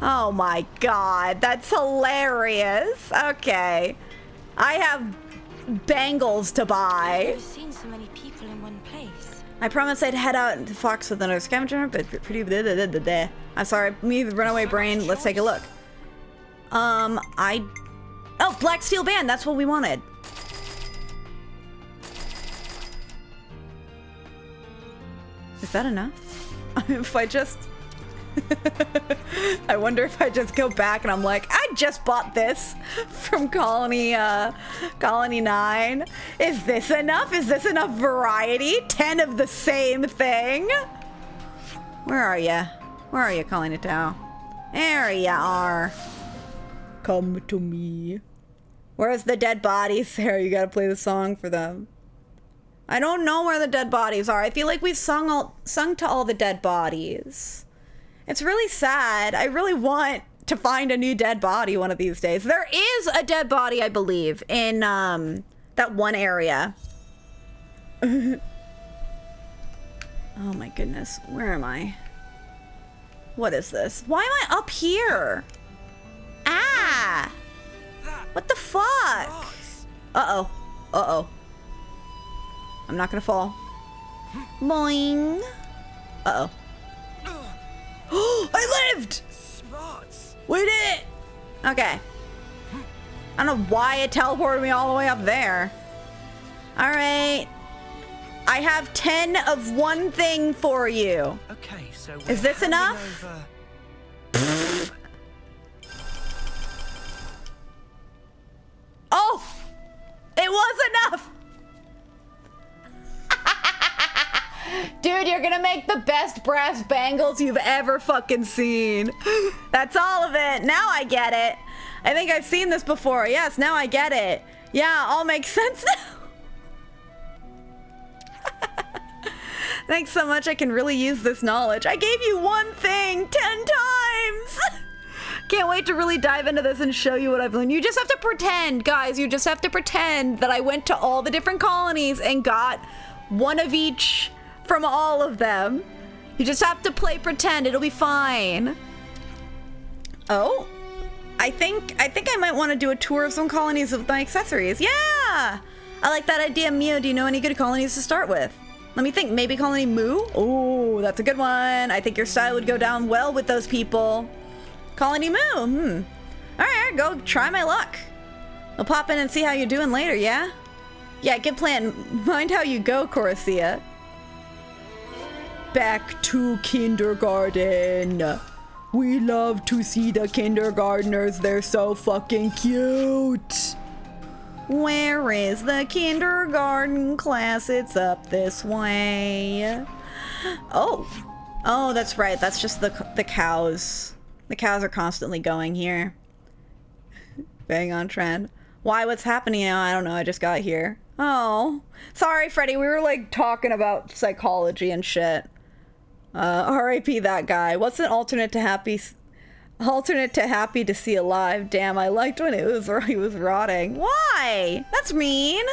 Oh my god, that's hilarious. Okay. I have bangles to buy. I've never seen so many people in one place. I promised I'd head out to Fox with another scavenger, but pretty I'm sorry, me the runaway brain. Let's take a look. Oh, Black Steel Band, that's what we wanted. Is that enough? If I just... I wonder if I just go back and I'm like, I just bought this from Colony 9. Is this enough? Is this enough variety? 10 of the same thing? Where are ya? Where are you, Colony Tau? There ya are. Come to me. Where's the dead bodies? Sarah, you gotta play the song for them. I don't know where the dead bodies are. I feel like we've sung to all the dead bodies. It's really sad. I really want to find a new dead body one of these days. There is a dead body, I believe, in that one area. Oh my goodness. Where am I? What is this? Why am I up here? Ah! What the fuck? Uh-oh. Uh-oh. I'm not gonna fall. Boing. Uh-oh. I lived! We did it! Okay. I don't know why it teleported me all the way up there. Alright. I have 10 of one thing for you. Okay, so is this enough? Oh! It was enough! Dude, you're gonna make the best brass bangles you've ever fucking seen. That's all of it. Now I get it. I think I've seen this before. Yes, now I get it. Yeah, all makes sense now. Thanks so much. I can really use this knowledge. I gave you one thing 10 times. Can't wait to really dive into this and show you what I've learned. You just have to pretend, guys. You just have to pretend that I went to all the different colonies and got one of each from all of them. You just have to play pretend. It'll be fine. Oh, I think I might want to do a tour of some colonies with my accessories. Yeah, I like that idea. Mio, do you know any good colonies to start with? Let me think. Maybe Colony Moo? Oh, that's a good one. I think your style would go down well with those people. Colony Moo. All right, go try my luck. I'll pop in and see how you're doing later, yeah? Yeah, good plan. Mind how you go, Coracia. Back to kindergarten. We love to see the kindergartners. They're so fucking cute. Where is the kindergarten class? It's up this way. Oh, that's right. That's just the cows. The cows are constantly going here. Bang on trend. Why? What's happening now? I don't know. I just got here. Oh, sorry, Freddy. We were like talking about psychology and shit. R.I.P. that guy. What's an alternate to happy? Alternate to happy to see alive. Damn, I liked when he was rotting. Why? That's mean.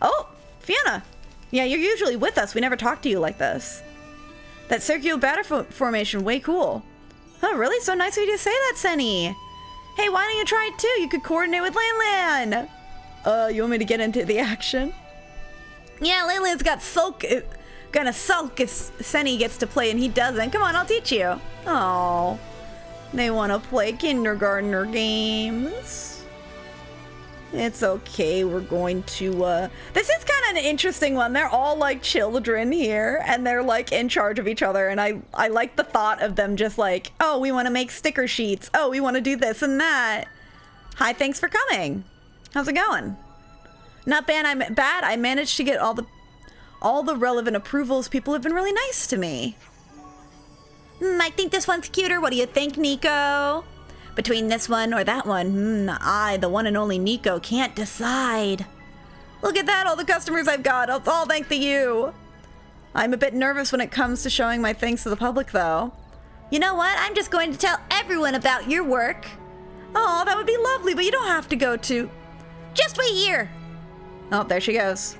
Oh, Fiona. Yeah, you're usually with us. We never talk to you like this. That circular battle formation, way cool. Oh, really? So nice of you to say that, Senny. Hey, why don't you try it too? You could coordinate with Lan. You want me to get into the action? Yeah, Lan's got gonna sulk if Senny gets to play and he doesn't. Come on, I'll teach you. Oh, they want to play kindergartner games. It's okay, we're going to, this is kind of an interesting one. They're all like children here and they're like in charge of each other. And I like the thought of them just like, oh, we want to make sticker sheets. Oh, we want to do this and that. Hi, thanks for coming. How's it going? Not bad. I managed to get all the relevant approvals. People have been really nice to me. I think this one's cuter. What do you think, Nico? Between this one or that one, I, the one and only Nico, can't decide. Look at that, all the customers I've got. It's all thanks to you. I'm a bit nervous when it comes to showing my things to the public, though. You know what? I'm just going to tell everyone about your work. Oh, that would be lovely, but you don't have to go to... Just wait here. Oh, there she goes.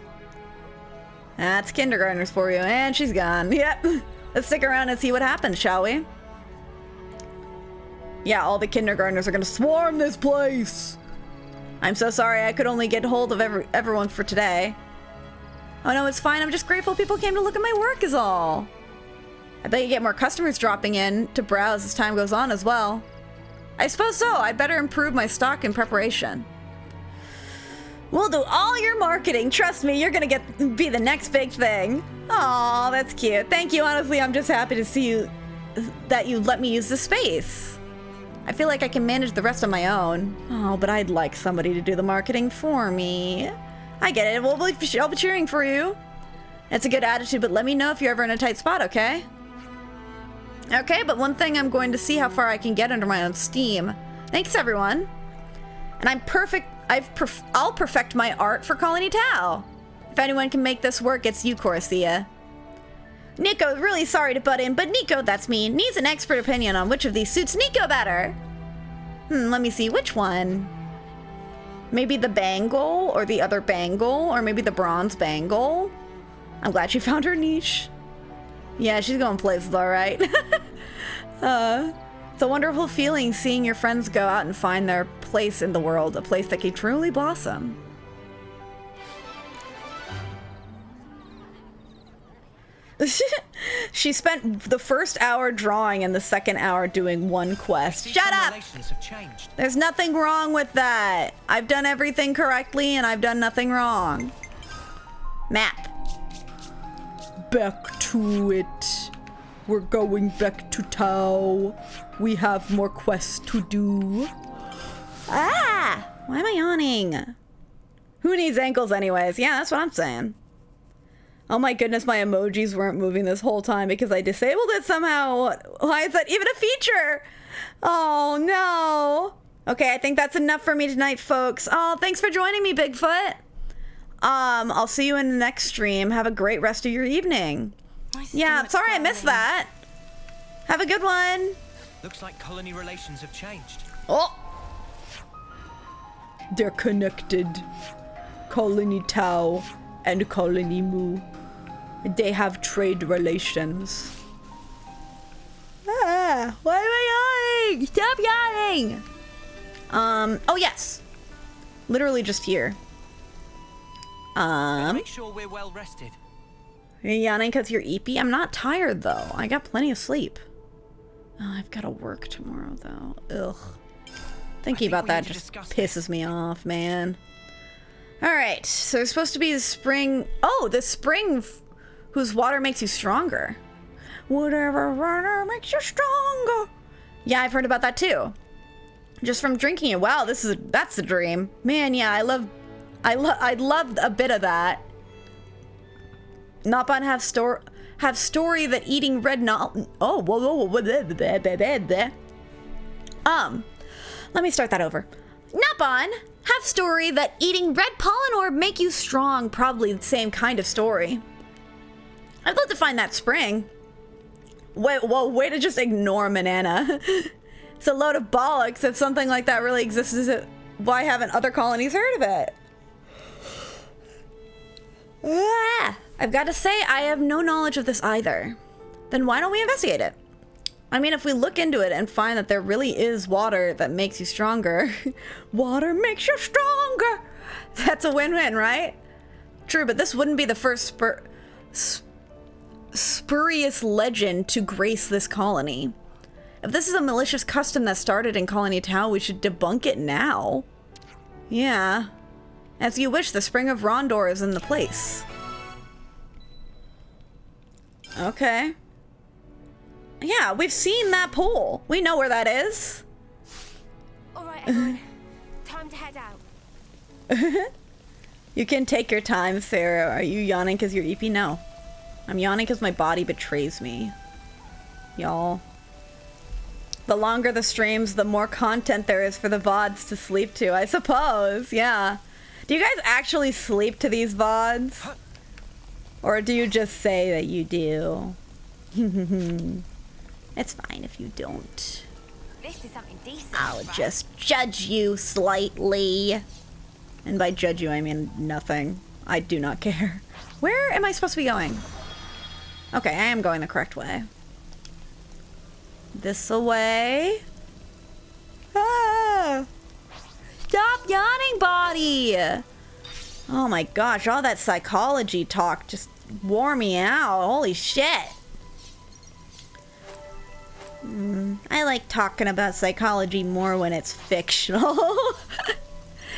That's kindergartners for you, and she's gone. Yep. Let's stick around and see what happens, shall we? Yeah, all the kindergartners are gonna swarm this place. I'm so sorry I could only get hold of everyone for today. Oh no, it's fine. I'm just grateful people came to look at my work is all. I bet you get more customers dropping in to browse as time goes on as well. I suppose so. I'd better improve my stock in preparation. We'll do all your marketing. Trust me, you're gonna be the next big thing. Aw, that's cute. Thank you. Honestly, I'm just happy to see that you let me use the space. I feel like I can manage the rest on my own. Oh, but I'd like somebody to do the marketing for me. I get it. I'll be cheering for you. It's a good attitude, but let me know if you're ever in a tight spot, okay? Okay, but one thing, I'm going to see how far I can get under my own steam. Thanks, everyone. And I'm perfect. I'll perfect my art for Colony Tau. If anyone can make this work, it's you, Corsia. Nico's really sorry to butt in, but Nico, that's me, needs an expert opinion on which of these suits Nico better. Let me see, which one? Maybe the bangle, or the other bangle, or maybe the bronze bangle? I'm glad she found her niche. Yeah, she's going places all right. It's a wonderful feeling seeing your friends go out and find their place in the world, a place that can truly blossom. She spent the first hour drawing and the second hour doing one quest. Shut up! There's nothing wrong with that. I've done everything correctly and I've done nothing wrong. Map. Back to it. We're going back to Tau. We have more quests to do. Ah! Why am I yawning? Who needs ankles anyways? Yeah, that's what I'm saying. Oh my goodness, my emojis weren't moving this whole time because I disabled it somehow. Why is that even a feature? Oh no. Okay, I think that's enough for me tonight, folks. Oh, thanks for joining me, Bigfoot. I'll see you in the next stream. Have a great rest of your evening. Yeah, sorry I missed that. Have a good one. Looks like colony relations have changed. Oh. They're connected. Colony Tau and Colony Mu. They have trade relations. Ah, why am I yawning? Stop yawning! Oh yes. Literally just here. Make sure we're well rested. Are you yawning because you're eepy? I'm not tired though. I got plenty of sleep. Oh, I've got to work tomorrow though. Ugh. Thinking about that just pisses me off, man. Alright, so there's supposed to be the spring... Oh, the spring whose water makes you stronger. Whatever water makes you stronger. Yeah, I've heard about that too. Just from drinking it. Wow, that's the dream. Man, yeah, I'd love a bit of that. Not fun have story that eating red Oh, whoa. Let me start that over. Napon, have story that eating red pollen orb make you strong. Probably the same kind of story. I'd love to find that spring. Wait, whoa, way to just ignore Manana. It's a load of bollocks. If something like that really exists, why haven't other colonies heard of it? I've got to say, I have no knowledge of this either. Then why don't we investigate it? I mean, if we look into it and find that there really is water that makes you stronger. Water makes you stronger! That's a win-win, right? True, but this wouldn't be the first spurious legend to grace this colony. If this is a malicious custom that started in Colony Tau, we should debunk it now. Yeah. As you wish, the Spring of Rondor is in the place. Okay. Yeah, we've seen that pool. We know where that is. All right, everyone. Time to head out. You can take your time, Sarah. Are you yawning because you're EP? No. I'm yawning because my body betrays me. Y'all. The longer the streams, the more content there is for the VODs to sleep to, I suppose. Yeah. Do you guys actually sleep to these VODs? Or do you just say that you do? It's fine if you don't. This is something decent. I'll just judge you slightly. And by judge you, I mean nothing. I do not care. Where am I supposed to be going? Okay, I am going the correct way. This way. Ah! Stop yawning, body! Oh my gosh, all that psychology talk just wore me out. Holy shit. I like talking about psychology more when it's fictional.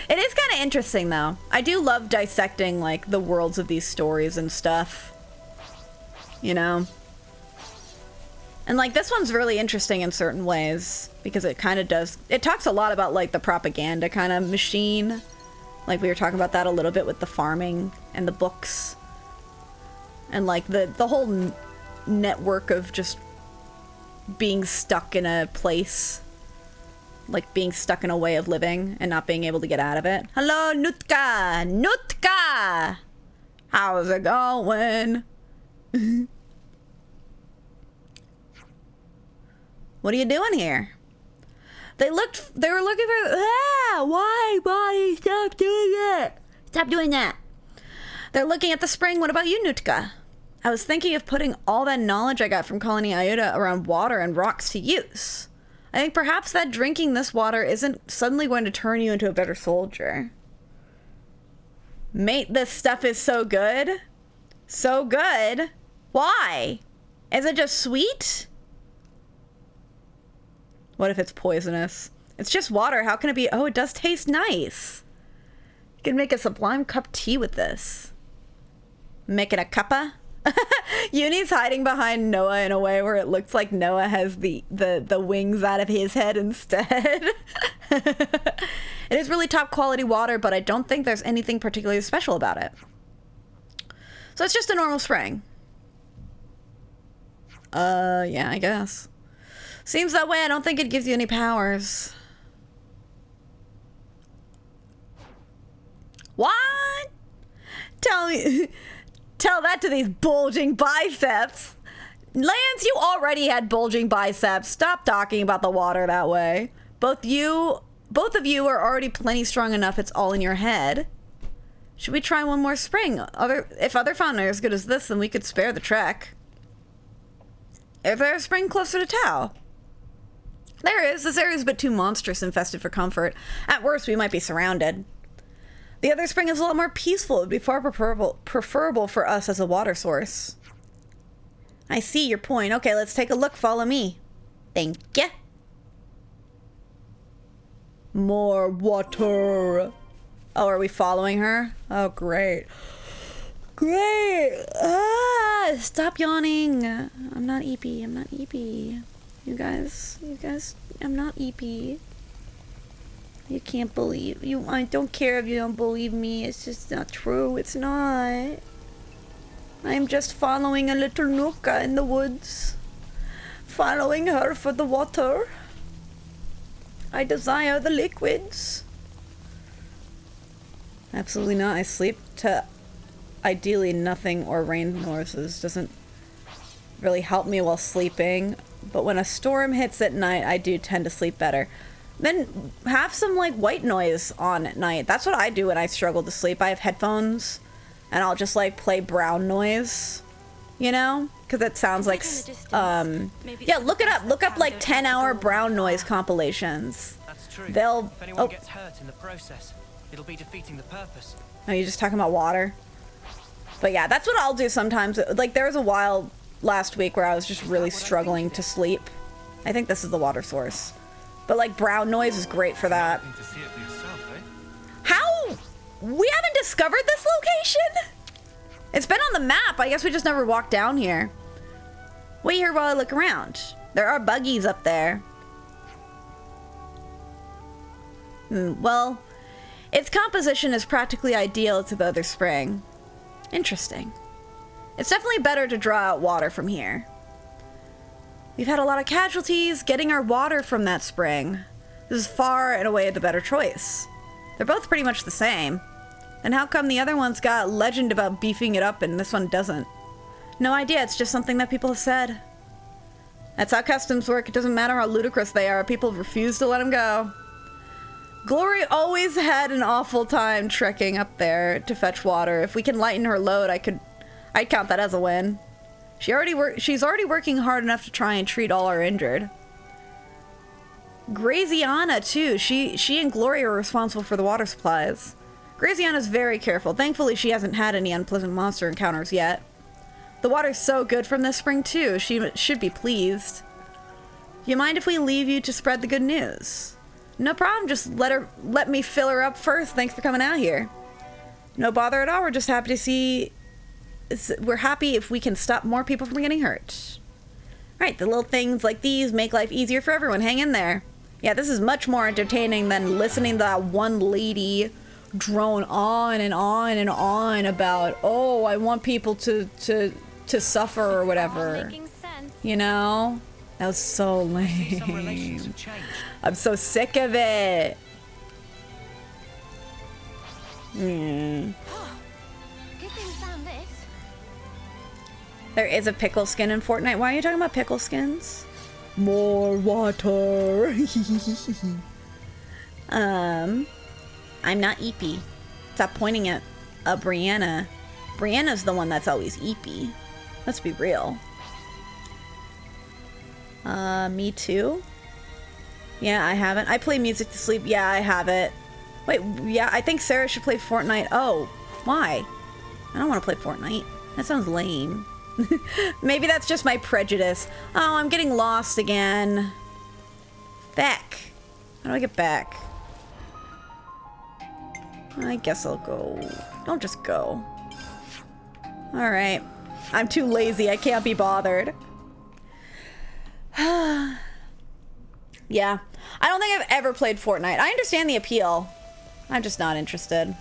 It is kind of interesting, though. I do love dissecting, like, the worlds of these stories and stuff. You know? And, like, this one's really interesting in certain ways. Because it kind of does... It talks a lot about, like, the propaganda kind of machine. Like, we were talking about that a little bit with the farming and the books. And, like, the whole network of just being stuck in a place. Like, being stuck in a way of living and not being able to get out of it. Hello, Nutka! Nutka! How's it going? What are you doing here? They were looking for... Ah! Why? Stop doing it! Stop doing that! They're looking at the spring. What about you, Nutka? I was thinking of putting all that knowledge I got from Colony Iota around water and rocks to use. I think perhaps that drinking this water isn't suddenly going to turn you into a better soldier. Mate, this stuff is so good. So good. Why? Is it just sweet? What if it's poisonous? It's just water. How can it be? Oh, it does taste nice. You can make a sublime cup tea with this. Make it a cuppa? Uni's hiding behind Noah in a way where it looks like Noah has the wings out of his head instead. It is really top quality water, but I don't think there's anything particularly special about it. So it's just a normal spring. Yeah, I guess. Seems that way. I don't think it gives you any powers. What? Tell that to these bulging biceps. Lance, you already had bulging biceps. Stop talking about the water that way. Both of you are already plenty strong enough. It's all in your head. Should we try one more spring? If other fountain are as good as this, then we could spare the trek. Is there a spring closer to Tau? There is. This area is a bit too monstrous infested for comfort. At worst, we might be surrounded. The other spring is a lot more peaceful. It would be far preferable for us as a water source. I see your point. Okay, let's take a look. Follow me. Thank you. More water. Oh, are we following her? Oh, great. Great. Ah, stop yawning. I'm not EP. I'm not EP. You guys, I'm not EP. You can't believe you. I don't care if you don't believe me. It's just not true. It's not. I'm just following a little Nuka in the woods. Following her for the water. I desire the liquids. Absolutely not. I sleep to ideally nothing or rain noises. Doesn't really help me while sleeping. But when a storm hits at night, I do tend to sleep better. Then have some like white noise on at night. That's what I do when I struggle to sleep. I have headphones and I'll just like play brown noise, you know? Because it sounds like, yeah, look it up. Look up like 10-hour brown noise compilations. That's true. They'll, if anyone gets hurt in the process, it'll be defeating the purpose. Are you just talking about water? But yeah, that's what I'll do sometimes. Like there was a while last week where I was just really struggling to sleep. I think this is the water source. But like brown noise is great for that. How? We haven't discovered this location? It's been on the map. I guess we just never walked down here. Wait here while I look around. There are buggies up there. Well, its composition is practically ideal to the other spring. Interesting. It's definitely better to draw out water from here. We've had a lot of casualties getting our water from that spring. This is far and away the better choice. They're both pretty much the same. Then how come the other one's got legend about beefing it up and this one doesn't? No idea, it's just something that people have said. That's how customs work. It doesn't matter how ludicrous they are, people refuse to let them go. Glory always had an awful time trekking up there to fetch water. If we can lighten her load, I'd count that as a win. She's already working hard enough to try and treat all our injured. Graziana too. She and Glory are responsible for the water supplies. Graziana's very careful. Thankfully, she hasn't had any unpleasant monster encounters yet. The water's so good from this spring too. She should be pleased. You mind if we leave you to spread the good news? No problem. Just let me fill her up first. Thanks for coming out here. No bother at all. We're just happy to see. We're happy if we can stop more people from getting hurt. Right, the little things like these make life easier for everyone. Hang in there. Yeah, this is much more entertaining than listening to that one lady drone on and on and on about, oh, I want people to suffer or whatever. You know? That was so lame. I'm so sick of it. There is a pickle skin in Fortnite. Why are you talking about pickle skins? More water. I'm not Eepy. Stop pointing at Brianna. Brianna's the one that's always Eepy. Let's be real. Me too? Yeah, I haven't. I play music to sleep. Yeah, I have it. Wait, yeah, I think Sarah should play Fortnite. Oh, why? I don't want to play Fortnite. That sounds lame. Maybe that's just my prejudice. Oh, I'm getting lost again. Back. How do I get back? I guess I'll go. Don't just go. Alright. I'm too lazy. I can't be bothered. Yeah. I don't think I've ever played Fortnite. I understand the appeal. I'm just not interested.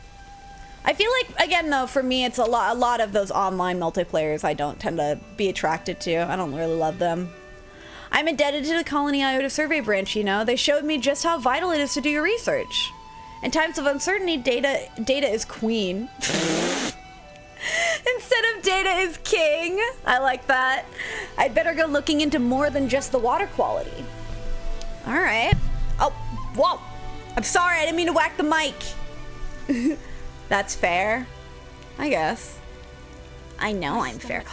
I feel like, again, though, for me, it's a lot of those online multiplayers I don't tend to be attracted to. I don't really love them. I'm indebted to the Colony Iota survey branch, you know. They showed me just how vital it is to do your research. In times of uncertainty, data is queen. Instead of data is king. I like that. I'd better go looking into more than just the water quality. All right. Oh, whoa. I'm sorry, I didn't mean to whack the mic. That's fair, I guess. I know I'm fair.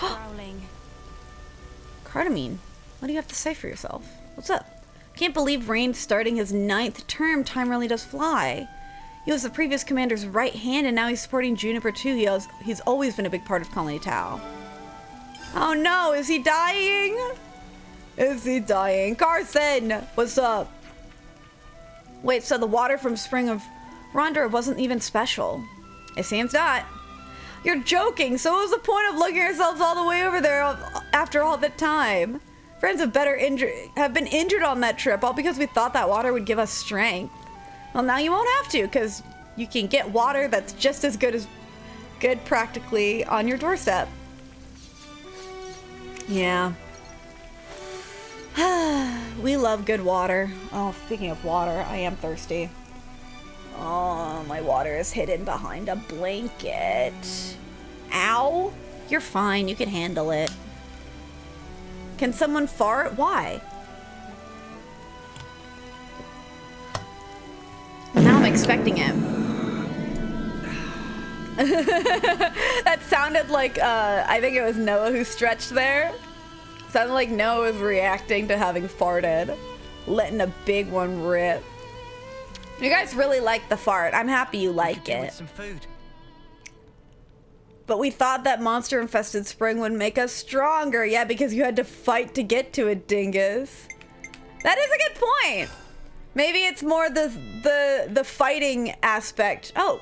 Cardamine, what do you have to say for yourself? What's up? Can't believe Rain's starting his 9th term. Time really does fly. He was the previous commander's right hand, and now he's supporting Juniper too. He's always been a big part of Colony Tau. Oh no, is he dying? Is he dying? Carson, what's up? Wait, so the water from Spring of Rondra wasn't even special? It seems not. You're joking, so what was the point of lugging ourselves all the way over there after all that time? Friends have been injured on that trip, all because we thought that water would give us strength. Well, now you won't have to, because you can get water that's just as good practically on your doorstep. Yeah. We love good water. Oh, speaking of water, I am thirsty. Oh, my water is hidden behind a blanket. Ow. You're fine. You can handle it. Can someone fart? Why? Now I'm expecting him. That sounded like, I think it was Noah who stretched there. Sounded like Noah was reacting to having farted. Letting a big one rip. You guys really like the fart. I'm happy you like it. With some food. But we thought that monster-infested spring would make us stronger. Yeah, because you had to fight to get to it, dingus. That is a good point. Maybe it's more the fighting aspect. Oh.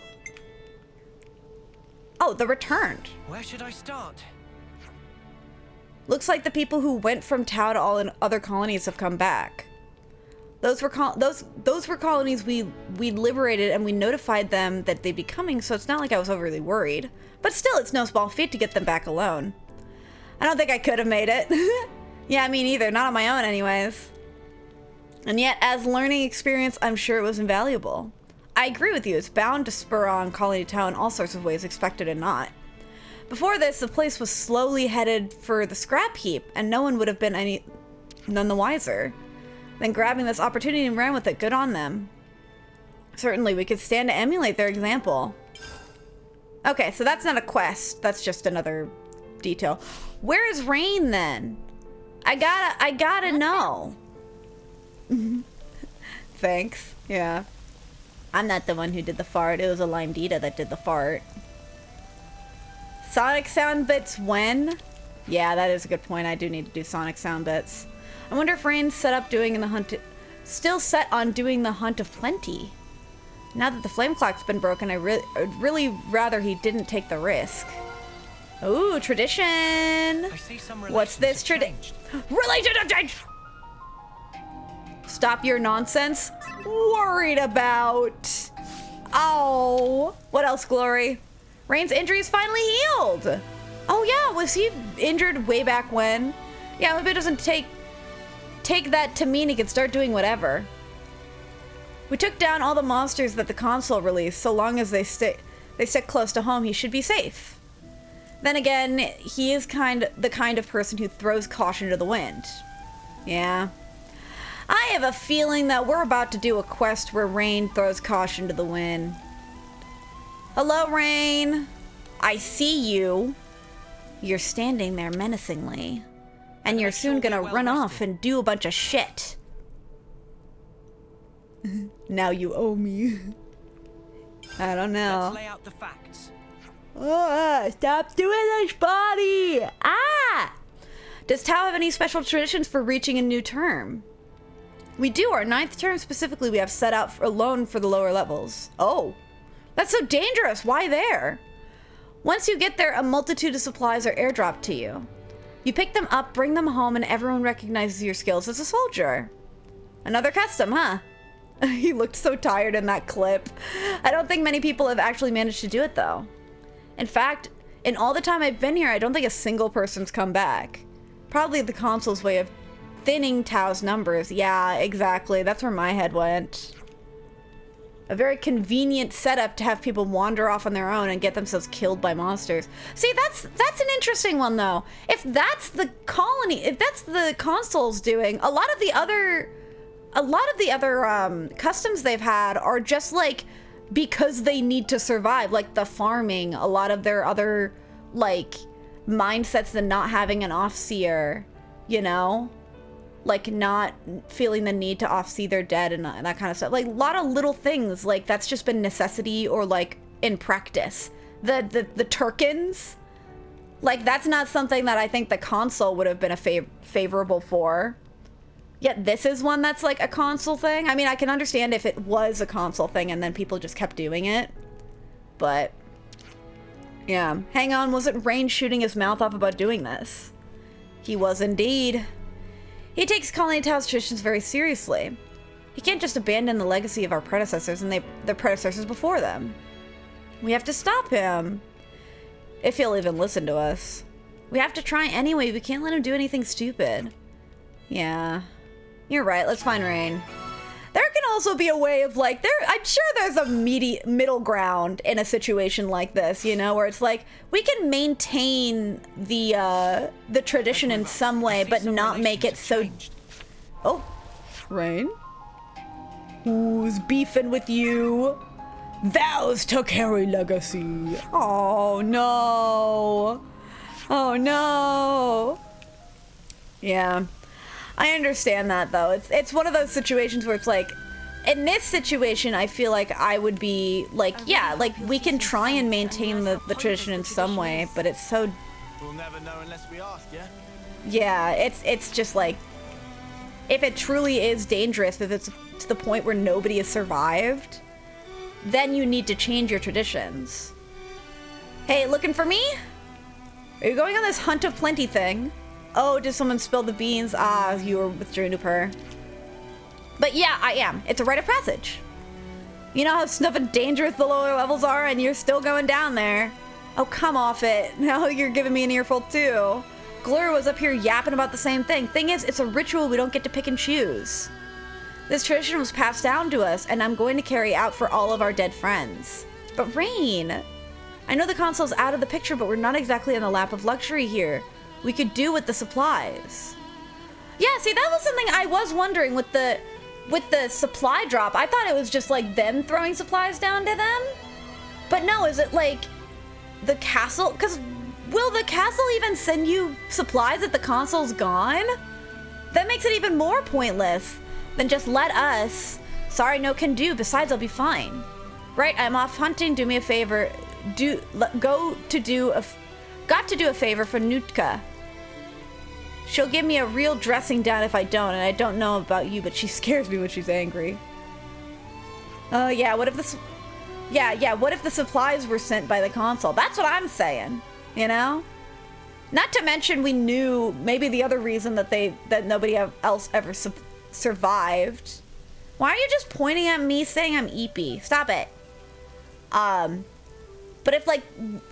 Oh, the returned. Where should I start? Looks like the people who went from Tau to all in other colonies have come back. Those were colonies we liberated, and we notified them that they'd be coming, so it's not like I was overly worried. But still, it's no small feat to get them back alone. I don't think I could have made it. Yeah, me neither. Not on my own, anyways. And yet, as learning experience, I'm sure it was invaluable. I agree with you. It's bound to spur on Colony Tau in all sorts of ways, expected and not. Before this, the place was slowly headed for the scrap heap, and no one would have been none the wiser. Then grabbing this opportunity and ran with it. Good on them. Certainly, we could stand to emulate their example. Okay, so that's not a quest. That's just another detail. Where is Rain then? I gotta know. Thanks. Yeah. I'm not the one who did the fart. It was a Limedita that did the fart. Sonic sound bits when? Yeah, that is a good point. I do need to do sonic sound bits. I wonder if Rain's still set on doing the Hunt of Plenty. Now that the flame clock's been broken, I'd really rather he didn't take the risk. Ooh, tradition! I see some What's this tradition? Relation have changed! Stop your nonsense. Worried about. Oh. What else, Glory? Rain's injury is finally healed. Oh yeah, was he injured way back when? Yeah, maybe it doesn't take that to mean he can start doing whatever. We took down all the monsters that the console released. So long as they stick close to home, he should be safe. Then again, he is the kind of person who throws caution to the wind. Yeah. I have a feeling that we're about to do a quest where Rain throws caution to the wind. Hello, Rain. I see you. You're standing there menacingly. And you're soon gonna run off and do a bunch of shit. Now you owe me. I don't know. Let's lay out the facts. Oh, stop doing this, body! Ah! Does Tau have any special traditions for reaching a new term? We do. Our 9th term specifically we have set out alone for the lower levels. Oh. That's so dangerous. Why there? Once you get there, a multitude of supplies are airdropped to you. You pick them up, bring them home, and everyone recognizes your skills as a soldier. Another custom, huh? He looked so tired in that clip. I don't think many people have actually managed to do it, though. In fact, in all the time I've been here, I don't think a single person's come back. Probably the console's way of thinning Tau's numbers. Yeah, exactly. That's where my head went. A very convenient setup to have people wander off on their own and get themselves killed by monsters. See, that's an interesting one, though. If that's the colony, if that's the console's doing, a lot of the other customs they've had are just like because they need to survive, like the farming. A lot of their other like mindsets than not having an off-seer, you know? Like not feeling the need to off-see their dead and that kind of stuff. Like a lot of little things, like that's just been necessity or like in practice. The Tirkins, like that's not something that I think the console would have been a favorable for. Yet this is one that's like a console thing. I mean, I can understand if it was a console thing and then people just kept doing it. But yeah, hang on, wasn't Rain shooting his mouth off about doing this? He was indeed. He takes Colony Tau's traditions very seriously. He can't just abandon the legacy of our predecessors and the predecessors before them. We have to stop him. If he'll even listen to us. We have to try anyway. We can't let him do anything stupid. Yeah. You're right. Let's find Rain. There can also be a way of like, I'm sure there's a middle ground in a situation like this, you know, where it's like we can maintain the tradition in some way, but not make it so. Oh, Rain, who's beefing with you? Vows to carry legacy. Oh no. Oh no. Yeah. I understand that though. It's one of those situations where it's like, in this situation, I feel like I would be like, yeah, like we can try and maintain the tradition in some way, but it's so. We'll never know unless we ask, yeah? Yeah, it's just like, if it truly is dangerous, if it's to the point where nobody has survived, then you need to change your traditions. Hey, looking for me? Are you going on this hunt of plenty thing? Oh, did someone spill the beans? Ah, you were with Juniper. But yeah, I am. It's a rite of passage. You know how snuffing dangerous the lower levels are, and you're still going down there. Oh, come off it. Now you're giving me an earful too. Glur was up here yapping about the same thing. Thing is, it's a ritual we don't get to pick and choose. This tradition was passed down to us, and I'm going to carry out for all of our dead friends. But Rain, I know the console's out of the picture, but we're not exactly in the lap of luxury here. We could do with the supplies. Yeah, see, that was something I was wondering with the supply drop. I thought it was just like them throwing supplies down to them. But no, is it like the castle? Because will the castle even send you supplies if the console's gone? That makes it even more pointless than just let us. Sorry, no can do. Besides, I'll be fine. Right, I'm off hunting. Do me a favor. Got to do a favor for Nutka. She'll give me a real dressing down if I don't, and I don't know about you, but she scares me when she's angry. Oh yeah, what if what if the supplies were sent by the console? That's what I'm saying, you know? Not to mention we knew maybe the other reason that nobody else ever survived. Why are you just pointing at me saying I'm eepy? Stop it. But if like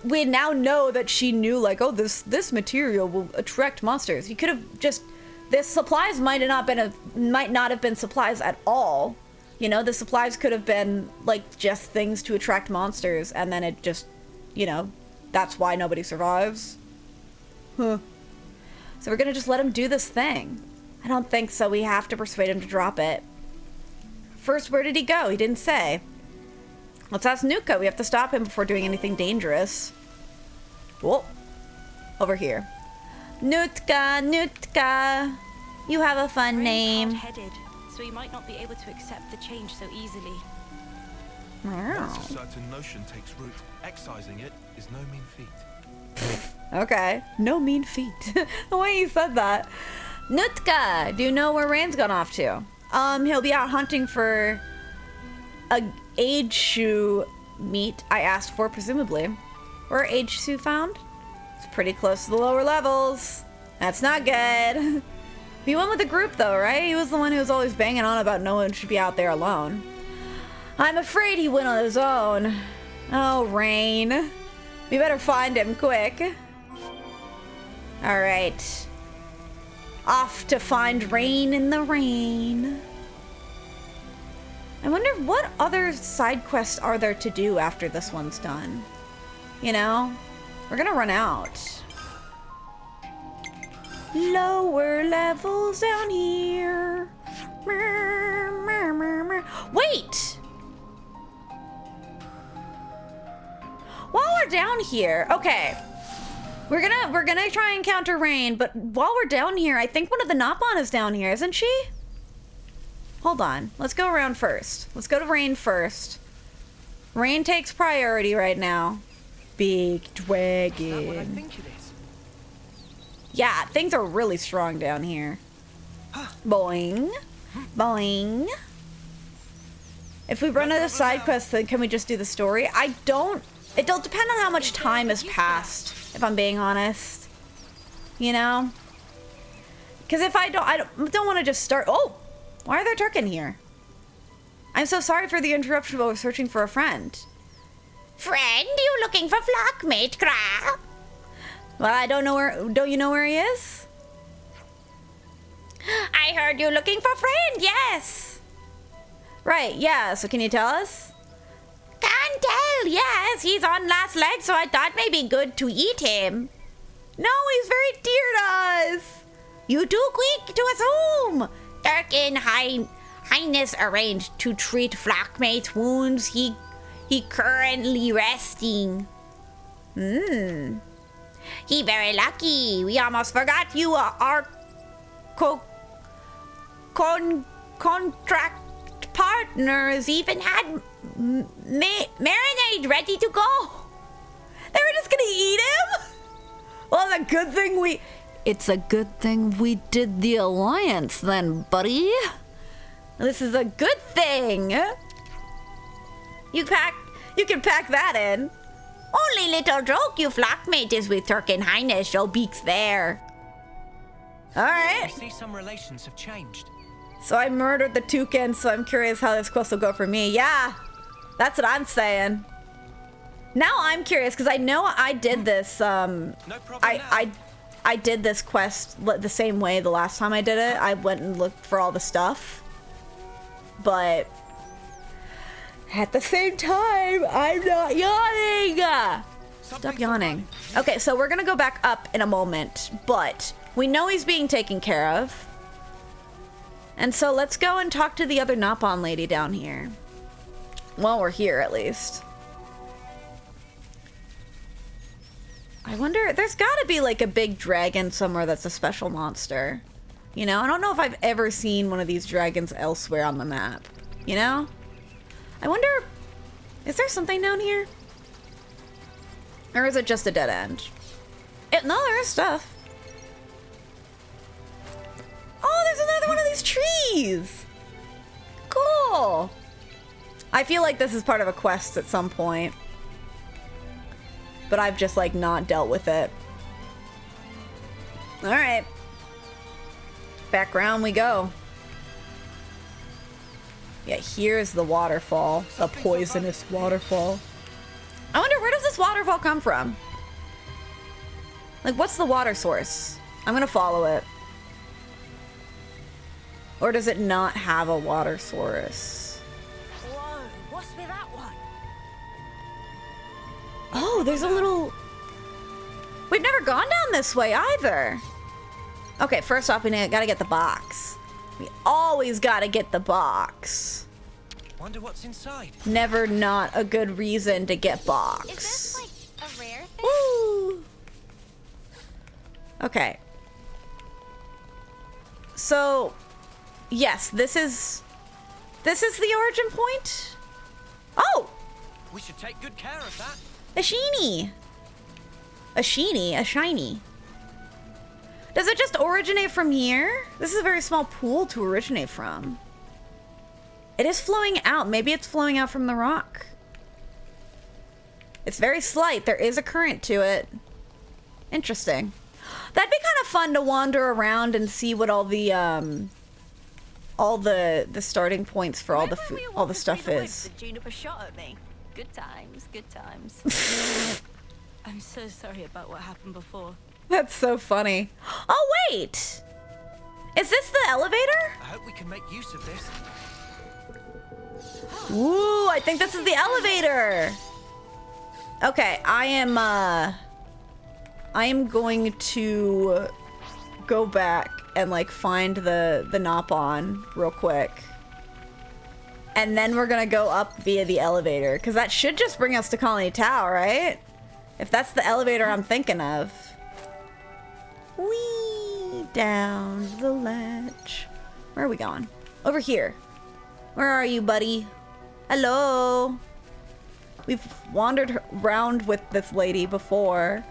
we now know that she knew like, oh, this material will attract monsters, you could have just, this supplies might not have been supplies at all. You know, the supplies could have been like just things to attract monsters, and then it just, you know, that's why nobody survives. Huh. So we're gonna just let him do this thing. I don't think so. We have to persuade him to drop it. First, where did he go? He didn't say. Let's ask Nuka. We have to stop him before doing anything dangerous. Whoa. Over here. Nutka, Nutka. You have a fun name. Hard-headed, so he might not be able to accept the change so easily. Once a certain notion takes root, excising it is no mean feat. Okay. No mean feat. The way you said that. Nutka, do you know where Rain's gone off to? He'll be out hunting for a age shoe meat I asked for, presumably. Where are age shoe found? It's pretty close to the lower levels. That's not good. He went with the group though, right? He was the one who was always banging on about no one should be out there alone. I'm afraid he went on his own. Oh, Rain. We better find him quick. All right. Off to find Rain in the rain. I wonder what other side quests are there to do after this one's done. You know? We're gonna run out. Lower levels down here. Wait! While we're down here, okay. We're gonna try and counter Rain, but while we're down here, I think one of the Napon is down here, isn't she? Hold on. Let's go around first. Let's go to Rain first. Rain takes priority right now. Big dragon. Is that what I think it is? Yeah, things are really strong down here. Boing. Boing. If we run out of side quests, then can we just do the story? It'll depend on how much time has passed, if I'm being honest. You know? Because if I don't want to just start. Oh! Why are there Tirkin here? I'm so sorry for the interruption while we're searching for a friend. Friend? You looking for flockmate, Gra? Well, I don't know where. Don't you know where he is? I heard you looking for friend, yes. Right, Right, yeah, so can you tell us? Can't tell, yes. He's on last leg, so I thought maybe good to eat him. No, he's very dear to us. You too quick to assume. Tirkin Highness arranged to treat Flockmate's wounds. He currently resting. He very lucky. We almost forgot you are our contract partners. Even had marinade ready to go. They were just gonna eat him? Well, it's a good thing we did the alliance then, buddy. This is a good thing. You can pack that in. Only little joke, you flockmate is with Tirkin Highness. Your beak's there. Alright. I see some relations have changed. So I murdered the toucan, so I'm curious how this quest will go for me. Yeah, that's what I'm saying. Now I'm curious, because I know I did this, no problem I did this quest the same way the last time I did it. I went and looked for all the stuff. But at the same time, I'm not yawning. Stop yawning. Okay, so we're gonna go back up in a moment, but we know he's being taken care of. And so let's go and talk to the other Nopon lady down here. While we're here, at least. I wonder, there's gotta be like a big dragon somewhere that's a special monster. You know, I don't know if I've ever seen one of these dragons elsewhere on the map. You know? I wonder, is there something down here? Or is it just a dead end? No, there is stuff. Oh, there's another one of these trees! Cool! I feel like this is part of a quest at some point. But I've just, like, not dealt with it. Alright. Background we go. Yeah, here's the waterfall. The poisonous waterfall. I wonder, where does this waterfall come from? Like, what's the water source? I'm gonna follow it. Or does it not have a water source? Whoa, what's with that one? Oh, there's a little... We've never gone down this way either. Okay, first off, we gotta get the box. We always gotta get the box. Wonder what's inside. Never not a good reason to get box. Is this like a rare thing? Woo! Okay. So, yes, this is the origin point. Oh! We should take good care of that. A sheeny. A shiny. Does it just originate from here? This is a very small pool to originate from. It is flowing out. Maybe it's flowing out from the rock. It's very slight. There is a current to it. Interesting. That'd be kind of fun to wander around and see what all the starting points for all the stuff is. Juniper shot at me. Good times, good times. I'm so sorry about what happened before. That's so funny. Oh, wait! Is this the elevator? I hope we can make use of this. Ooh, I think this is the elevator. Okay, I am going to go back and like find the Nopon real quick. And then we're gonna go up via the elevator, because that should just bring us to Colony Tau, right? If that's the elevator I'm thinking of. Whee! Down the ledge. Where are we going? Over here. Where are you, buddy? Hello? We've wandered around with this lady before.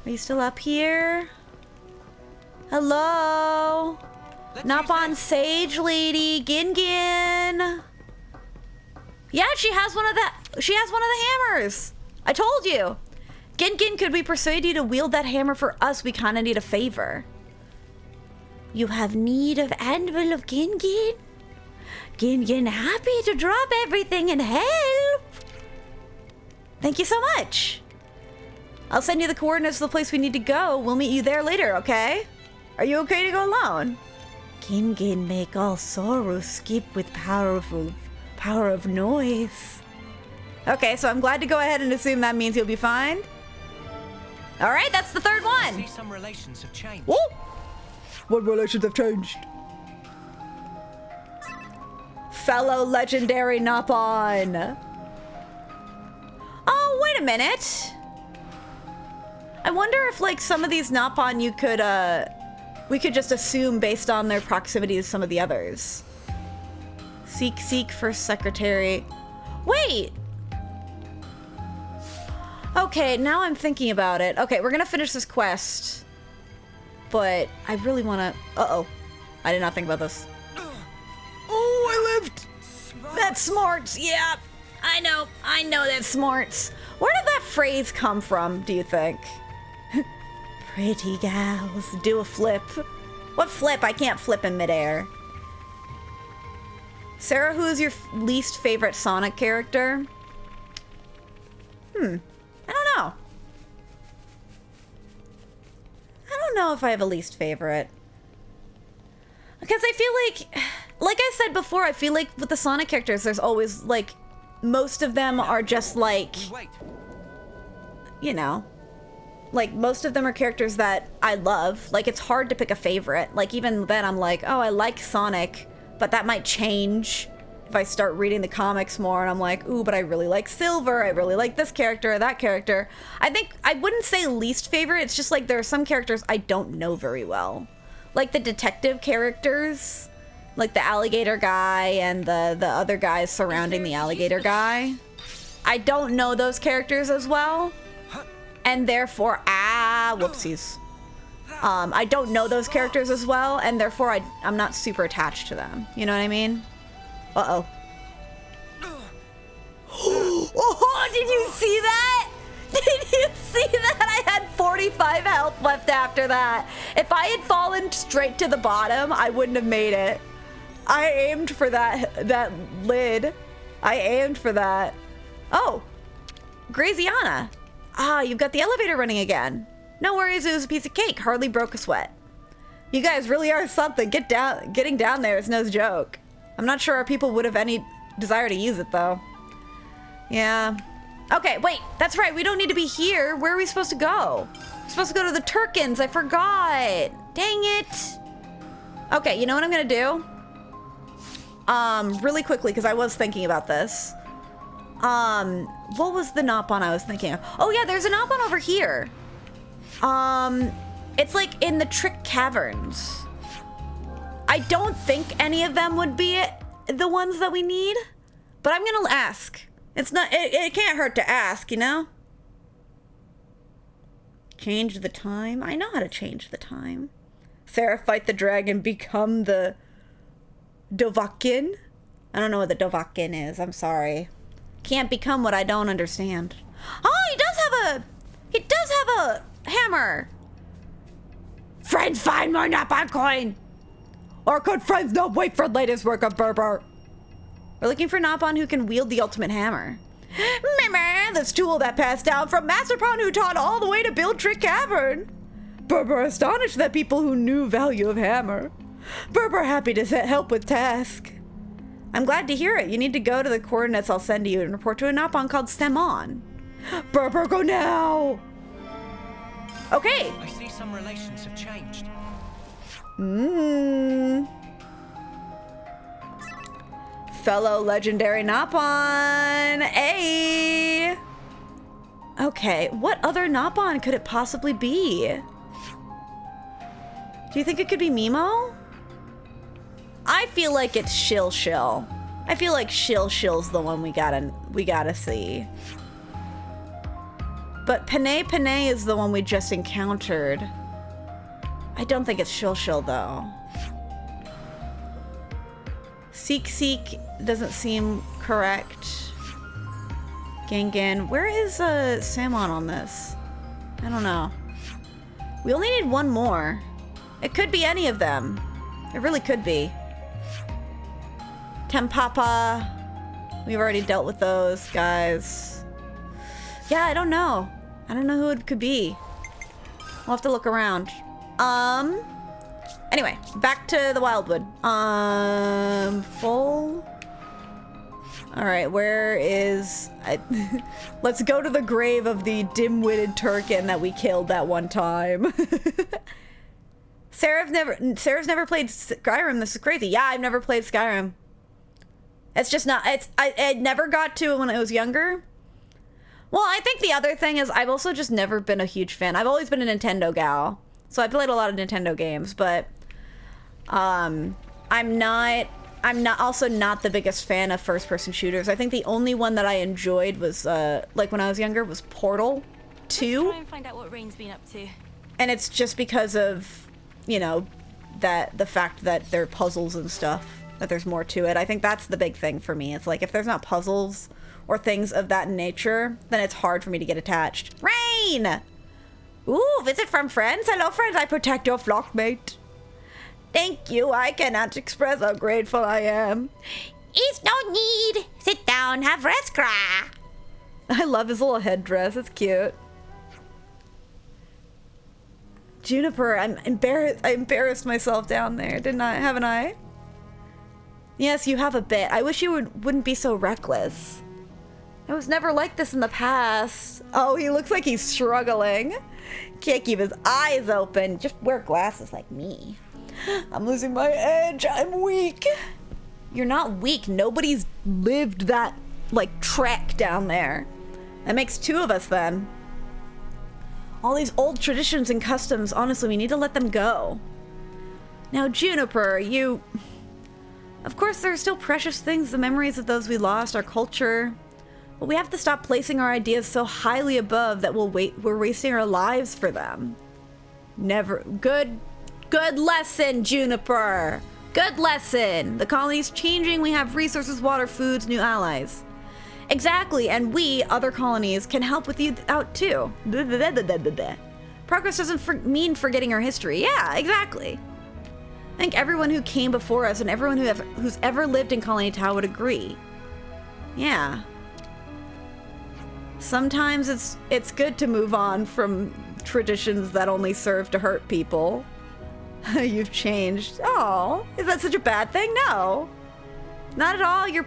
Are you still up here? Hello? Nopon Sage Lady, Gin. Yeah, she has one of the hammers. I told you. Gin, could we persuade you to wield that hammer for us? We kind of need a favor. You have need of anvil of Gin? Gin, happy to drop everything and help. Thank you so much. I'll send you the coordinates to the place we need to go. We'll meet you there later, okay? Are you okay to go alone? Gin make all sorrow skip with power of noise. Okay, so I'm glad to go ahead and assume that means he'll be fine. All right, that's the third one. I see some relations have changed. Woo! What relations have changed? Fellow legendary Napon. Oh, wait a minute. I wonder if, like, some of these Napon you could, we could just assume based on their proximity to some of the others. Seek first secretary. Wait. Okay, now I'm thinking about it. Okay, we're gonna finish this quest. But I really wanna... Uh-oh. I did not think about this. Oh, I lived! That's smarts, yeah. I know that's smarts. Where did that phrase come from, do you think? Pretty gals, do a flip. What flip? I can't flip in midair. Sarah, who is your least favorite Sonic character? I don't know. I don't know if I have a least favorite. Because I feel like I said before, I feel like with the Sonic characters, there's always, like, most of them are just, like, you know, like, most of them are characters that I love. Like, it's hard to pick a favorite. Like, even then, I'm like, oh, I like Sonic, but that might change if I start reading the comics more, and I'm like, ooh, but I really like Silver, I really like this character or that character. I think, I wouldn't say least favorite, it's just like there are some characters I don't know very well. Like the detective characters, like the alligator guy and the other guys surrounding the alligator guy. I don't know those characters as well, and therefore, whoopsies. I don't know those characters as well, and therefore I'm not super attached to them. You know what I mean? Uh-oh. Oh, did you see that? Did you see that? I had 45 health left after that. If I had fallen straight to the bottom, I wouldn't have made it. I aimed for that lid. I aimed for that. Oh, Graziana. Ah, you've got the elevator running again. No worries, it was a piece of cake. Hardly broke a sweat. You guys really are something. Getting down there is no joke. I'm not sure our people would have any desire to use it, though. Yeah. Okay, wait. That's right. We don't need to be here. Where are we supposed to go? We're supposed to go to the Tirkins. I forgot. Dang it. Okay, you know what I'm going to do? Really quickly, because I was thinking about this. What was the Napon I was thinking of? Oh, yeah, there's a Napon over here. It's like in the Trick Caverns. I don't think any of them would be the ones that we need, but I'm gonna ask. It's not, it can't hurt to ask, you know? Change the time? I know how to change the time. Sarah, fight the dragon, become the Dovahkiin? I don't know what the Dovahkiin is, I'm sorry. Can't become what I don't understand. Oh, he does have a hammer! Friends, find more Napon coin! Or could friends not wait for latest work of Berber? We're looking for Napon who can wield the ultimate hammer. Meh, this tool that passed down from Master Pon who taught all the way to build Trick Cavern. Berber astonished that people who knew value of hammer. Berber happy to help with task. I'm glad to hear it. You need to go to the coordinates I'll send to you and report to a Napon called Stemon. Berber, go now! Okay. I see some relations have changed. Fellow legendary Napon. Hey. Okay, what other Napon could it possibly be? Do you think it could be Mimo? I feel like it's Shill. I feel like Shill's the one we gotta see. But Panay is the one we just encountered. I don't think it's Shill though. Seek doesn't seem correct. Gangan, where is Samon on this? I don't know. We only need one more. It could be any of them. It really could be. Tempapa. We've already dealt with those guys. Yeah, I don't know. I don't know who it could be. We'll have to look around. Anyway, back to the Wildwood. Full. All right, where is... Let's go to the grave of the dim-witted Tirkin that we killed that one time. Sarah's never played Skyrim. This is crazy. Yeah, I've never played Skyrim. It's just not... I never got to it when I was younger. Well, I think the other thing is I've also just never been a huge fan. I've always been a Nintendo gal. So I played a lot of Nintendo games, but... I'm also not the biggest fan of first-person shooters. I think the only one that I enjoyed was, like when I was younger, was Portal 2. Let's try and find out what Rain's been up to. And it's just because of, you know, the fact that there are puzzles and stuff, that there's more to it. I think that's the big thing for me. It's like, if there's not puzzles or things of that nature, then it's hard for me to get attached. Rain! Ooh, visit from friends. Hello, friends. I protect your flockmate. Thank you. I cannot express how grateful I am. It's no need. Sit down, have rest, cry. I love his little headdress. It's cute. Juniper, I'm embarrassed. I embarrassed myself down there, didn't I? Haven't I? Yes, you have a bit. I wish you wouldn't be so reckless. I was never like this in the past. Oh, he looks like he's struggling. Can't keep his eyes open. Just wear glasses like me. I'm losing my edge. I'm weak. You're not weak. Nobody's lived that, like, trek down there. That makes two of us, then. All these old traditions and customs, honestly, we need to let them go. Now, Juniper, you... Of course, there are still precious things, the memories of those we lost, our culture. But we have to stop placing our ideas so highly above that we're wasting our lives for them. Never... Good lesson, Juniper. Good lesson. The colony's changing. We have resources, water, foods, new allies. Exactly, and we, other colonies, can help with you out too. Progress doesn't mean forgetting our history. Yeah, exactly. I think everyone who came before us and everyone who's ever lived in Colony Town would agree. Yeah. Sometimes it's good to move on from traditions that only serve to hurt people. You've changed. Oh, is that such a bad thing? No. Not at all. Your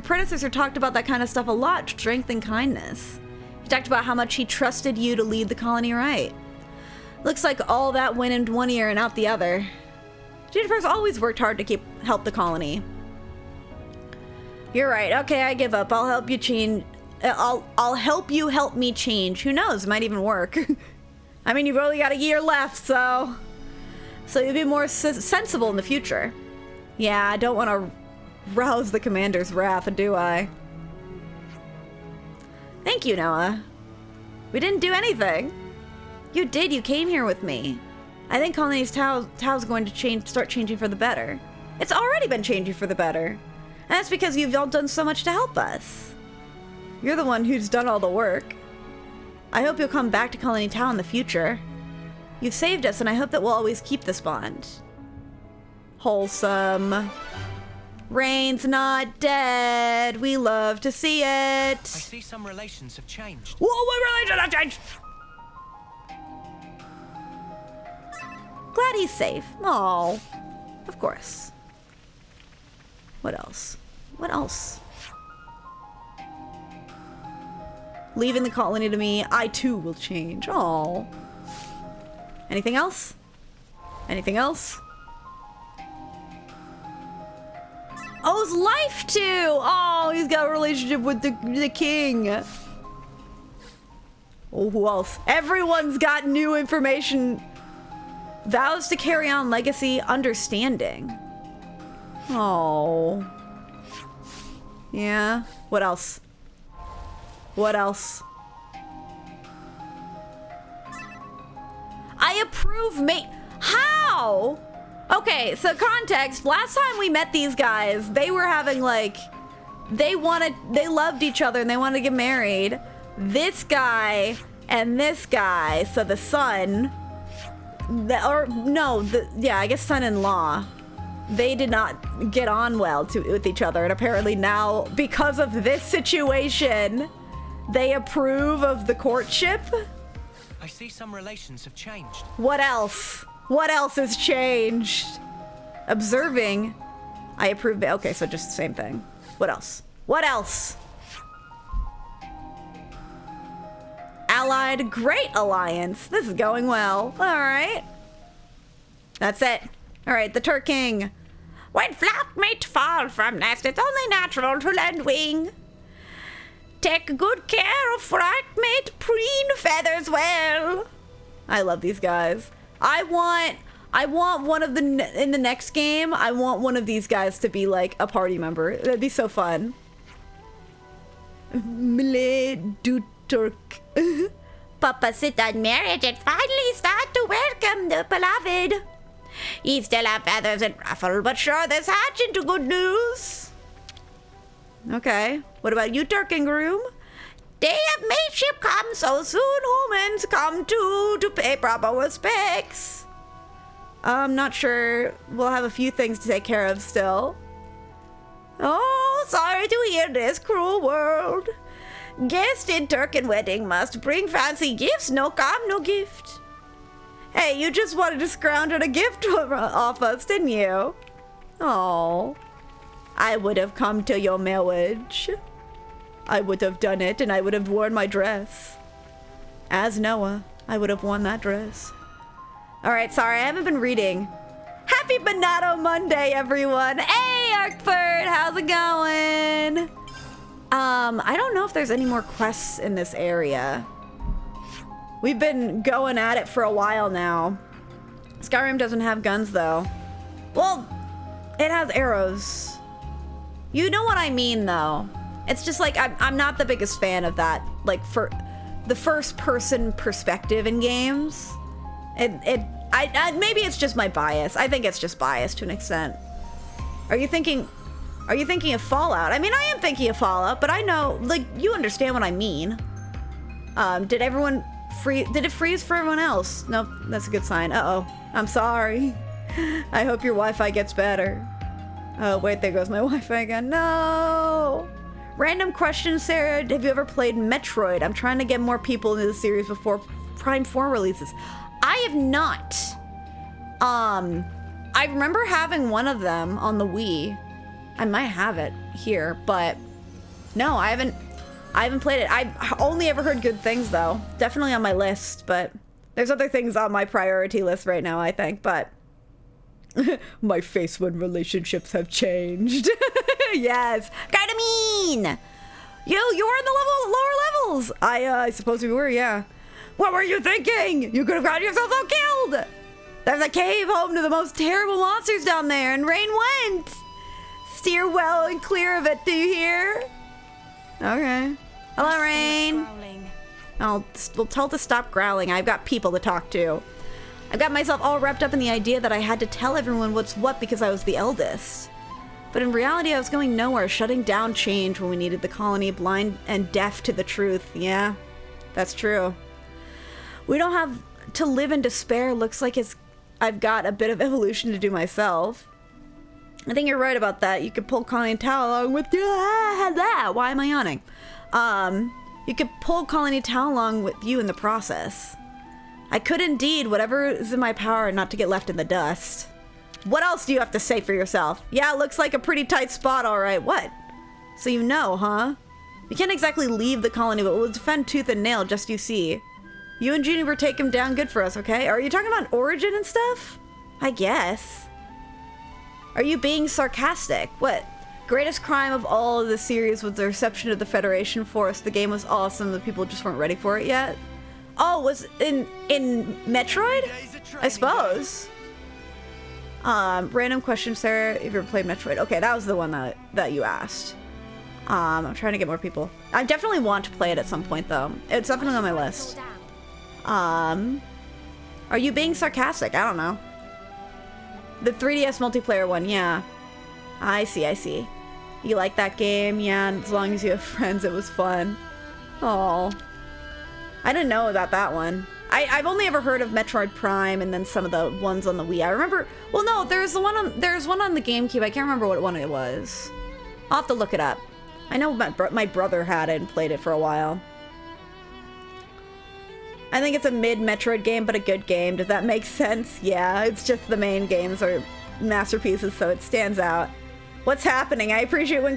predecessor talked about that kind of stuff a lot. Strength and kindness. He talked about how much he trusted you to lead the colony right. Looks like all that went in one ear and out the other. Juniper's always worked hard to help the colony. You're right. Okay, I give up. I'll help you change. I'll help you help me change. Who knows? It might even work. I mean, you've only got a year left, so you'll be more sensible in the future. Yeah, I don't want to rouse the commander's wrath, do I? Thank you, Noah. We didn't do anything. You did. You came here with me. I think Colony's Tao's going to start changing for the better. It's already been changing for the better. And that's because you've all done so much to help us. You're the one who's done all the work. I hope you'll come back to Colony Town in the future. You've saved us, and I hope that we'll always keep this bond. Wholesome. Rain's not dead. We love to see it. I see some relations have changed. Whoa, what relations have changed? Glad he's safe. Oh, of course. What else? What else? Leaving the colony to me, I too will change. Oh. Anything else? Anything else? Oh, his life too! Oh, he's got a relationship with the king. Oh, who else? Everyone's got new information. Vows to carry on legacy, understanding. Oh. Yeah. What else? What else? I approve, mate. How? Okay, so context. Last time we met these guys, they were having like, they loved each other and they wanted to get married. This guy and this guy, so the son, I guess son-in-law, they did not get on well with each other, and apparently now, because of this situation, they approve of the courtship. I see some relations have changed. What else? What else has changed? Observing. I approve. Okay, so just the same thing. What else? What else? Allied Great Alliance. This is going well. All right. That's it. All right, the Tirking. When flatmate fall from nest, it's only natural to lend wing. Take good care of flatmate preen feathers well. I love these guys. I want one of in the next game, I want one of these guys to be like a party member. That'd be so fun. Mle du Turk. Papa sit on marriage and finally start to welcome the beloved. He still have feathers and ruffle, but sure this hatch into good news. Okay, what about you, Turk and Groom? Day of mateship comes so soon, humans come to pay proper respects. I'm not sure. We'll have a few things to take care of still. Oh, sorry to hear this cruel world. Guest in Turkin wedding must bring fancy gifts. No come, no gift. Hey, you just wanted to scrounge on a gift off us, didn't you? Oh, I would have come to your marriage. I would have done it, and I would have worn my dress. As Noah, I would have worn that dress. All right, sorry, I haven't been reading. Happy Bonato Monday, everyone. Hey, Arkford, how's it going? I don't know if there's any more quests in this area. We've been going at it for a while now. Skyrim doesn't have guns, though. Well, it has arrows. You know what I mean, though. It's just like, I'm not the biggest fan of that, like, for the first-person perspective in games. Maybe it's just my bias. I think it's just bias to an extent. Are you thinking of Fallout? I mean, I am thinking of Fallout, but I know, like, you understand what I mean. Did it freeze for everyone else? Nope, that's a good sign. Uh-oh, I'm sorry. I hope your Wi-Fi gets better. Oh, wait, there goes my Wi-Fi again. No! Random question, Sarah. Have you ever played Metroid? I'm trying to get more people into the series before Prime 4 releases. I have not. I remember having one of them on the Wii. I might have it here, but no, I haven't played it. I've only ever heard good things, though. Definitely on my list, but there's other things on my priority list right now, I think, but my face when relationships have changed. Yes, kinda mean. You were in the lower levels. I suppose we were, yeah. What were you thinking? You could have gotten yourself all killed. There's a cave home to the most terrible monsters down there, and Rain went. Steer well and clear of it, do you hear? Okay. Hello, Rain. We'll tell it to stop growling. I've got people to talk to. I've got myself all wrapped up in the idea that I had to tell everyone what's what because I was the eldest. But in reality, I was going nowhere, shutting down change when we needed the colony, blind and deaf to the truth. Yeah, that's true. We don't have to live in despair. Looks like I've got a bit of evolution to do myself. I think you're right about that. You could pull Colony and Tal along with you. Why am I yawning? You could pull Colony and Tal along with you in the process. I could indeed, whatever is in my power, not to get left in the dust. What else do you have to say for yourself? Yeah, looks like a pretty tight spot, all right. What? So you know, huh? We can't exactly leave the colony, but we'll defend tooth and nail, just you see. You and Juniper take him down good for us, okay? Are you talking about origin and stuff? I guess. Are you being sarcastic? What? Greatest crime of all of the series was the reception of the Federation Force. The game was awesome, the people just weren't ready for it yet. Oh, was in Metroid? I suppose. Random question, Sarah, if you ever played Metroid. Okay, that was the one that you asked. I'm trying to get more people. I definitely want to play it at some point, though. It's definitely on my list. Are you being sarcastic? I don't know. The 3DS multiplayer one, yeah. I see. You like that game? Yeah, and as long as you have friends, it was fun. Oh, I didn't know about that one. I've only ever heard of Metroid Prime and then some of the ones on the Wii. I remember, well, no, there's one on the GameCube. I can't remember what one it was. I'll have to look it up. I know my brother had it and played it for a while. I think it's a mid-Metroid game, but a good game. Does that make sense? Yeah, it's just the main games are masterpieces, so it stands out. What's happening? I appreciate when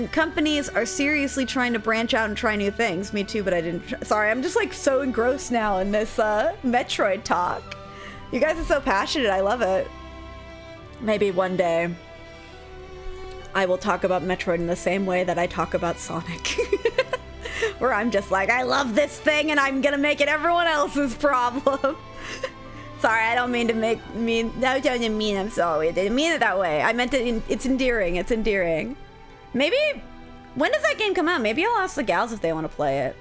companies are seriously trying to branch out and try new things. Me too, but I didn't. Sorry, I'm just like so engrossed now in this Metroid talk. You guys are so passionate. I love it. Maybe one day I will talk about Metroid in the same way that I talk about Sonic. Where I'm just like, I love this thing and I'm gonna make it everyone else's problem. Sorry, I don't mean to make mean. No, don't mean. I'm sorry. I didn't mean it that way. I meant it. It's endearing. It's endearing. Maybe. When does that game come out? Maybe I'll ask the gals if they want to play it.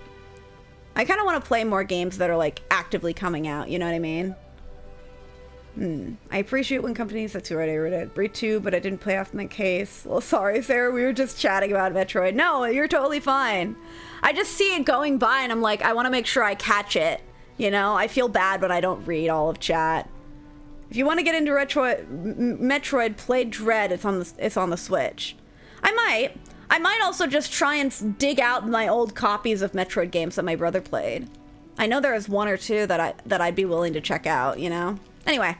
I kind of want to play more games that are like actively coming out. You know what I mean? I appreciate when companies. That's right. I read it. Breed 2, but I didn't play off in that case. Well, sorry, Sarah. We were just chatting about Metroid. No, you're totally fine. I just see it going by and I'm like, I want to make sure I catch it. You know, I feel bad when I don't read all of chat. If you want to get into Metroid, play Dread. It's on the Switch. I might also just try and dig out my old copies of Metroid games that my brother played. I know there is one or two that I'd be willing to check out, you know? Anyway,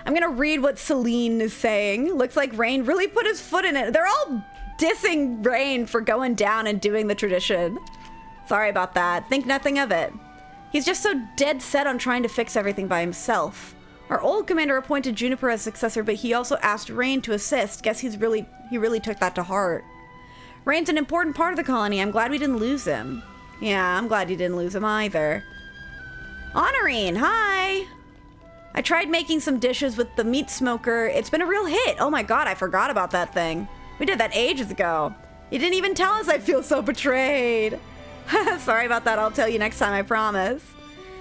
I'm gonna read what Celine is saying. Looks like Rain really put his foot in it. They're all dissing Rain for going down and doing the tradition. Sorry about that. Think nothing of it. He's just so dead set on trying to fix everything by himself. Our old commander appointed Juniper as successor, but he also asked Rain to assist. Guess he really took that to heart. Rain's an important part of the colony. I'm glad we didn't lose him. Yeah, I'm glad you didn't lose him either. Honorine, hi! I tried making some dishes with the meat smoker. It's been a real hit. Oh my god, I forgot about that thing. We did that ages ago. You didn't even tell us. I feel so betrayed. Sorry about that. I'll tell you next time, I promise.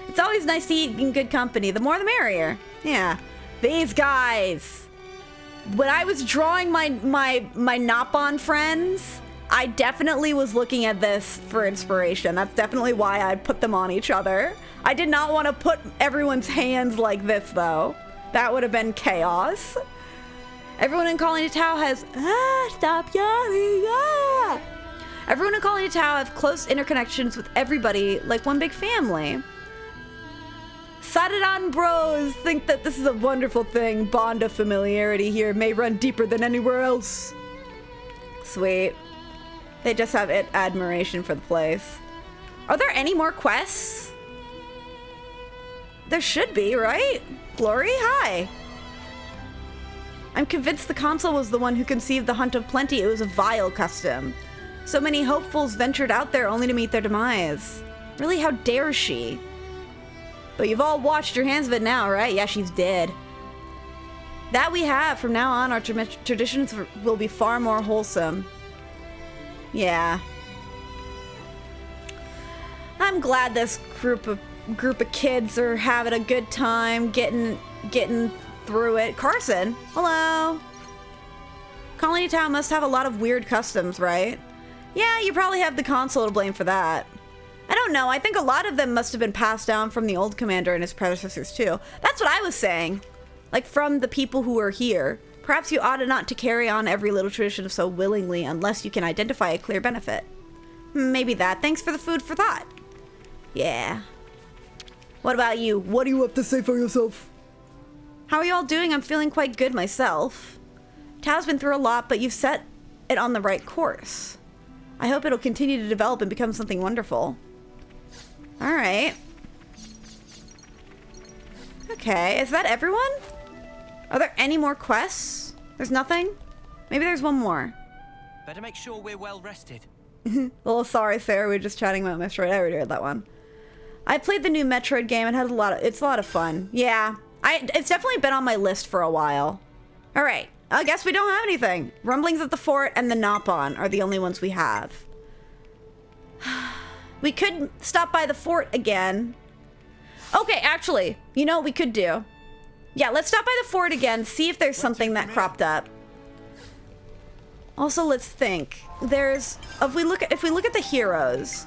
It's always nice to eat in good company. The more the merrier. Yeah. These guys. When I was drawing my Nopon friends, I definitely was looking at this for inspiration. That's definitely why I put them on each other. I did not want to put everyone's hands like this, though. That would have been chaos. Everyone in Colony Tau has... stop yelling! Everyone in Colony Tau have close interconnections with everybody, like one big family. Sadadan bros think that this is a wonderful thing. Bond of familiarity here may run deeper than anywhere else. Sweet. They just have admiration for the place. Are there any more quests? There should be, right? Glory, hi. I'm convinced the consul was the one who conceived the Hunt of Plenty. It was a vile custom. So many hopefuls ventured out there only to meet their demise. Really, how dare she? But you've all washed your hands of it now, right? Yeah, she's dead. That we have. From now on, our traditions will be far more wholesome. Yeah. I'm glad this group of kids are having a good time, getting through it. Carson, hello. Colony Town must have a lot of weird customs, right? Yeah, you probably have the console to blame for that. I don't know. I think a lot of them must have been passed down from the old commander and his predecessors too. That's what I was saying. Like from the people who are here. Perhaps you ought not to carry on every little tradition so willingly unless you can identify a clear benefit. Maybe that. Thanks for the food for thought. Yeah. What about you? What do you have to say for yourself? How are you all doing? I'm feeling quite good myself. Tao's been through a lot, but you've set it on the right course. I hope it'll continue to develop and become something wonderful. All right. Okay, is that everyone? Are there any more quests? There's nothing? Maybe there's one more. Better make sure we're well rested. Well, sorry, Sarah. We were just chatting about Metroid. I already heard that one. I played the new Metroid game. It has it's a lot of fun. Yeah, it's definitely been on my list for a while. All right, I guess we don't have anything. Rumblings at the Fort and the Nopon are the only ones we have. We could stop by the fort again. Okay, actually, you know what we could do? Yeah, let's stop by the fort again, see if there's something that cropped up. Also, let's think. If we look at the heroes,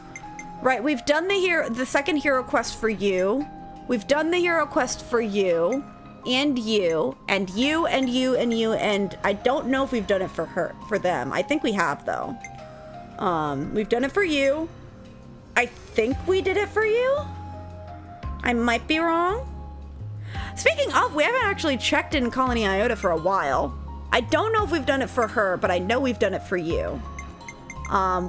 right? We've done the second hero quest for you. We've done the hero quest for you, and you, and you, and you, and you, and I don't know if we've done it for them. I think we have though. We've done it for you. I think we did it for you. I might be wrong. Speaking of, we haven't actually checked in Colony Iota for a while. I don't know if we've done it for her, but I know we've done it for you.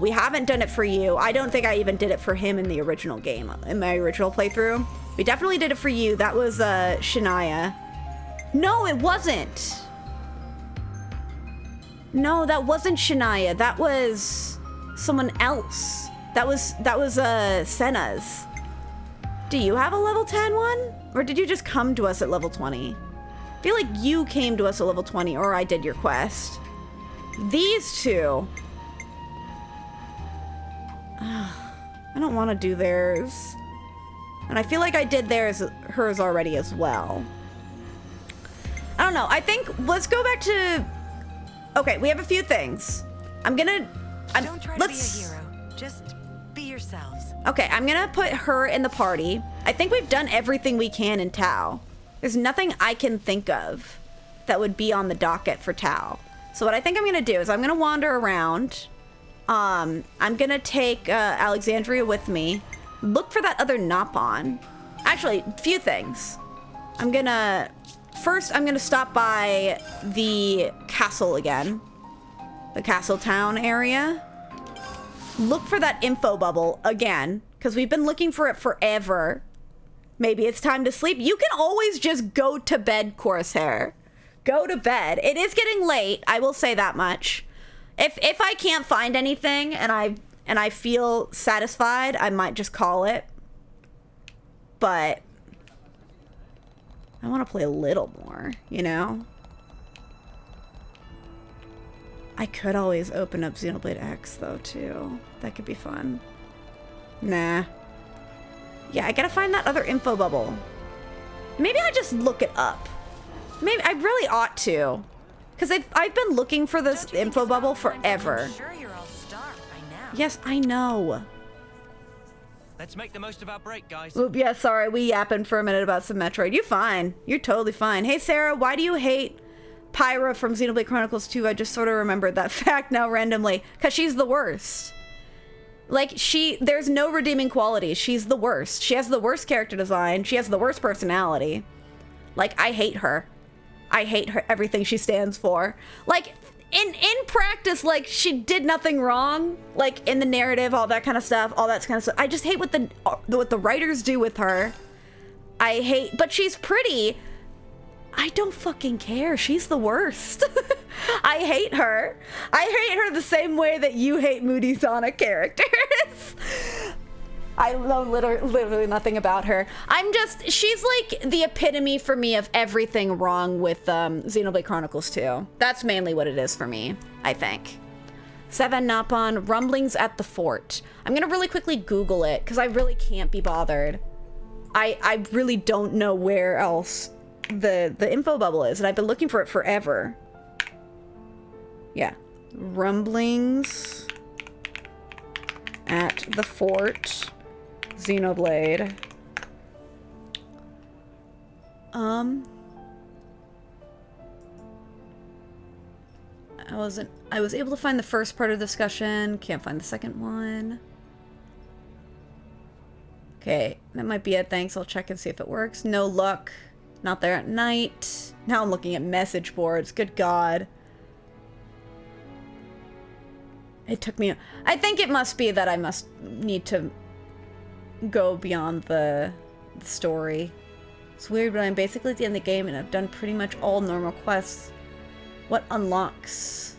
We haven't done it for you. I don't think I even did it for him in the original game, in my original playthrough. We definitely did it for you. That was Shania. No, it wasn't. No, that wasn't Shania. That was someone else. That was Senna's. Do you have a level 10 one? Or did you just come to us at level 20? I feel like you came to us at level 20, or I did your quest. These two. I don't want to do theirs. And I feel like I did hers already as well. I don't know. I think let's go back to... Okay, we have a few things. Don't try to be a hero. Just be yourselves. Okay, I'm gonna put her in the party. I think we've done everything we can in Tau. There's nothing I can think of that would be on the docket for Tau. So what I think I'm gonna do is I'm gonna wander around. I'm gonna take Alexandria with me. Look for that other Nopon. Actually, a few things. First, I'm gonna stop by the castle again. The castle town area. Look for that info bubble again, because we've been looking for it forever. Maybe it's time to sleep. You can always just go to bed, Corsair. Go to bed. It is getting late, I will say that much. If I can't find anything and I feel satisfied, I might just call it. But I want to play a little more, you know? I could always open up Xenoblade X, though, too. That could be fun. Nah. Yeah, I gotta find that other info bubble. Maybe I just look it up. Maybe I really ought to. Because I've been looking for this info bubble forever. Sure, you're all starved by now. Yes, I know. Let's make the most of our break, guys. Oop, yeah, sorry. We yapping for a minute about some Metroid. You're fine. You're totally fine. Hey, Sarah, why do you hate Pyra from Xenoblade Chronicles 2? I just sort of remembered that fact now randomly. Because she's the worst. Like, there's no redeeming qualities. She's the worst. She has the worst character design. She has the worst personality. Like, I hate her. I hate her, everything she stands for. Like, in practice, like, she did nothing wrong. Like, in the narrative, all that kind of stuff. I just hate what the writers do with her. But she's pretty. I don't fucking care. She's the worst. I hate her. I hate her the same way that you hate moody Sonic characters. I know literally nothing about her. She's like the epitome for me of everything wrong with Xenoblade Chronicles 2. That's mainly what it is for me, I think. 7 Nopon, rumblings at the fort. I'm gonna really quickly Google it, because I really can't be bothered. I really don't know where else the info bubble is, and I've been looking for it forever. Yeah. Rumblings at the fort. Xenoblade. I was able to find the first part of the discussion. Can't find the second one. Okay, that might be it. Thanks. I'll check and see if it works. No luck. Not there at night. Now I'm looking at message boards. Good God. It took me... I think it must be that I must need to go beyond the story. It's weird, but I'm basically at the end of the game and I've done pretty much all normal quests. What unlocks?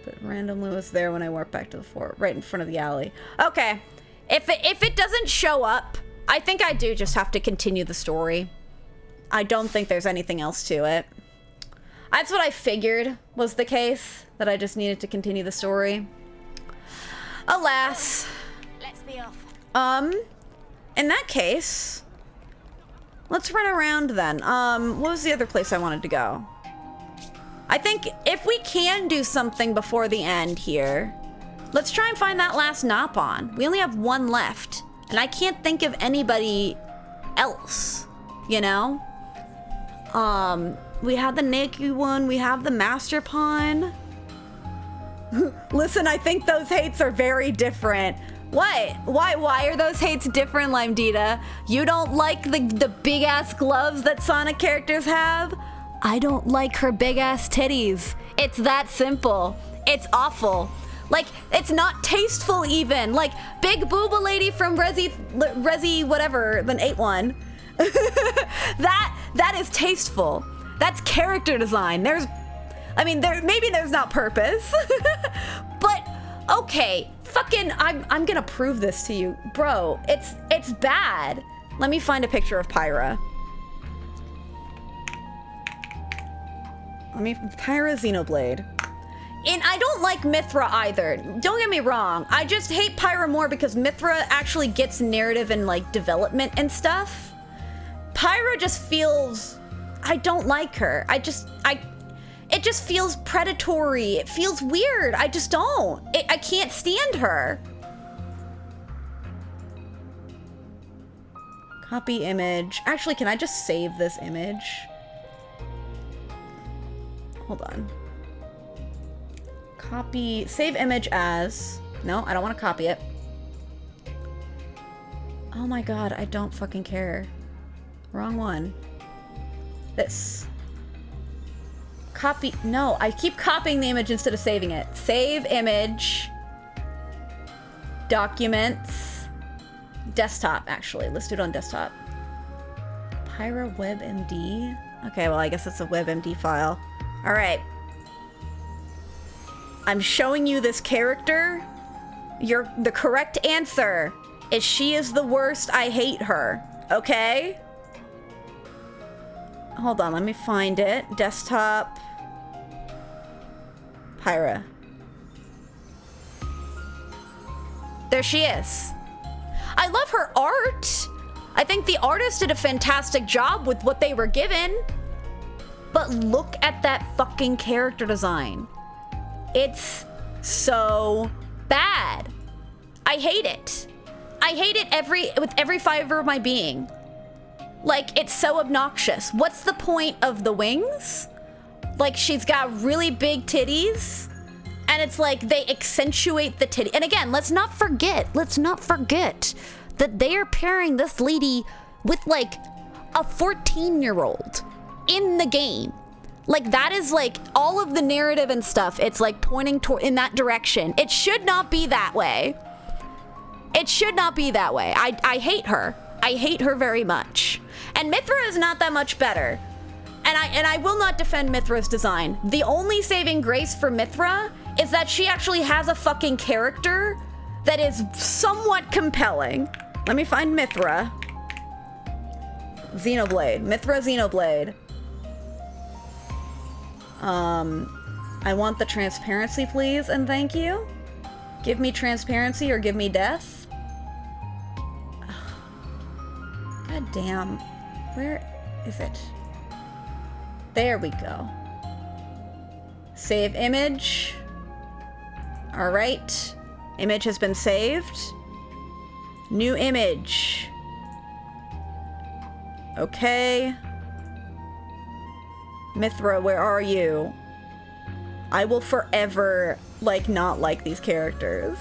But randomly was there when I warped back to the fort, right in front of the alley. Okay. If it doesn't show up, I think I do just have to continue the story. I don't think there's anything else to it. That's what I figured was the case, that I just needed to continue the story. Alas. Let's be off. In that case, let's run around then. What was the other place I wanted to go? I think if we can do something before the end here, let's try and find that last Nopon. We only have one left, and I can't think of anybody else, you know? We had the Naku one, we have the Master Pawn. Listen, I think those hates are very different. What? Why are those hates different, Limedita? You don't like the big ass gloves that Sonic characters have? I don't like her big ass titties. It's that simple. It's awful. Like, it's not tasteful even. Like, Big Booba Lady from Resi whatever, the 8-1. that is tasteful. That's character design. Maybe there's not purpose. But, okay, fucking, I'm gonna prove this to you. Bro, it's bad. Let me find a picture of Pyra. Pyra Xenoblade. And I don't like Mythra either. Don't get me wrong. I just hate Pyra more because Mythra actually gets narrative and like development and stuff. Pyra just feels, I don't like her. It just feels predatory. It feels weird. I just don't. I can't stand her. Copy image. Actually, can I just save this image? Hold on. Copy, save image as, no, I don't want to copy it. Oh my god, I don't fucking care. Wrong one. This. Copy, no, I keep copying the image instead of saving it. Save image. Documents. Desktop, actually. Let's do it on desktop. Pyra WebMD. Okay, well, I guess it's a WebMD file. All right. I'm showing you this character. The correct answer is she is the worst. I hate her. Okay? Hold on, let me find it. Desktop. Pyra. There she is. I love her art. I think the artist did a fantastic job with what they were given. But look at that fucking character design. It's so bad. I hate it. I hate it with every fiber of my being. Like, it's so obnoxious. What's the point of the wings? Like, she's got really big titties, and it's like they accentuate the titty. And again, let's not forget that they are pairing this lady with like a 14-year-old in the game. Like, that is like all of the narrative and stuff. It's like pointing in that direction. It should not be that way. It should not be that way. I hate her. I hate her very much. And Mythra is not that much better. And I will not defend Mythra's design. The only saving grace for Mythra is that she actually has a fucking character that is somewhat compelling. Let me find Mythra. Xenoblade. Mythra Xenoblade. I want the transparency, please, and thank you. Give me transparency or give me death. God damn. Where is it? There we go. Save image. All right. Image has been saved. New image. Okay. Mythra, where are you? I will forever, like, not like these characters.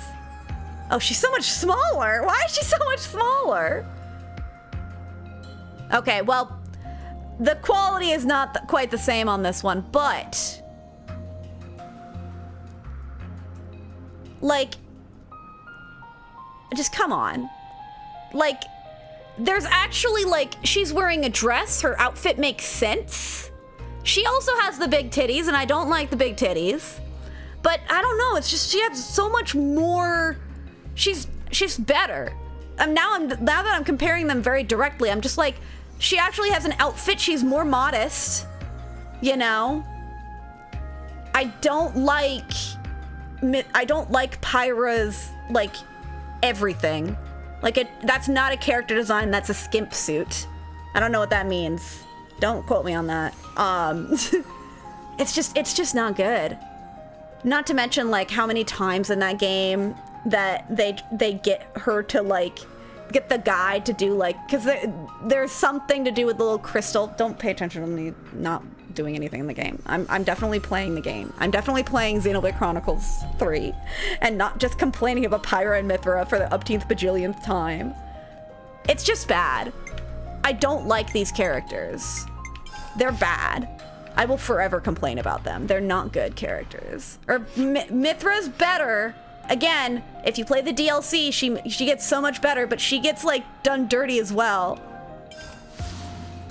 Oh, she's so much smaller. Why is she so much smaller? Okay, well, the quality is not quite the same on this one, but like, just come on. Like, there's actually, like, she's wearing a dress. Her outfit makes sense. She also has the big titties, and I don't like the big titties. But I don't know, it's just she has so much more. She's better. Now that I'm comparing them very directly, I'm just like, she actually has an outfit. She's more modest, you know. I don't like Pyra's, like, everything. Like, that's not a character design. That's a skimp suit. I don't know what that means. Don't quote me on that. It's just not good. Not to mention, like, how many times in that game that they get her to, like, get the guy to do, like, because there's something to do with the little crystal. Don't pay attention to me not doing anything in the game. I'm definitely playing the game. I'm definitely playing Xenoblade Chronicles 3 and not just complaining about Pyra and Mithra for the upteenth bajillionth time. It's just bad. I don't like these characters. They're bad. I will forever complain about them. They're not good characters. Or Mithra's better. Again, if you play the DLC, she gets so much better, but she gets like done dirty as well.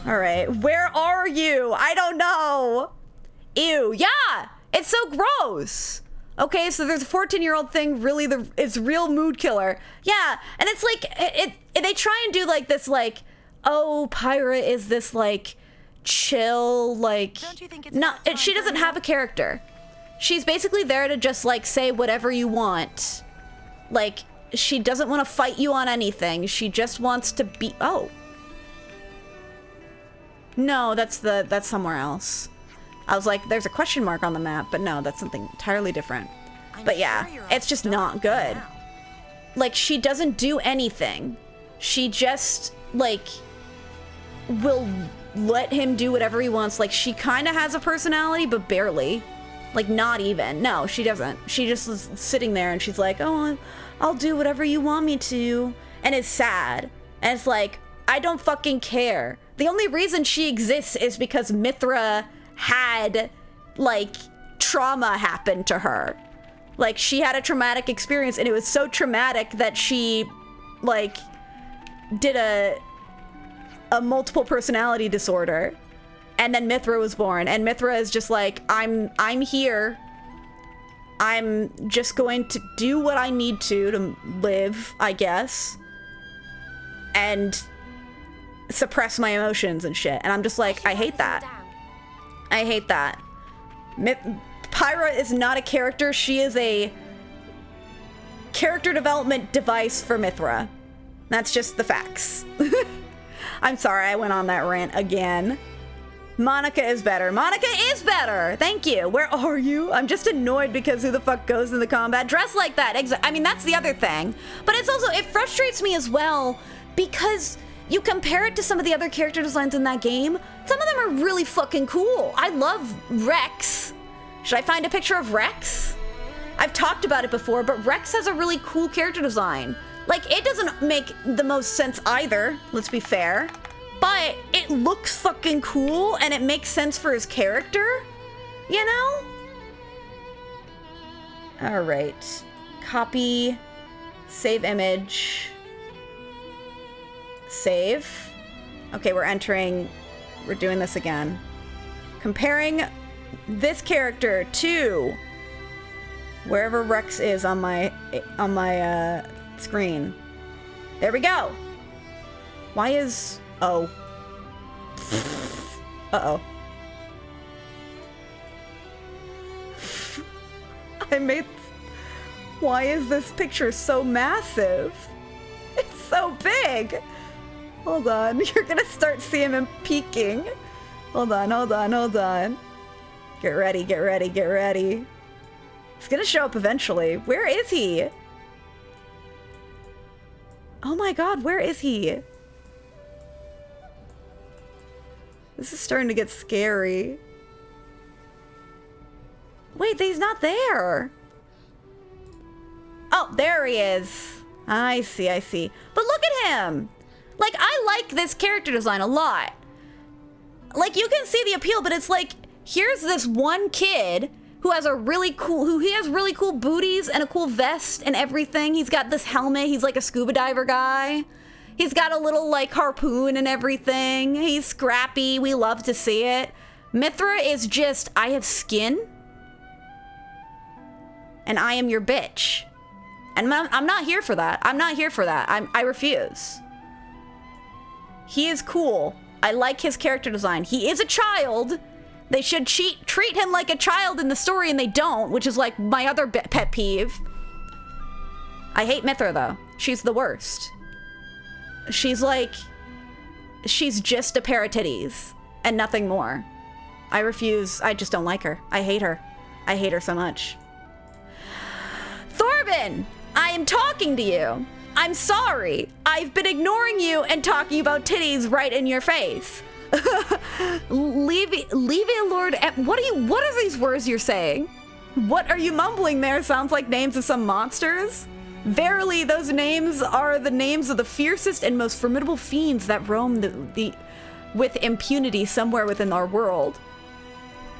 All right, where are you? I don't know. Ew, yeah, it's so gross. Okay, so there's a 14-year-old thing, really it's real mood killer. Yeah, and it's like, they try and do like this like, oh, Pyra is this like chill, like, she doesn't have a character. She's basically there to just like say whatever you want. Like, she doesn't want to fight you on anything. She just wants to be, oh. No, that's somewhere else. I was like, there's a question mark on the map, but no, that's something entirely different. But yeah, it's just not good. Like, she doesn't do anything. She just, like, will let him do whatever he wants. Like, she kind of has a personality, but barely. Like, not even. No, she doesn't. She just is sitting there and she's like, oh, I'll do whatever you want me to. And it's sad. And it's like, I don't fucking care. The only reason she exists is because Mithra had, like, trauma happen to her. Like, she had a traumatic experience, and it was so traumatic that she, like, did a multiple personality disorder. And then Mithra was born, and Mithra is just like, I'm here. I'm just going to do what I need to live, I guess. And suppress my emotions and shit. And I'm just like, I hate that. I hate that. Pyra is not a character. She is a character development device for Mithra. That's just the facts. I'm sorry I went on that rant again. Monica is better. Monica is better. Thank you. Where are you? I'm just annoyed because who the fuck goes in the combat dressed like that? I mean, that's the other thing. But it's also, it frustrates me as well because you compare it to some of the other character designs in that game. Some of them are really fucking cool. I love Rex. Should I find a picture of Rex? I've talked about it before, but Rex has a really cool character design. Like, it doesn't make the most sense either, let's be fair. But it looks fucking cool and it makes sense for his character, you know? All right, copy, save image. Save. Okay, we're doing this again. Comparing this character to wherever Rex is on my screen. There we go. Why is, oh. Uh-oh. Why is this picture so massive? It's so big. Hold on, you're gonna start seeing him peeking. Hold on. Get ready. He's gonna show up eventually. Where is he? Oh my god, where is he? This is starting to get scary. Wait, he's not there. Oh, there he is. I see. But look at him. Like, I like this character design a lot. Like, you can see the appeal, but it's like, here's this one kid who has really cool booties and a cool vest and everything. He's got this helmet. He's like a scuba diver guy. He's got a little, like, harpoon and everything. He's scrappy. We love to see it. Mithra is just, I have skin. And I am your bitch. And I'm not here for that. I refuse. He is cool. I like his character design. He is a child. They should treat him like a child in the story, and they don't, which is like my other pet peeve. I hate Mithra, though. She's the worst. She's just a pair of titties and nothing more. I refuse. I just don't like her. I hate her. I hate her so much. Thorben, I am talking to you. I'm sorry. I've been ignoring you and talking about titties right in your face. Leave it, Lord. What are these words you're saying? What are you mumbling there? Sounds like names of some monsters. Verily, those names are the names of the fiercest and most formidable fiends that roam with impunity somewhere within our world.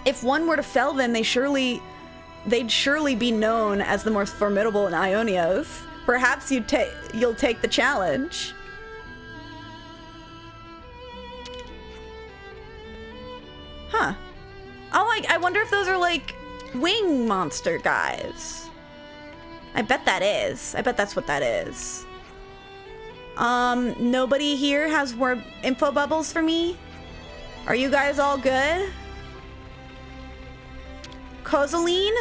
If one were to fell them, they'd surely be known as the most formidable in Ionios. Perhaps you'll take the challenge. Huh. Oh, I wonder if those are like wing monster guys. I bet that is. I bet that's what that is. Nobody here has more info bubbles for me? Are you guys all good? Kozaline?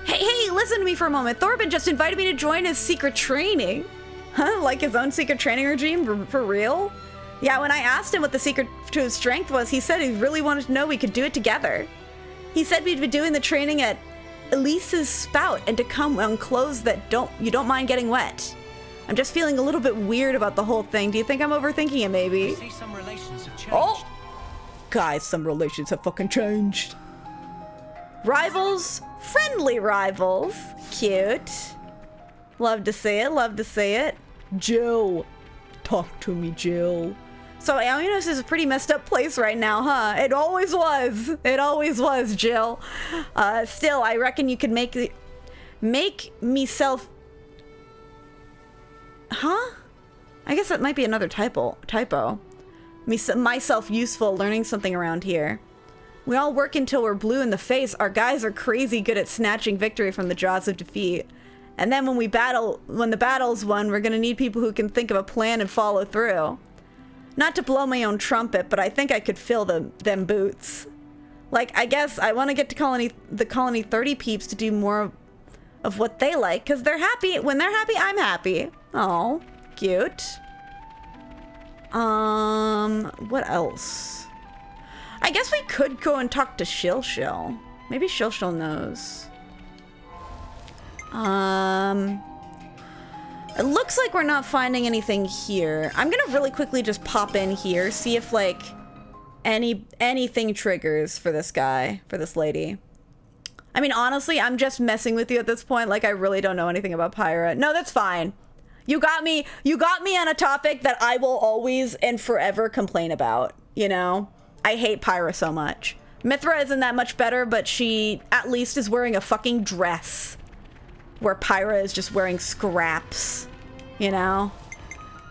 Hey, listen to me for a moment. Thorben just invited me to join his secret training. Huh? Like his own secret training regime? For real? Yeah, when I asked him what the secret to his strength was, he said he really wanted to know we could do it together. He said we'd be doing the training at Elise's spout and to come on clothes that you don't mind getting wet. I'm just feeling a little bit weird about the whole thing. Do you think I'm overthinking it, maybe? I see some relations have changed. Oh! Guys, some relations have fucking changed. Rivals? Friendly rivals. Cute. Love to see it, love to see it. Jill. Talk to me, Jill. So Ionios is a pretty messed up place right now, huh? It always was. It always was, Jill. Still, I reckon you could make myself... Huh? I guess that might be another typo. Myself useful learning something around here. We all work until we're blue in the face. Our guys are crazy good at snatching victory from the jaws of defeat. And then when the battle's won, we're gonna need people who can think of a plan and follow through. Not to blow my own trumpet, but I think I could fill them boots. Like, I guess I want to get to the Colony 30 peeps to do more of what they like, because they're happy. When they're happy, I'm happy. Oh, cute. What else? I guess we could go and talk to Shil. Maybe Shil knows. It looks like we're not finding anything here. I'm gonna really quickly just pop in here, see if like anything triggers for this guy, for this lady. I mean, honestly, I'm just messing with you at this point. Like, I really don't know anything about Pyra. No, that's fine. You got me on a topic that I will always and forever complain about, you know? I hate Pyra so much. Mithra isn't that much better, but she at least is wearing a fucking dress. Where Pyra is just wearing scraps, you know?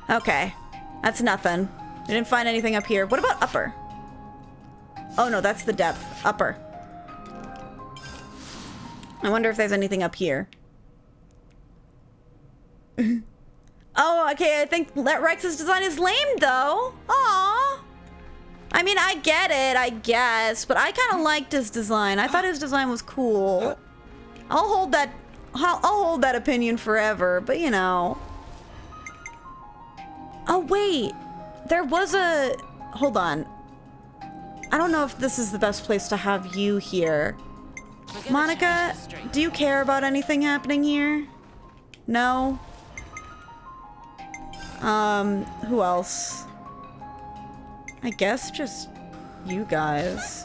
Okay, that's nothing. I didn't find anything up here. What about upper? Oh no, that's the depth. Upper. I wonder if there's anything up here. Oh, okay, I think that Rex's design is lame though. Aww. I mean, I get it, I guess, but I kind of liked his design. I thought his design was cool. I'll hold that opinion forever, but you know. Oh wait, there was a... Hold on. I don't know if this is the best place to have you here. Monica, do you care about anything happening here? No? Who else? I guess just you guys.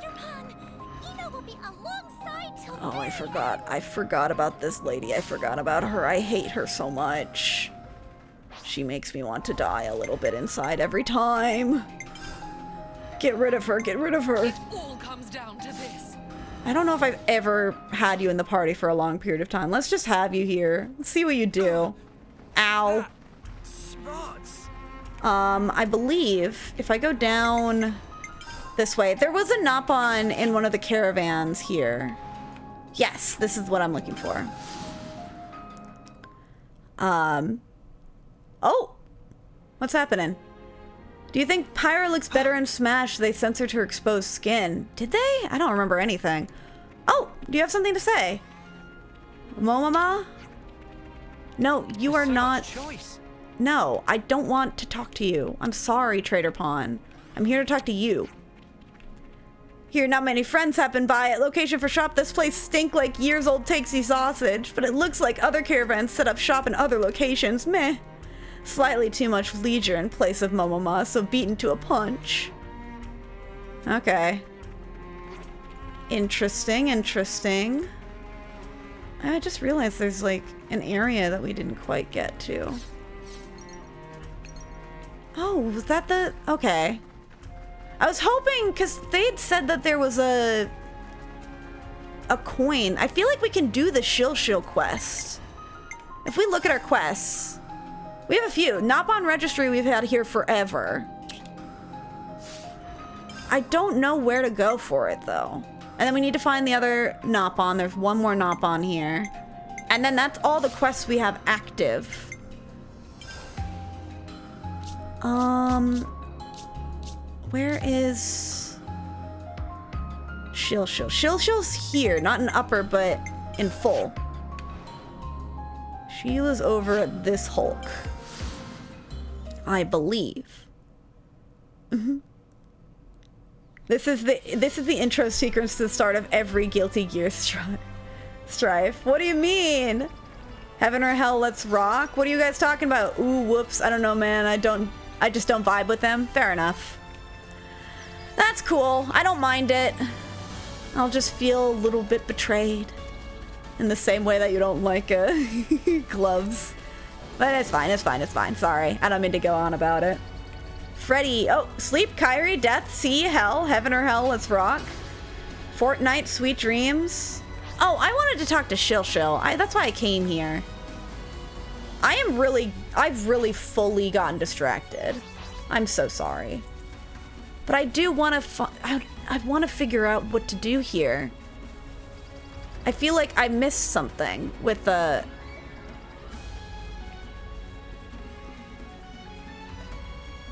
Oh, I forgot. I forgot about this lady. I forgot about her. I hate her so much. She makes me want to die a little bit inside every time. Get rid of her. Get rid of her. It all comes down to this. I don't know if I've ever had you in the party for a long period of time. Let's just have you here. Let's see what you do. Ow. I believe if I go down this way, there was a Napon in one of the caravans here. Yes, this is what I'm looking for. Oh! What's happening? Do you think Pyra looks better in Smash? They censored her exposed skin. Did they? I don't remember anything. Oh! Do you have something to say? Momama? No, you are not... No, I don't want to talk to you. I'm sorry, Trader Pawn. I'm here to talk to you. Here, not many friends happen by at location for shop. This place stink like years old Takesy sausage, but it looks like other caravans set up shop in other locations. Meh. Slightly too much leisure in place of Momoma, so beaten to a punch. Okay. Interesting, interesting. I just realized there's like an area that we didn't quite get to. Oh, was that the... Okay. I was hoping, because they'd said that there was a coin. I feel like we can do the Shill quest. If we look at our quests, we have a few. Nopon Registry we've had here forever. I don't know where to go for it, though. And then we need to find the other Nopon. There's one more Nopon here. And then that's all the quests we have active. Where is Shill? Shill's here, not in upper, but in full. Sheila's over at this Hulk, I believe. This is the intro sequence to the start of every Guilty Gear strife. What do you mean? Heaven or hell, let's rock? What are you guys talking about? Ooh, whoops. I don't know, man. I just don't vibe with them. Fair enough. That's cool. I don't mind it. I'll just feel a little bit betrayed. In the same way that you don't like gloves. But it's fine, it's fine, it's fine. Sorry. I don't mean to go on about it. Freddy. Oh, sleep, Kyrie, death, sea, hell, heaven or hell, let's rock. Fortnite, sweet dreams. Oh, I wanted to talk to Shill. That's why I came here. I've really fully gotten distracted. I'm so sorry. But I do want to I want to figure out what to do here. I feel like I missed something with the...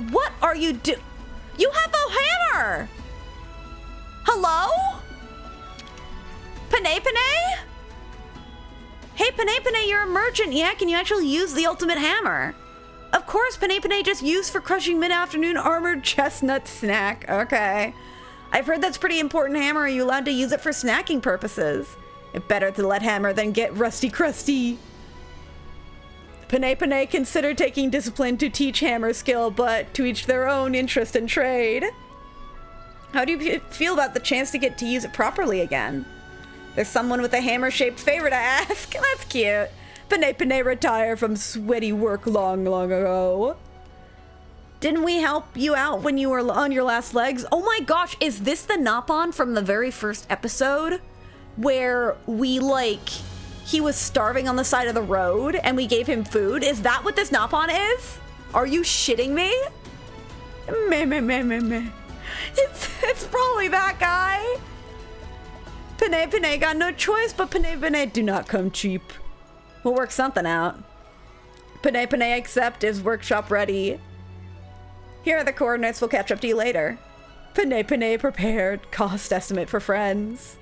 What are you do? You have a hammer! Hello? Panay? Hey, Panay, you're a merchant, yeah? Can you actually use the ultimate hammer? Of course, Panay just used for crushing mid-afternoon armored chestnut snack. Okay. I've heard that's pretty important hammer. Are you allowed to use it for snacking purposes? It better to let hammer than get rusty crusty. Panay consider taking discipline to teach hammer skill, but to each their own interest and trade. How do you feel about the chance to get to use it properly again? There's someone with a hammer-shaped favor to ask. That's cute. Panay retired from sweaty work long ago. Didn't we help you out when you were on your last legs? Oh my gosh, is this the Nopon from the very first episode? Where we, he was starving on the side of the road and we gave him food? Is that what this Nopon is? Are you shitting me? Meh. It's probably that guy. Panay got no choice, but Panay do not come cheap. We'll work something out. Panay accept is workshop ready. Here are the coordinates. We'll catch up to you later. Panay prepared. Cost estimate for friends.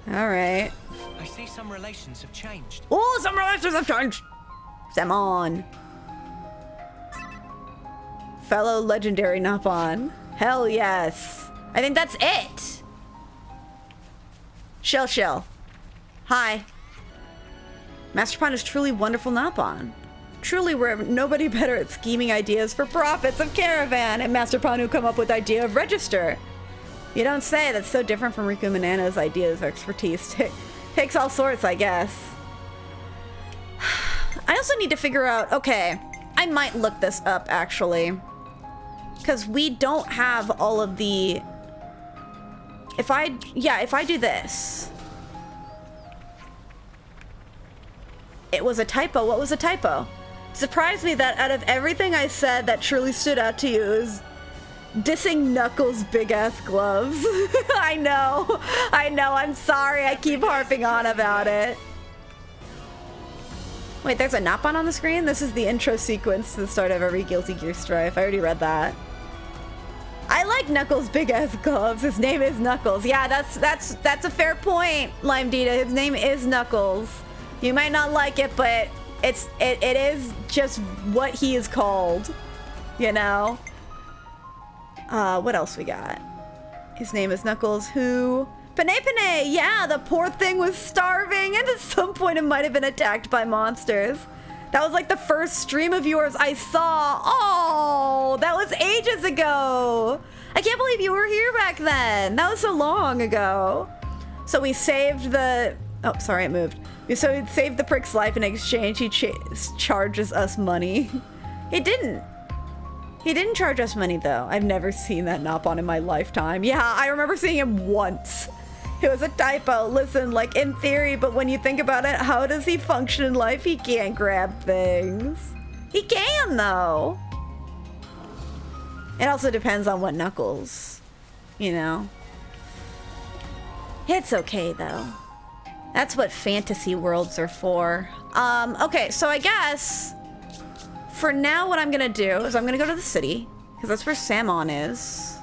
All right. I see some relations have changed. Oh, some relations have changed. Samon. Fellow legendary Nopon. Hell yes. I think that's it. Shill. Hi. Master Pond is truly wonderful Nopon. Truly, we're nobody better at scheming ideas for profits of Caravan, and Master Pond who come up with idea of Register. You don't say. That's so different from Riku Manana's ideas or expertise. Takes all sorts, I guess. I also need to figure out... Okay, I might look this up, actually. Because we don't have all of the... If I do this... It was a typo. What was a typo? It surprised me that out of everything I said that truly stood out to you is dissing Knuckles' big-ass gloves. I know. I'm sorry. I keep harping on about it. Wait, there's a Nopon on the screen? This is the intro sequence to the start of every Guilty Gear strife. I already read that. I like Knuckles' big-ass gloves. His name is Knuckles. Yeah, that's a fair point, Lime Dita. His name is Knuckles. You might not like it, but it is just what he is called, you know? What else we got? His name is Knuckles, who... Panay! Yeah, the poor thing was starving, and at some point it might have been attacked by monsters. That was like the first stream of yours I saw. Oh, that was ages ago. I can't believe you were here back then. That was so long ago. So we saved the... Oh, sorry, it moved. So we saved the prick's life in exchange. He charges us money. He didn't. He didn't charge us money, though. I've never seen that Nopon in my lifetime. Yeah, I remember seeing him once. It was a typo. Listen, like, in theory, but when you think about it, how does he function in life? He can't grab things. He can, though. It also depends on what Knuckles, you know. It's okay, though. That's what fantasy worlds are for. Okay, so I guess for now what I'm gonna do is I'm gonna go to the city, because that's where Samon is.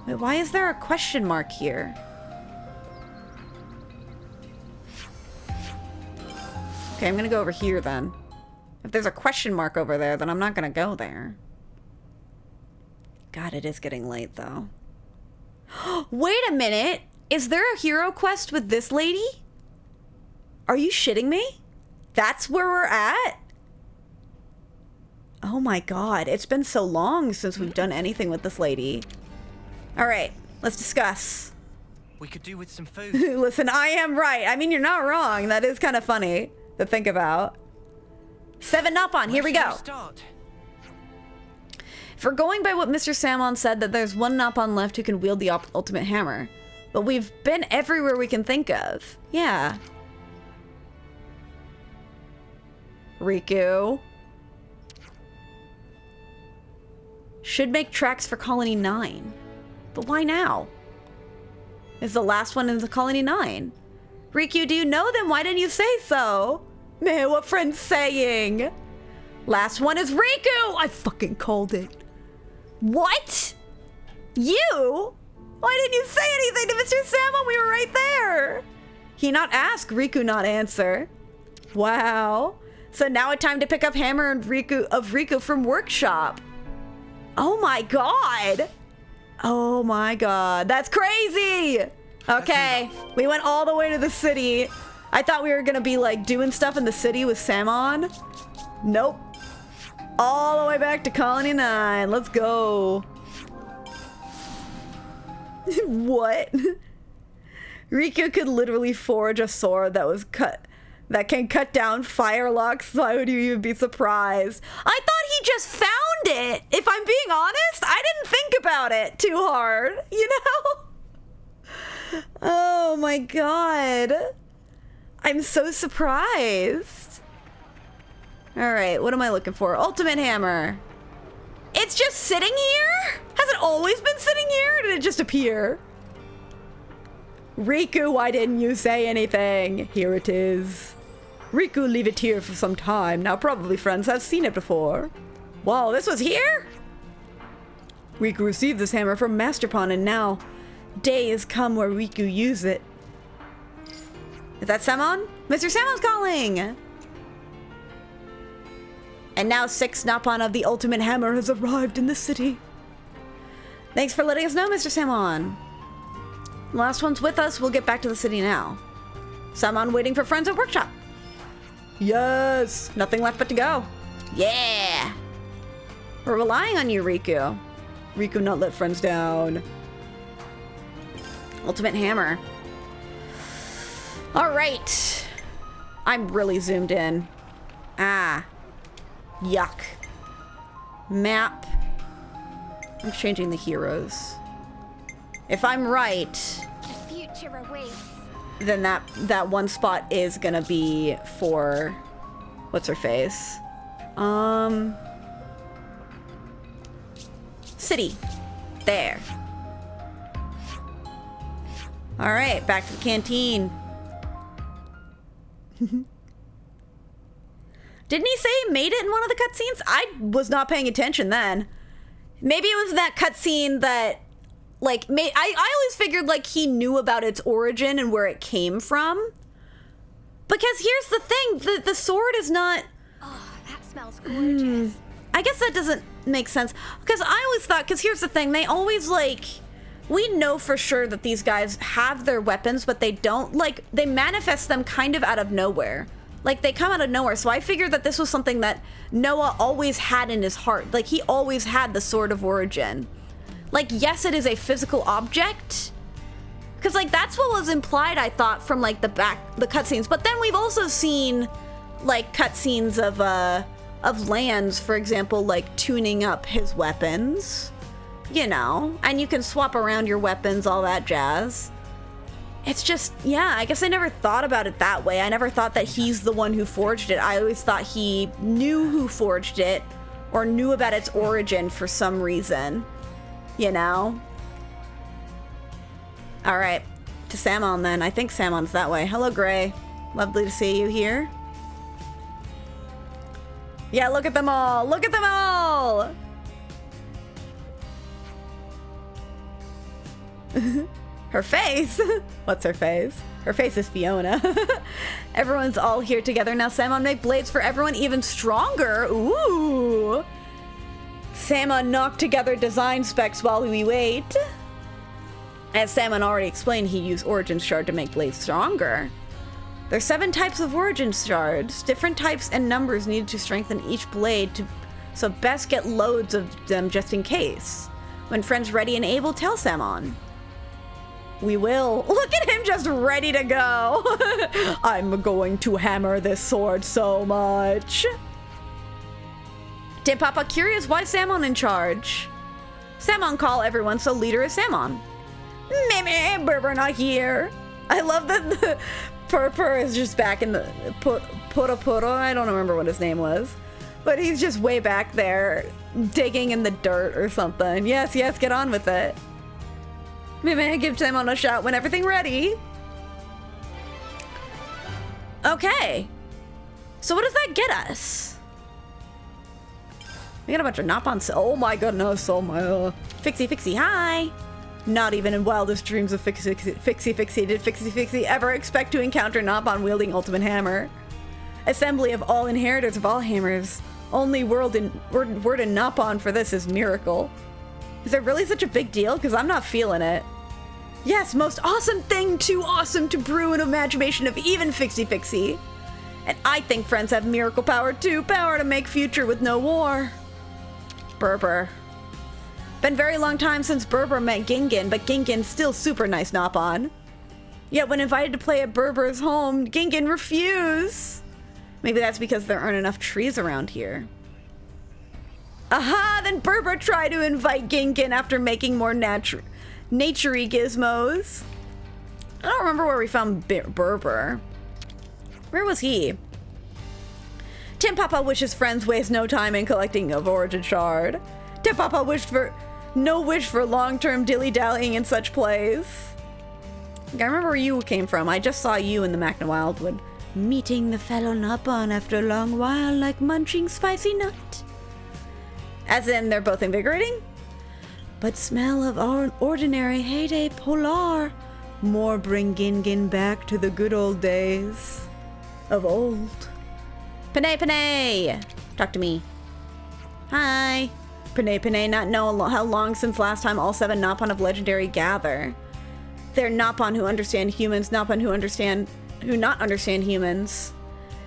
Wait, why is there a question mark here? Okay, I'm gonna go over here then. If there's a question mark over there, then I'm not gonna go there. God, it is getting late, though. Wait a minute! Is there a hero quest with this lady? Are you shitting me? That's where we're at? Oh my god, it's been so long since we've done anything with this lady. Alright, let's discuss. We could do with some food. Listen, I am right. I mean, you're not wrong. That is kind of funny to think about. 7 Nopon, here we go. If we're going by what Mr. Samon said, that there's one Nopon left who can wield the ultimate hammer. But we've been everywhere we can think of. Yeah. Riku. Should make tracks for Colony 9. But why now? It's the last one in the Colony 9. Riku, do you know them? Why didn't you say so? Man, what friend's saying? Last one is Riku! I fucking called it. What? You? Why didn't you say anything to Mr. Samon? We were right there. He not ask, Riku not answer. Wow. So now it's time to pick up Hammer and Riku from workshop. Oh my god. Oh my god. That's crazy. Okay. We went all the way to the city. I thought we were gonna be like doing stuff in the city with Samon. Nope. All the way back to Colony 9. Let's go. What? Riku could literally forge a sword that can cut down fire locks. Why would you even be surprised? I thought he just found it. If I'm being honest, I didn't think about it too hard, you know? Oh my god. I'm so surprised. Alright, what am I looking for? Ultimate hammer. It's just sitting here? Has it always been sitting here? Or did it just appear? Riku, why didn't you say anything? Here it is. Riku, leave it here for some time. Now probably friends have seen it before. Whoa, this was here? Riku received this hammer from Master Pawn, and now day has come where Riku use it. Is that Samon? Mr. Samon's calling! And now 6 Nopon of the Ultimate Hammer has arrived in the city. Thanks for letting us know, Mr. Samon. Last one's with us. We'll get back to the city now. Samon waiting for friends at workshop. Yes! Nothing left but to go. Yeah! We're relying on you, Riku. Riku not let friends down. Ultimate Hammer. Alright. I'm really zoomed in. Ah. Yuck. Map. I'm changing the heroes. If I'm right, The future awaits. then that one spot is gonna be for what's her face? City. There. Alright, back to the canteen. Didn't he say he made it in one of the cutscenes? I was not paying attention then. Maybe it was that cutscene that, like, I always figured, like, he knew about its origin and where it came from. Because here's the thing, the sword is not... Oh, that smells gorgeous. I guess that doesn't make sense. Because I always thought, because here's the thing, they always, like... We know for sure that these guys have their weapons, but they don't, like, they manifest them kind of out of nowhere. Like, they come out of nowhere. So I figured that this was something that Noah always had in his heart. Like, he always had the Sword of Origin. Like, yes, it is a physical object. Because, like, that's what was implied, I thought, from, like, the cutscenes. But then we've also seen, like, cutscenes of Lands, for example, like, tuning up his weapons. You know, and you can swap around your weapons, all that jazz. It's just, yeah, I guess I never thought about it that way. I never thought that he's the one who forged it. I always thought he knew who forged it or knew about its origin for some reason, you know? All right, to Samon then. I think Samon's that way. Hello, Gray. Lovely to see you here. Yeah, look at them all. Look at them all. Her face? What's her face? Her face is Fiona. Everyone's all here together now. Samon make blades for everyone even stronger. Ooh. Samon knocked together design specs while we wait. As Samon already explained, he used Origin Shard to make blades stronger. There's 7 types of Origin Shards. Different types and numbers needed to strengthen each blade, so best get loads of them just in case. When friends ready and able, tell Samon. We will. Look at him just ready to go. I'm going to hammer this sword so much. Tim Papa curious why Samon in charge. Samon call everyone, so leader is Samon. Meh, Berber not here. I love that the Purpur is just back in the Puro. I don't remember what his name was, but he's just way back there digging in the dirt or something. Yes, yes, get on with it. Maybe give Samon a shot when everything ready. Okay. So what does that get us? We got a bunch of Nopons. Oh my goodness. Oh my. Fixie, hi. Not even in wildest dreams of Fixie did Fixie ever expect to encounter Nopon wielding Ultimate Hammer. Assembly of all inheritors of all hammers. Only word in Nopon for this is miracle. Is it really such a big deal? Because I'm not feeling it. Yes, most awesome thing, too awesome to brew an imagination of even Fixie. And I think friends have miracle power too, power to make future with no war. Berber. Been very long time since Berber met Gingin, but Gingin's still super nice Nopon. Yet when invited to play at Berber's home, Gingin refused. Maybe that's because there aren't enough trees around here. Aha! Then Berber tried to invite Gingin after making more naturey gizmos. I don't remember where we found Berber. Where was he? Tim Papa wishes friends waste no time in collecting of Origin Shard. Tim Papa wished for no wish for long-term dilly-dallying in such plays. I remember where you came from. I just saw you in the Magna Wildwood. Meeting the fellow Nopon after a long while like munching spicy nut. As in, they're both invigorating? But smell of our ordinary heyday polar. More bring Gingin back to the good old days of old. Panay! Talk to me. Hi. Panay not know how long since last time all 7 Nopon of Legendary gather. They're Nopon who understand humans, Nopon who not understand humans.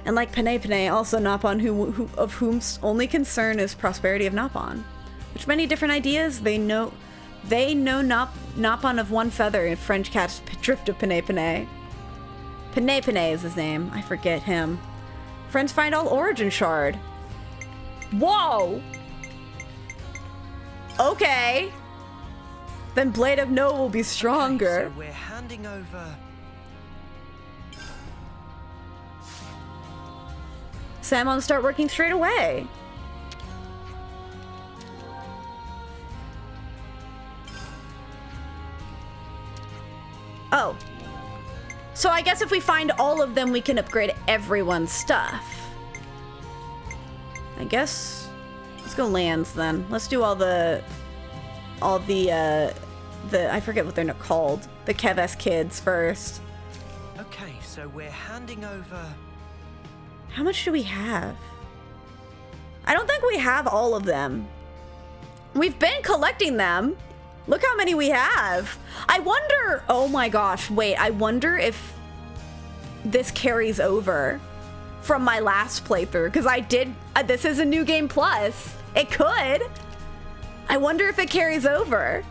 And like Panay, also Nopon of whom's only concern is prosperity of Nopon. Which many different ideas they know Nopon of one feather in French cat's drift of Panay. Panay is his name. I forget him. Friends find all Origin Shard. Whoa! Okay. Then Blade of No will be stronger. Okay, so we're handing over. Samon start working straight away. Oh. So I guess if we find all of them, we can upgrade everyone's stuff. I guess. Let's go Lands then. Let's do all the I forget what they're called. The Keves kids first. Okay, so we're handing over. How much do we have? I don't think we have all of them. We've been collecting them. Look how many we have. I wonder, oh my gosh, wait, I wonder if this carries over from my last playthrough, because I did, this is a new game plus. It could. I wonder if it carries over.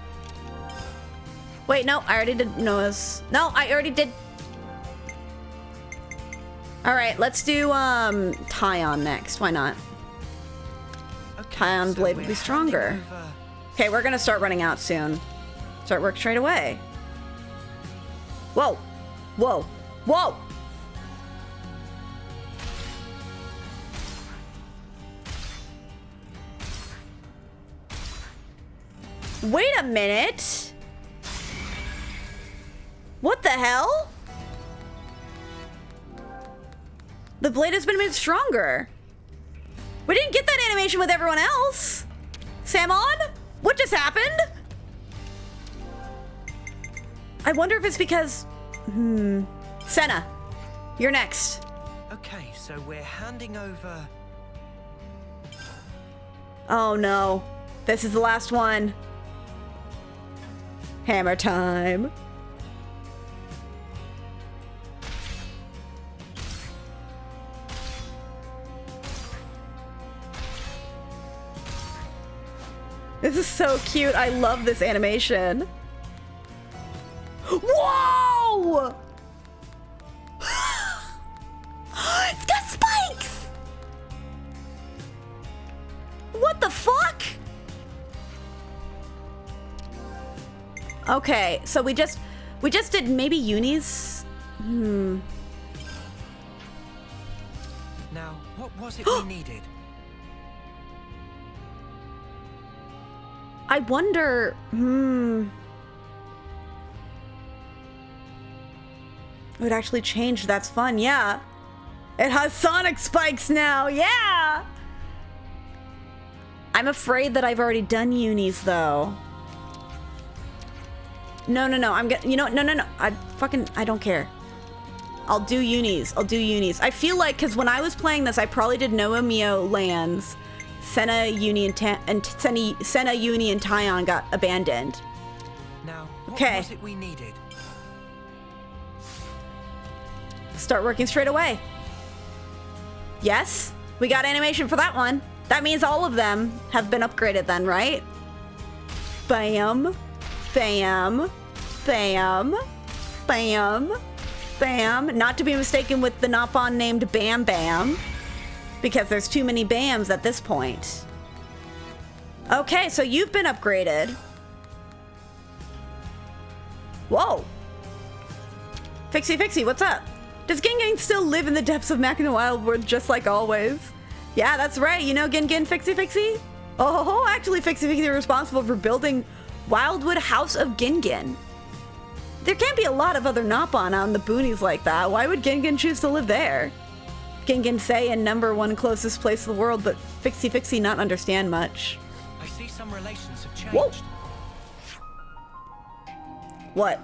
Wait, no, I already did Noah's. No, I already did. All right, let's do Tyon next. Why not? Okay, Tyon so blade we're would be stronger. handing over- Okay, we're gonna start running out soon. Start work straight away. Whoa, whoa, whoa! Wait a minute. What the hell? The blade has been made stronger. We didn't get that animation with everyone else. Samon? What just happened? I wonder if it's because... Senna, you're next. Okay, so we're handing over... Oh no. This is the last one. Hammer time. This is so cute. I love this animation. Whoa! It's got spikes! What the fuck? Okay, so we just did maybe unis. Now, what was it we needed? I wonder, It would actually change, that's fun, yeah. It has sonic spikes now, yeah! I'm afraid that I've already done unis though. No, I'm gonna, no. I don't care. I'll do unis. I feel like, because when I was playing this, I probably did Noah Mio lands. Senna, Uni, and Senna, Uni, and Tyon got abandoned. Now, what okay. was it we needed? Start working straight away. Yes, we got animation for that one. That means all of them have been upgraded then, right? Bam, bam, bam, bam, bam. Not to be mistaken with the Nopon named Bam Bam, because there's too many Bams at this point. Okay, so you've been upgraded. Whoa. Fixie, what's up? Does Gingin still live in the depths of Mackinac Wildwood just like always? Yeah, that's right. You know Gingin, Fixie? Oh, actually Fixie is responsible for building Wildwood House of Gingin. There can't be a lot of other Nopon out in the boonies like that. Why would Gingin choose to live there? Gingin say in #1 closest place in the world, but Fixie not understand much. I see some relations have changed. Whoa. What?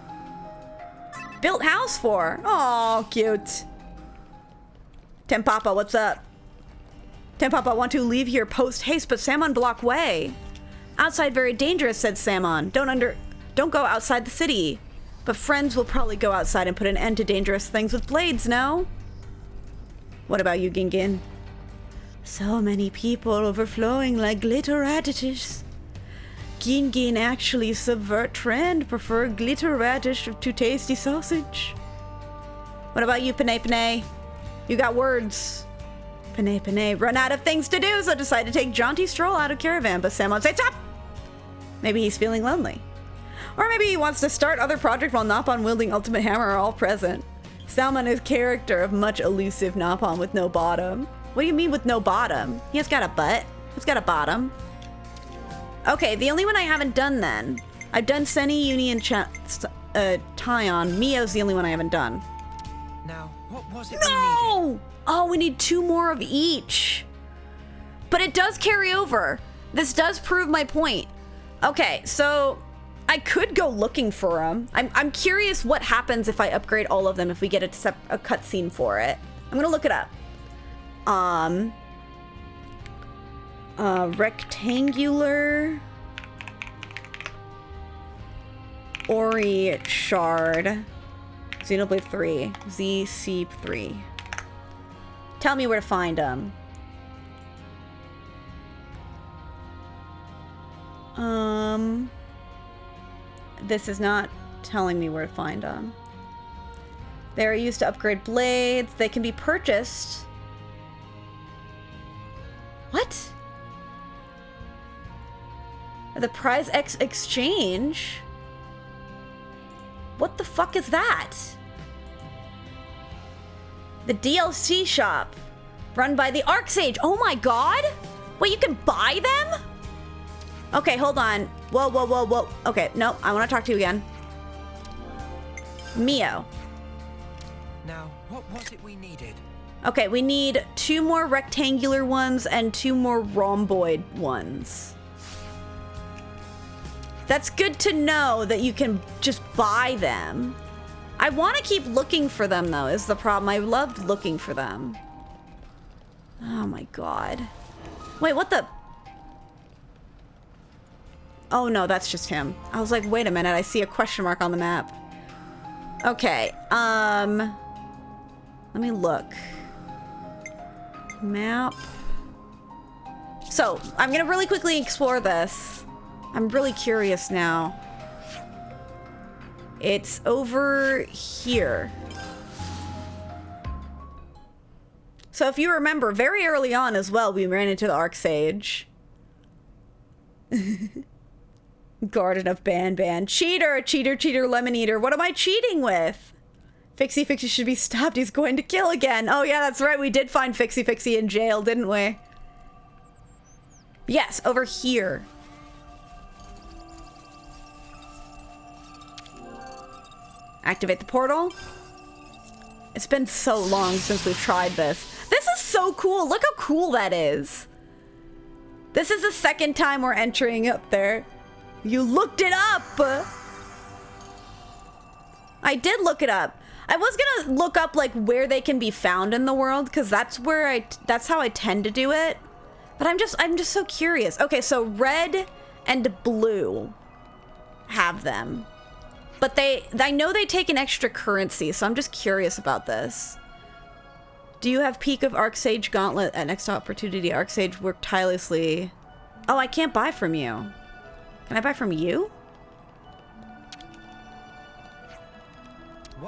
Built house for? Oh, cute. Tempapa, what's up? Tempapa, want to leave here post haste, but Samon block way. Outside very dangerous, said Samon. Don't go outside the city. But friends will probably go outside and put an end to dangerous things with blades, no? What about you, Gingin? So many people overflowing like glitter radishes. Gingin actually subvert trend, prefer glitter radish to tasty sausage. What about you, Panay? You got words. Panay run out of things to do, so decide to take jaunty stroll out of caravan, but Samon say stop! Maybe he's feeling lonely. Or maybe he wants to start other project while Nopon wielding ultimate hammer are all present. Salmon is character of much elusive Nopon with no bottom. What do you mean with no bottom? He has got a butt. He's got a bottom. Okay, the only one I haven't done then. I've done Senni, Uni, and Tyon. Mio's the only one I haven't done. Now, what was it No! we needed? Oh, we need 2 more of each. But it does carry over. This does prove my point. Okay, so I could go looking for them. I'm curious what happens if I upgrade all of them if we get a cutscene for it. I'm gonna look it up. Rectangular Ori Shard Xenoblade 3 ZC3. Tell me where to find them. This is not telling me where to find them. They are used to upgrade blades. They can be purchased. What? The Prize X Exchange? What the fuck is that? The DLC shop. Run by the Arcsage. Oh my god! Wait, you can buy them? Okay, hold on. Whoa, whoa, whoa, whoa. Okay, no, I want to talk to you again. Mio. Now, what was it we needed? Okay, we need 2 more rectangular ones and 2 more rhomboid ones. That's good to know that you can just buy them. I want to keep looking for them, though, is the problem. I loved looking for them. Oh my god. Wait, what the... Oh no, that's just him. I was like, wait a minute, I see a question mark on the map. Okay, let me look. Map. So, I'm gonna really quickly explore this. I'm really curious now. It's over here. So if you remember, very early on as well, we ran into the Arcsage. Garden of Ban. Cheater, cheater, cheater, lemon eater. What am I cheating with? Fixie should be stopped. He's going to kill again. Oh yeah, that's right. We did find Fixie in jail, didn't we? Yes, over here. Activate the portal. It's been so long since we've tried this. This is so cool. Look how cool that is. This is the second time we're entering up there. You looked it up. I did look it up. I was gonna look up like where they can be found in the world, because that's where that's how I tend to do it. But I'm just so curious. Okay, so red and blue have them. But I know they take an extra currency, so I'm just curious about this. Do you have Peak of Arcsage Gauntlet at next opportunity? Arcsage worked tirelessly. Oh, I can't buy from you. Can I buy from you?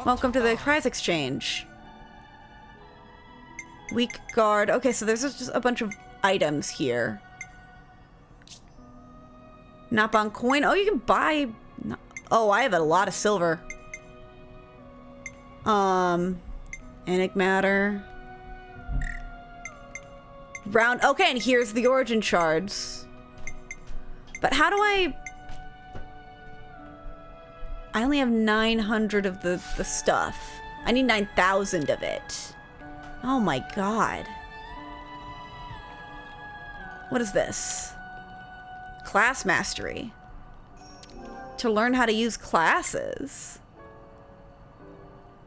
Welcome to the prize exchange. Weak guard. Okay, so there's just a bunch of items here. Napon coin. Oh, you can buy... Oh, I have a lot of silver. Enigmatter. Round. Okay, and here's the origin shards. But how do I only have 900 of the stuff. I need 9,000 of it. Oh my god. What is this? Class mastery. To learn how to use classes.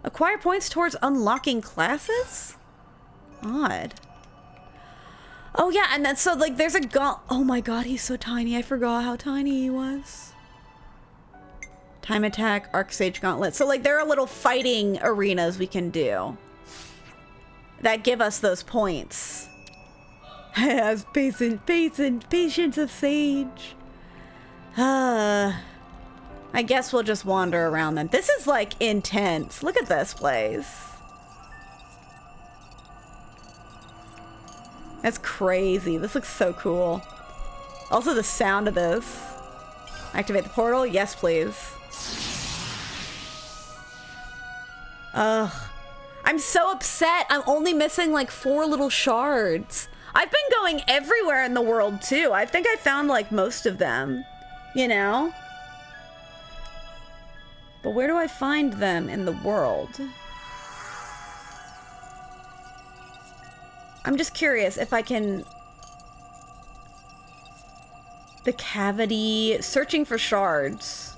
Acquire points towards unlocking classes? Odd. Oh yeah, and then so like there's a oh my god, he's so tiny. I forgot how tiny he was. Time attack, Arcsage Gauntlet. So like there are little fighting arenas we can do that give us those points. Has patience of sage. I guess we'll just wander around then. This is like intense. Look at this place. That's crazy. This looks so cool. Also the sound of this. Activate the portal? Yes, please. Ugh. I'm so upset. I'm only missing like 4 little shards. I've been going everywhere in the world too. I think I found like most of them, you know? But where do I find them in the world? I'm just curious if I can... The cavity, searching for shards.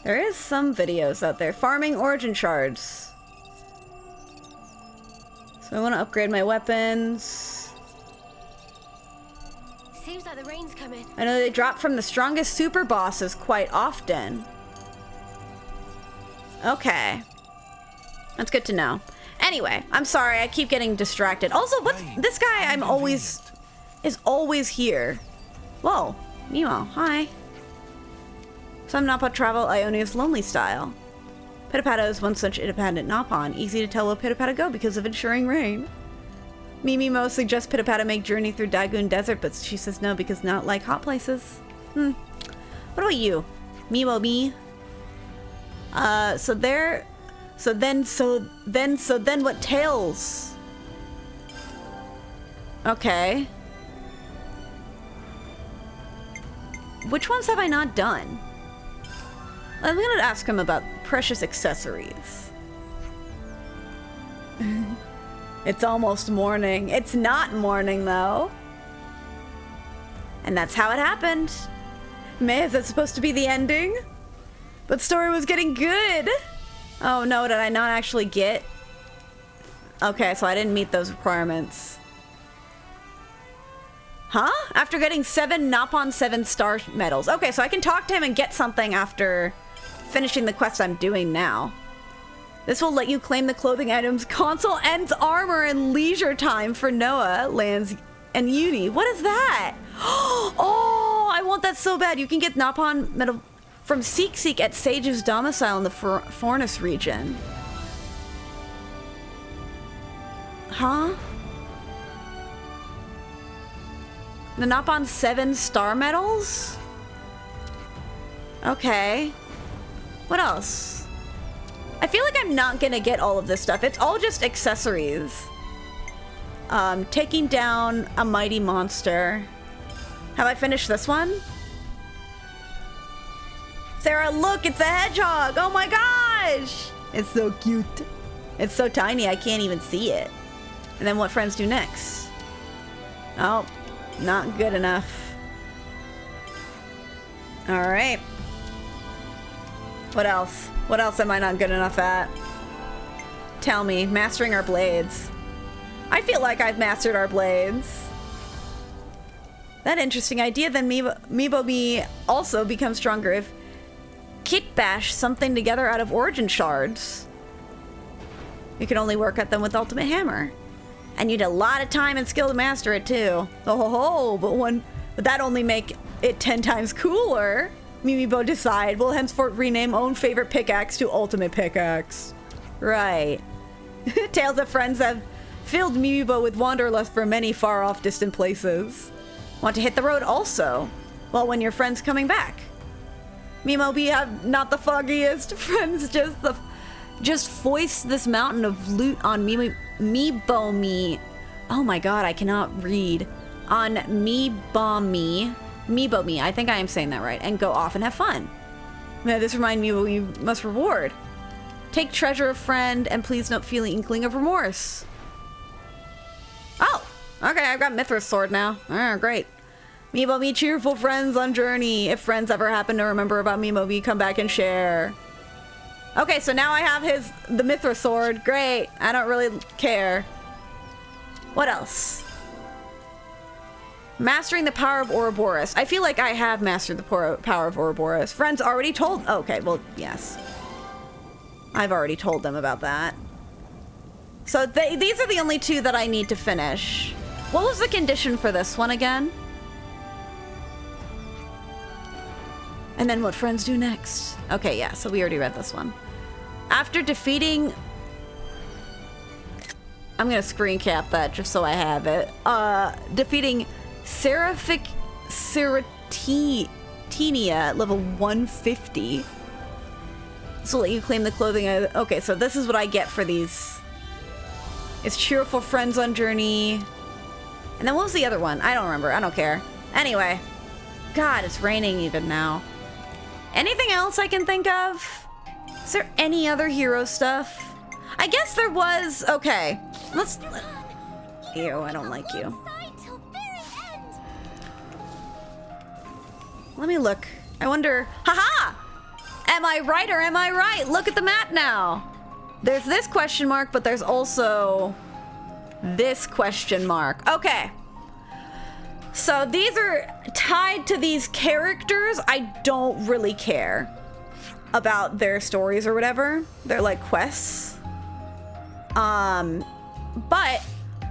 There is some videos out there. Farming origin shards. So I want to upgrade my weapons. Seems like the rain's coming. I know they drop from the strongest super bosses quite often. Okay. That's good to know. Anyway, I'm sorry, I keep getting distracted. Also, what's this guy is always here. Whoa. Mimo, hi. Some Nappa travel Ionia's lonely style. Pitapata is one such independent Naupon, easy to tell where Pitapata go because of ensuring rain. Mimimo suggests Pitapata make journey through Dagoon Desert, but she says no because not like hot places. What about you? Mimo me? So then what tales? Okay. Which ones have I not done? I'm gonna ask him about precious accessories. It's almost morning. It's not morning, though. And that's how it happened. Is that supposed to be the ending? But story was getting good. Oh no, did I not actually get? Okay, so I didn't meet those requirements. Huh? After getting 7 Naupon 7-star medals. Okay, so I can talk to him and get something after finishing the quest I'm doing now. This will let you claim the clothing items, console, ends armor, and leisure time for Noah, Lands, and Uni. What is that? Oh, I want that so bad. You can get Naupon medal from Seek at Sage's domicile in the Fornus region. Huh? The Naupon 7-star medals? Okay. What else? I feel like I'm not gonna get all of this stuff. It's all just accessories. Taking down a mighty monster. Have I finished this one? Sarah, look, it's a hedgehog! Oh my gosh! It's so cute. It's so tiny, I can't even see it. And then what friends do next? Oh, not good enough. Alright. What else? What else am I not good enough at? Tell me. Mastering our blades. I feel like I've mastered our blades. That interesting idea. Then Meebomi also becomes stronger if Kit bash something together out of origin shards. You can only work at them with Ultimate Hammer. And you need a lot of time and skill to master it too. Oh, but that only make it 10 times cooler. Mimibo decide will henceforth rename own favorite pickaxe to Ultimate Pickaxe. Right. Tales of friends have filled Mimibo with wanderlust for many far off distant places. Want to hit the road also? Well, when your friend's coming back. Mimobi have not the foggiest friends, just foist this mountain of loot on Meebomi. Oh my god, I cannot read. On Meebomi, I think I am saying that right, and go off and have fun. Now, this reminds me what we must reward. Take treasure of friend, and please don't feel the inkling of remorse. Oh, okay, I've got Mithra's sword now. Great. Meebomi, cheerful friends on journey. If friends ever happen to remember about Meebomi, come back and share. Okay, so now I have the Mithra sword. Great. I don't really care. What else? Mastering the power of Ouroboros. I feel like I have mastered the power of Ouroboros. Friends already told... Okay, well, yes. I've already told them about that. So these are the only 2 that I need to finish. What was the condition for this one again? And then what friends do next. Okay, yeah, so we already read this one. After defeating... I'm gonna screen cap that just so I have it. Defeating Seraphic Seratinia at level 150. This will let you claim the clothing. Okay, so this is what I get for these. It's cheerful friends on journey. And then what was the other one? I don't remember. I don't care. Anyway. God, it's raining even now. Anything else I can think of? Is there any other hero stuff? I guess there was... Okay. Let's... Ew, I don't like you. Let me look. I wonder... Haha! Am I right or am I right? Look at the map now. There's this question mark, but there's also this question mark. Okay. So these are tied to these characters. I don't really care about their stories or whatever. They're like quests. But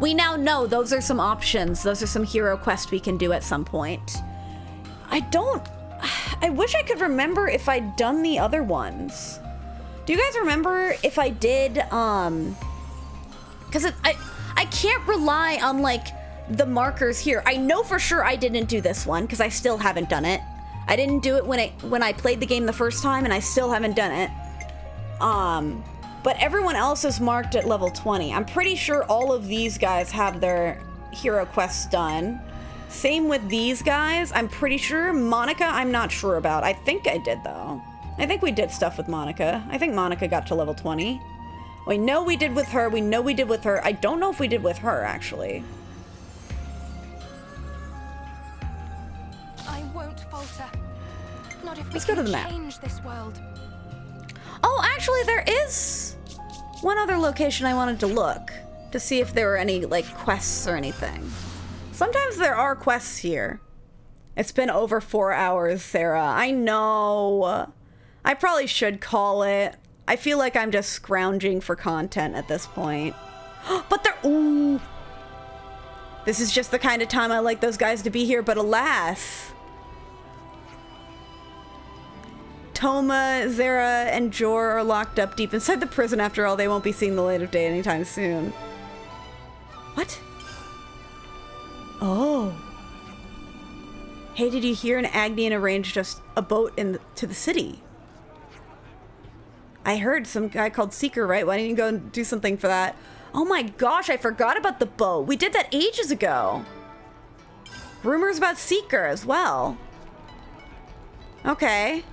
we now know those are some options. Those are some hero quests we can do at some point. I wish I could remember if I'd done the other ones. Do you guys remember if I did, because I can't rely on, like, the markers here. I know for sure I didn't do this one, because I still haven't done it. I didn't do it when I played the game the first time, and I still haven't done it. But everyone else is marked at level 20. I'm pretty sure all of these guys have their hero quests done. Same with these guys. I'm pretty sure. Monica, I'm not sure about. I think I did, though. I think we did stuff with Monica. I think Monica got to level 20. We know we did with her. We know we did with her. I don't know if we did with her, actually. I won't falter. Not if Let's we go to the can map. change this world. Oh, actually, there is one other location I wanted to look to see if there were any, like, quests or anything. Sometimes there are quests here. It's been over 4 hours, Sarah. I know. I probably should call it. I feel like I'm just scrounging for content at this point. But they're... Ooh. This is just the kind of time I like those guys to be here, but alas. Toma, Zera, and Jor are locked up deep inside the prison. After all, they won't be seeing the light of day anytime soon. What? Oh. Hey, did you hear an Agnian arranged us a boat to the city? I heard some guy called Seeker, right? Why didn't you go and do something for that? Oh my gosh, I forgot about the boat. We did that ages ago. Rumors about Seeker as well. Okay.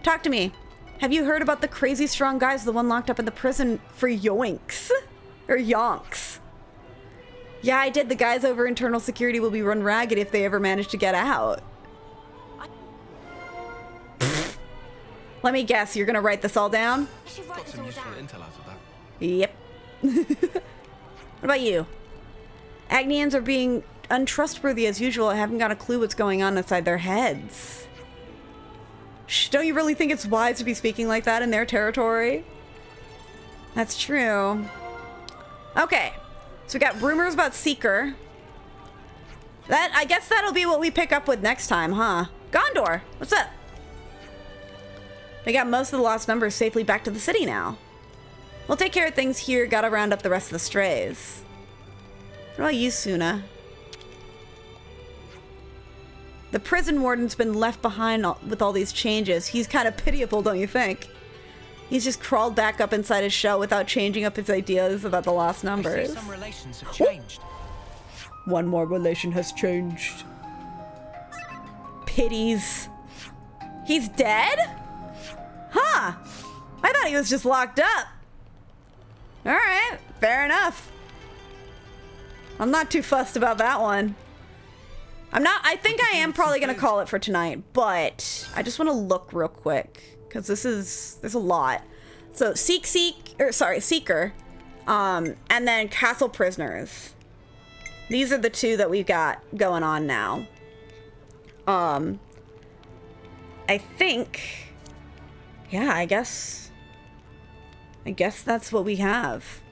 Talk to me. Have you heard about the crazy strong guys, the one locked up in the prison for yoinks? Or yonks? Yeah, I did. The guys over internal security will be run ragged if they ever manage to get out. Let me guess, you're gonna write this all down? Got some useful intel out of that. Yep. What about you? Agnians are being untrustworthy as usual. I haven't got a clue what's going on inside their heads. Shh, don't you really think it's wise to be speaking like that in their territory? That's true. Okay. So we got rumors about Seeker. I guess that'll be what we pick up with next time, huh? Gondor, what's up? We got most of the lost numbers safely back to the city now. We'll take care of things here. Gotta round up the rest of the strays. What about you, Suna? The prison warden's been left behind with all these changes. He's kind of pitiable, don't you think? He's just crawled back up inside his shell without changing up his ideas about the lost numbers. I see some relations have changed. One more relation has changed. Pities. He's dead? Huh. I thought he was just locked up. Alright, fair enough. I'm not too fussed about that one. I think I am probably gonna call it for tonight, but I just want to look real quick because there's a lot. So Seeker, and then Castle Prisoners. These are the two that we've got going on now. I think, yeah, I guess that's what we have.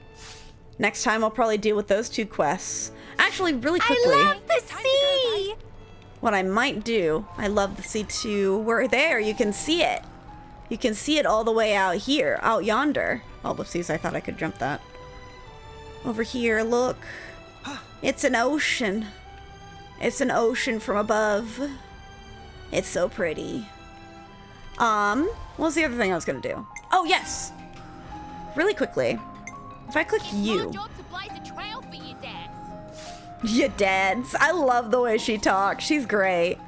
Next time I'll probably deal with those two quests. Actually, really quickly. I love the sea! What I might do, I love the sea too. We're there, you can see it. You can see it all the way out here, out yonder. Oh, whoopsies, I thought I could jump that. Over here, look. It's an ocean. It's an ocean from above. It's so pretty. What was the other thing I was gonna do? Oh, yes! Really quickly. If I click you. Your dads. I love the way she talks. She's great.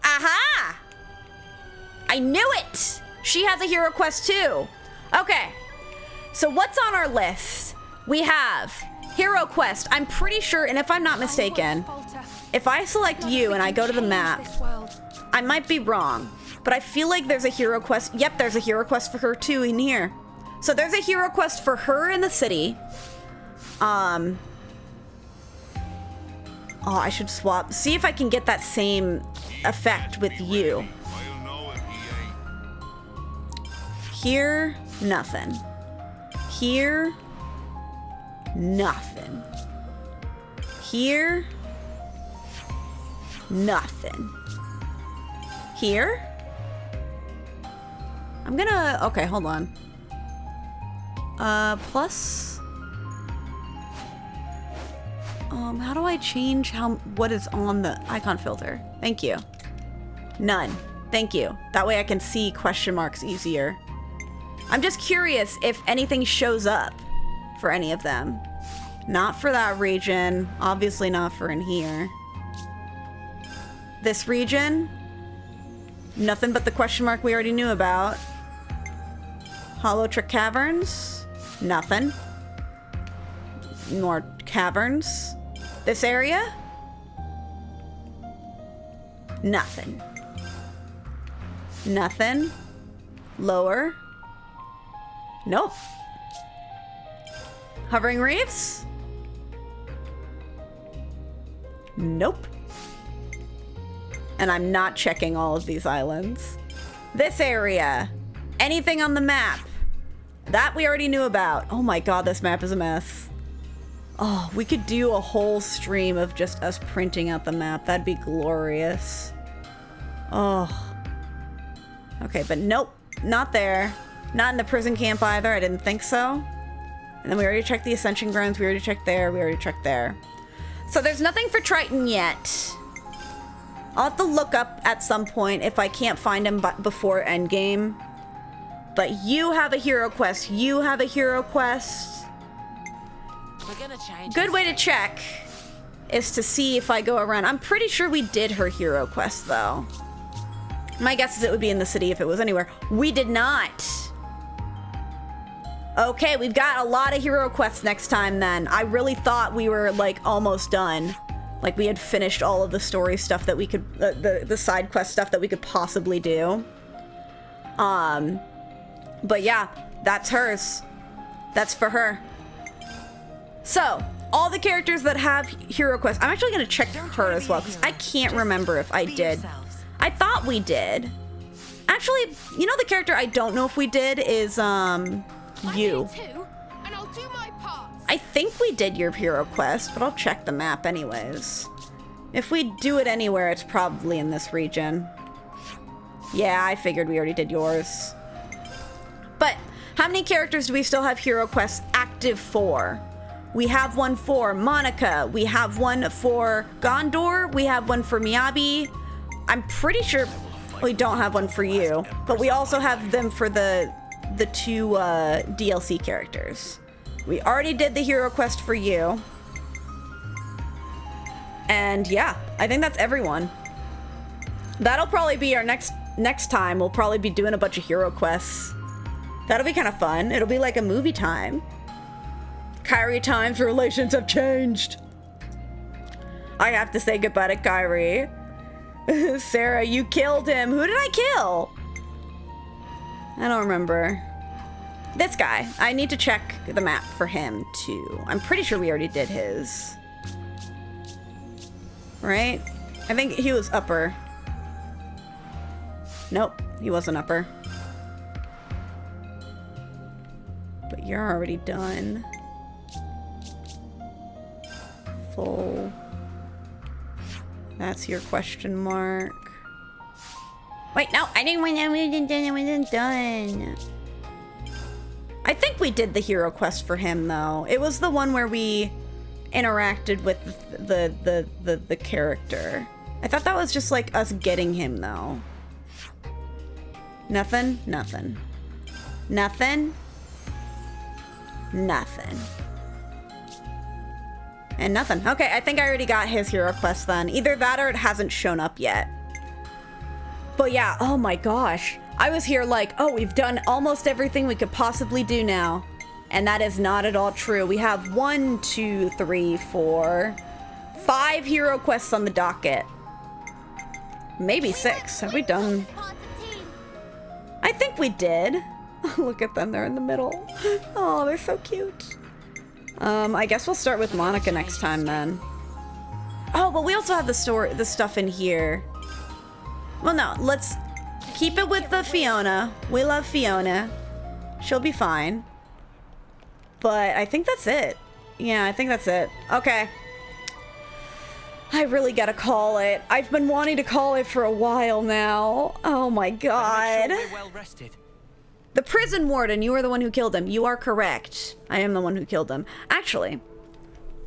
Aha! I knew it! She has a hero quest too. Okay. So what's on our list? We have hero quest. I'm pretty sure, and if I'm not mistaken, if I select you and I go to the map, I might be wrong, but I feel like there's a hero quest. Yep, there's a hero quest for her too in here. So there's a hero quest for her in the city. Oh, I should swap. See if I can get that same effect with you. Here, nothing. Here, nothing. Here, Nothing. Here? I'm gonna... Okay, hold on. Plus... how do I change what is on the icon filter? Thank you. None. Thank you. That way I can see question marks easier. I'm just curious if anything shows up for any of them. Not for that region. Obviously not for in here. This region? Nothing but the question mark we already knew about. Hollow Trick Caverns? Nothing. More caverns. This area? Nothing. Nothing. Lower. Nope. Hovering Reefs? Nope. And I'm not checking all of these islands. This area. Anything on the map? That we already knew about. Oh my god, this map is a mess. Oh, we could do a whole stream of just us printing out the map. That'd be glorious. Oh. Okay, but nope. Not there. Not in the prison camp either. I didn't think so. And then we already checked the Ascension Grounds. We already checked there. We already checked there. So there's nothing for Triton yet. I'll have to look up at some point if I can't find him before endgame. But you have a hero quest. You have a hero quest. Good way to check is to see if I go around. I'm pretty sure we did her hero quest, though. My guess is it would be in the city if it was anywhere. We did not. Okay, we've got a lot of hero quests next time, then. I really thought we were, like, almost done. Like, we had finished all of the story stuff that we could... the side quest stuff that we could possibly do. But yeah, that's hers. That's for her. So, all the characters that have hero quests, I'm actually going to check her as well, because I can't remember if I did. I thought we did. Actually, you know the character I don't know if we did is, you. I think we did your hero quest, but I'll check the map anyways. If we do it anywhere, it's probably in this region. Yeah, I figured we already did yours. But, how many characters do we still have hero quests active for? We have one for Monica. We have one for Gondor. We have one for Miyabi. I'm pretty sure we don't have one for you. But we also have them for the two DLC characters. We already did the hero quest for you. And yeah, I think that's everyone. That'll probably be our next time. We'll probably be doing a bunch of hero quests. That'll be kind of fun. It'll be like a movie time. Kyrie times relations have changed. I have to say goodbye to Kyrie. Sarah, you killed him. Who did I kill? I don't remember. This guy. I need to check the map for him too. I'm pretty sure we already did his. Right? I think he was upper. Nope, he wasn't upper. But you're already done. Full. That's your question mark. Wait, no, I didn't want that. I wasn't done. I think we did the hero quest for him though. It was the one where we interacted with the character. I thought that was just like us getting him though. Nothing? Nothing. Nothing? Nothing. And nothing. Okay, I think I already got his hero quest then. Either that or it hasn't shown up yet. But yeah, oh my gosh. I was here like, oh, we've done almost everything we could possibly do now. And that is not at all true. We have 1, 2, 3, 4, 5 hero quests on the docket. Maybe 6. Have we done? I think we did. Look at them, they're in the middle. Oh, they're so cute. I guess we'll start with Monica next time then. Oh, but we also have the stuff in here. Well, no, let's keep it with the Fiona. We love Fiona. She'll be fine. But I think that's it. Yeah, I think that's it. Okay. I really gotta call it. I've been wanting to call it for a while now. Oh my god. Make sure we're well rested. The prison warden, you are the one who killed him. You are correct. I am the one who killed him. Actually,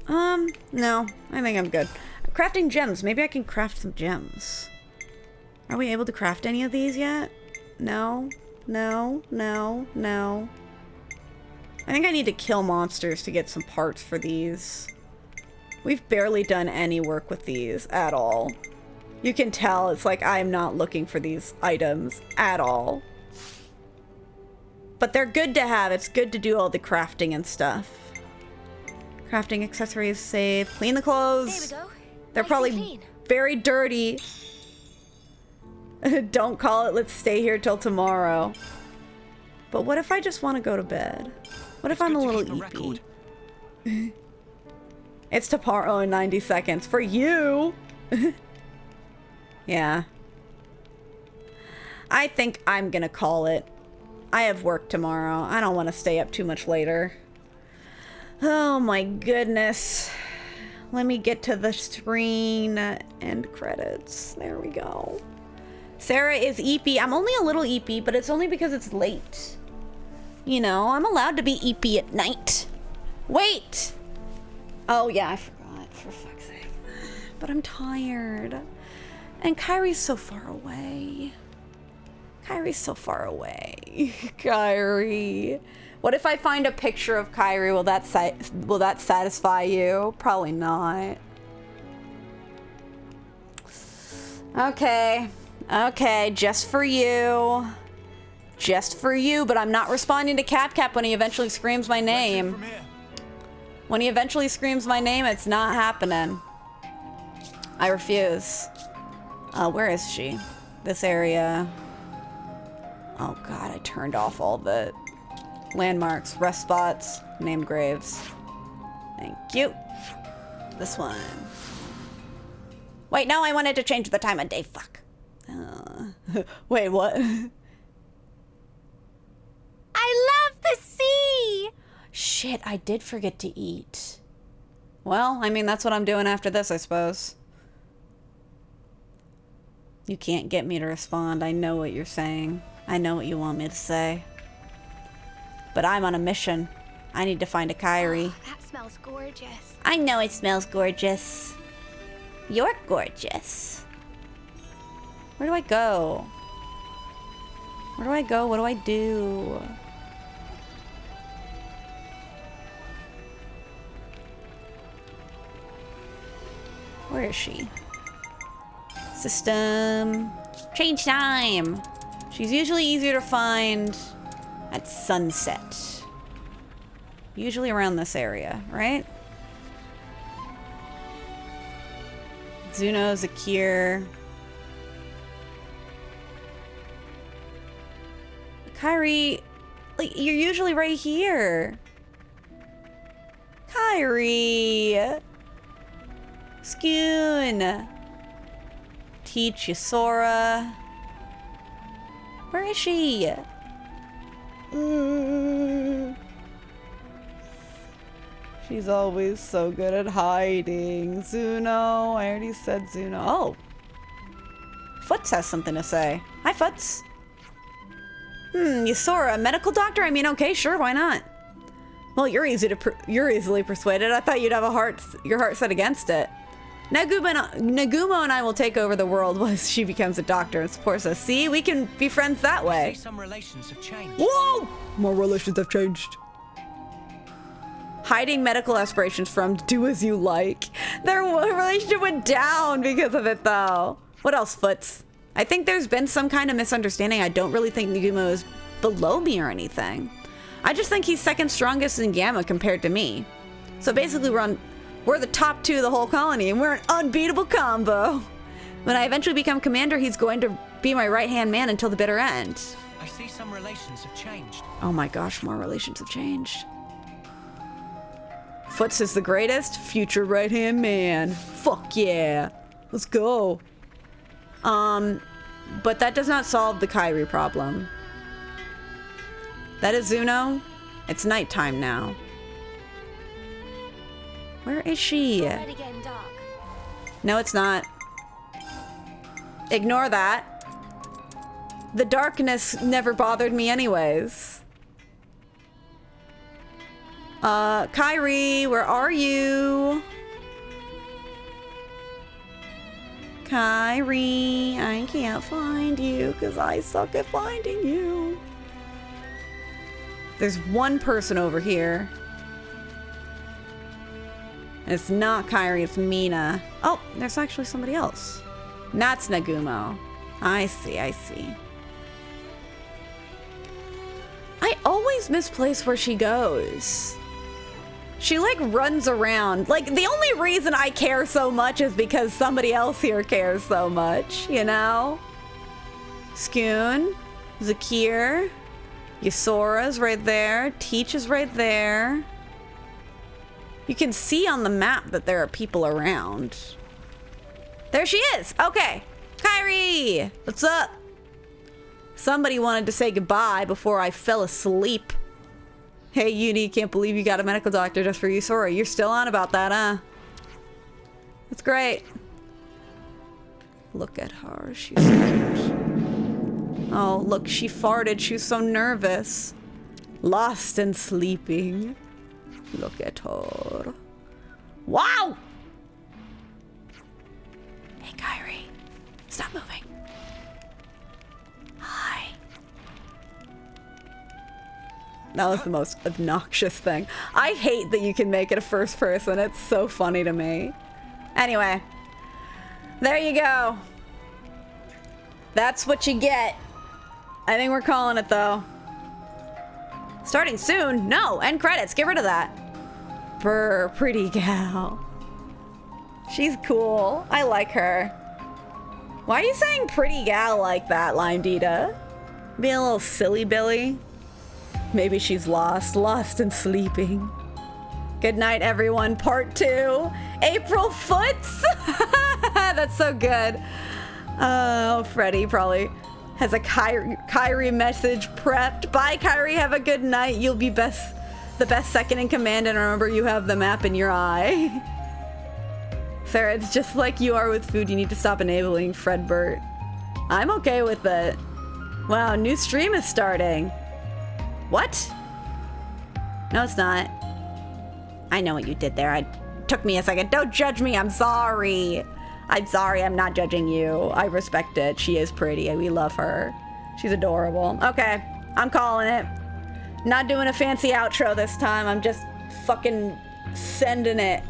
no, I think I'm good. Crafting gems. Maybe I can craft some gems. Are we able to craft any of these yet? No, no, no, no. I think I need to kill monsters to get some parts for these. We've barely done any work with these at all. You can tell it's like I'm not looking for these items at all. But they're good to have. It's good to do all the crafting and stuff. Crafting accessories, save, clean the clothes. There we go. They're Nice probably and clean. very dirty. Don't call it, let's stay here till tomorrow. But what if I just want to go to bed? What if I'm a little eepy? It's tomorrow in 90 seconds. For you! Yeah. I think I'm gonna call it. I have work tomorrow. I don't want to stay up too much later. Oh my goodness. Let me get to the screen. End credits. There we go. Sarah is eepy. I'm only a little eepy, but it's only because it's late. You know, I'm allowed to be eepy at night. Wait! Oh yeah, I forgot. For fuck's sake. But I'm tired. And Kyrie's so far away. Kyrie's so far away. Kyrie. What if I find a picture of Kyrie? Will that satisfy you? Probably not. Okay. Okay, just for you. Just for you, but I'm not responding to Cap when he eventually screams my name. When he eventually screams my name, it's not happening. I refuse. Where is she? This area. Oh god, I turned off all the landmarks, rest spots, named graves. Thank you. This one. Wait, no, I wanted to change the time of day. Fuck. Wait, what? I love the sea! Shit, I did forget to eat. Well, I mean, that's what I'm doing after this, I suppose. You can't get me to respond. I know what you're saying. I know what you want me to say. But I'm on a mission. I need to find a Kyrie. Oh, that smells gorgeous. I know it smells gorgeous. You're gorgeous. Where do I go? Where do I go? What do I do? Where is she? System. Change time. She's usually easier to find at sunset. Usually around this area, right? Zuno, Zakir. Kyrie, like, you're usually right here. Kyrie. Skoon. Teach Yusora. Where is she? She's always so good at hiding. Zuno. I already said Zuno. Oh. Foots has something to say. Hi, Foots. Yusora, a medical doctor? I mean, okay, sure, why not? Well, you're easily persuaded. I thought you'd have your heart set against it. Nagumo and I will take over the world once she becomes a doctor and supports us. See, we can be friends that way. I see some relations have changed. Whoa! More relations have changed. Hiding medical aspirations from do as you like. Their relationship went down because of it, though. What else, Foots? I think there's been some kind of misunderstanding. I don't really think Nagumo is below me or anything. I just think he's second strongest in Gamma compared to me. So basically we're the top two of the whole colony and we're an unbeatable combo. When I eventually become commander, he's going to be my right-hand man until the bitter end. I see some relations have changed. Oh my gosh, more relations have changed. Foots is the greatest future right-hand man. Fuck yeah. Let's go. But that does not solve the Kyrie problem. That is Zuno. It's nighttime now. Where is she? It's already getting dark. No, it's not. Ignore that. The darkness never bothered me anyways. Kyrie, where are you? Kyrie, I can't find you because I suck at finding you. There's one person over here. And it's not Kyrie, it's Mina. Oh, there's actually somebody else. That's Nagumo. I see, I see. I always misplace where she goes. She like runs around. Like the only reason I care so much is because somebody else here cares so much, you know? Skun, Zakir, Yusora's right there, Teach is right there. You can see on the map that there are people around. There she is. Okay. Kyrie, what's up? Somebody wanted to say goodbye before I fell asleep. Hey, Uni, can't believe you got a medical doctor just for Yusora. You're still on about that, huh? That's great. Look at her. She's so cute. Oh, look, she farted. She's so nervous. Lost and sleeping. Look at her. Wow! Hey, Kyrie. Stop moving. Hi. That was the most obnoxious thing. I hate that you can make it a first person. It's so funny to me. Anyway. There you go. That's what you get. I think we're calling it, though. Starting soon? No, end credits. Get rid of that. Brr, pretty gal. She's cool. I like her. Why are you saying pretty gal like that, Lime Dita? Being a little silly Billy. Maybe she's lost and sleeping. Good night, everyone. Part 2. April Foots. That's so good. Oh, Freddy probably has a Kyrie message prepped. Bye, Kyrie. Have a good night. You'll be the best second in command, and remember, you have the map in your eye. Sarah, it's just like you are with food. You need to stop enabling Fredbert. I'm okay with it. Wow, new stream is starting. What? No, it's not. I know what you did there. It took me a second. Don't judge me. I'm sorry. I'm sorry. I'm not judging you. I respect it. She is pretty. We love her. She's adorable. Okay. I'm calling it. Not doing a fancy outro this time. I'm just fucking sending it.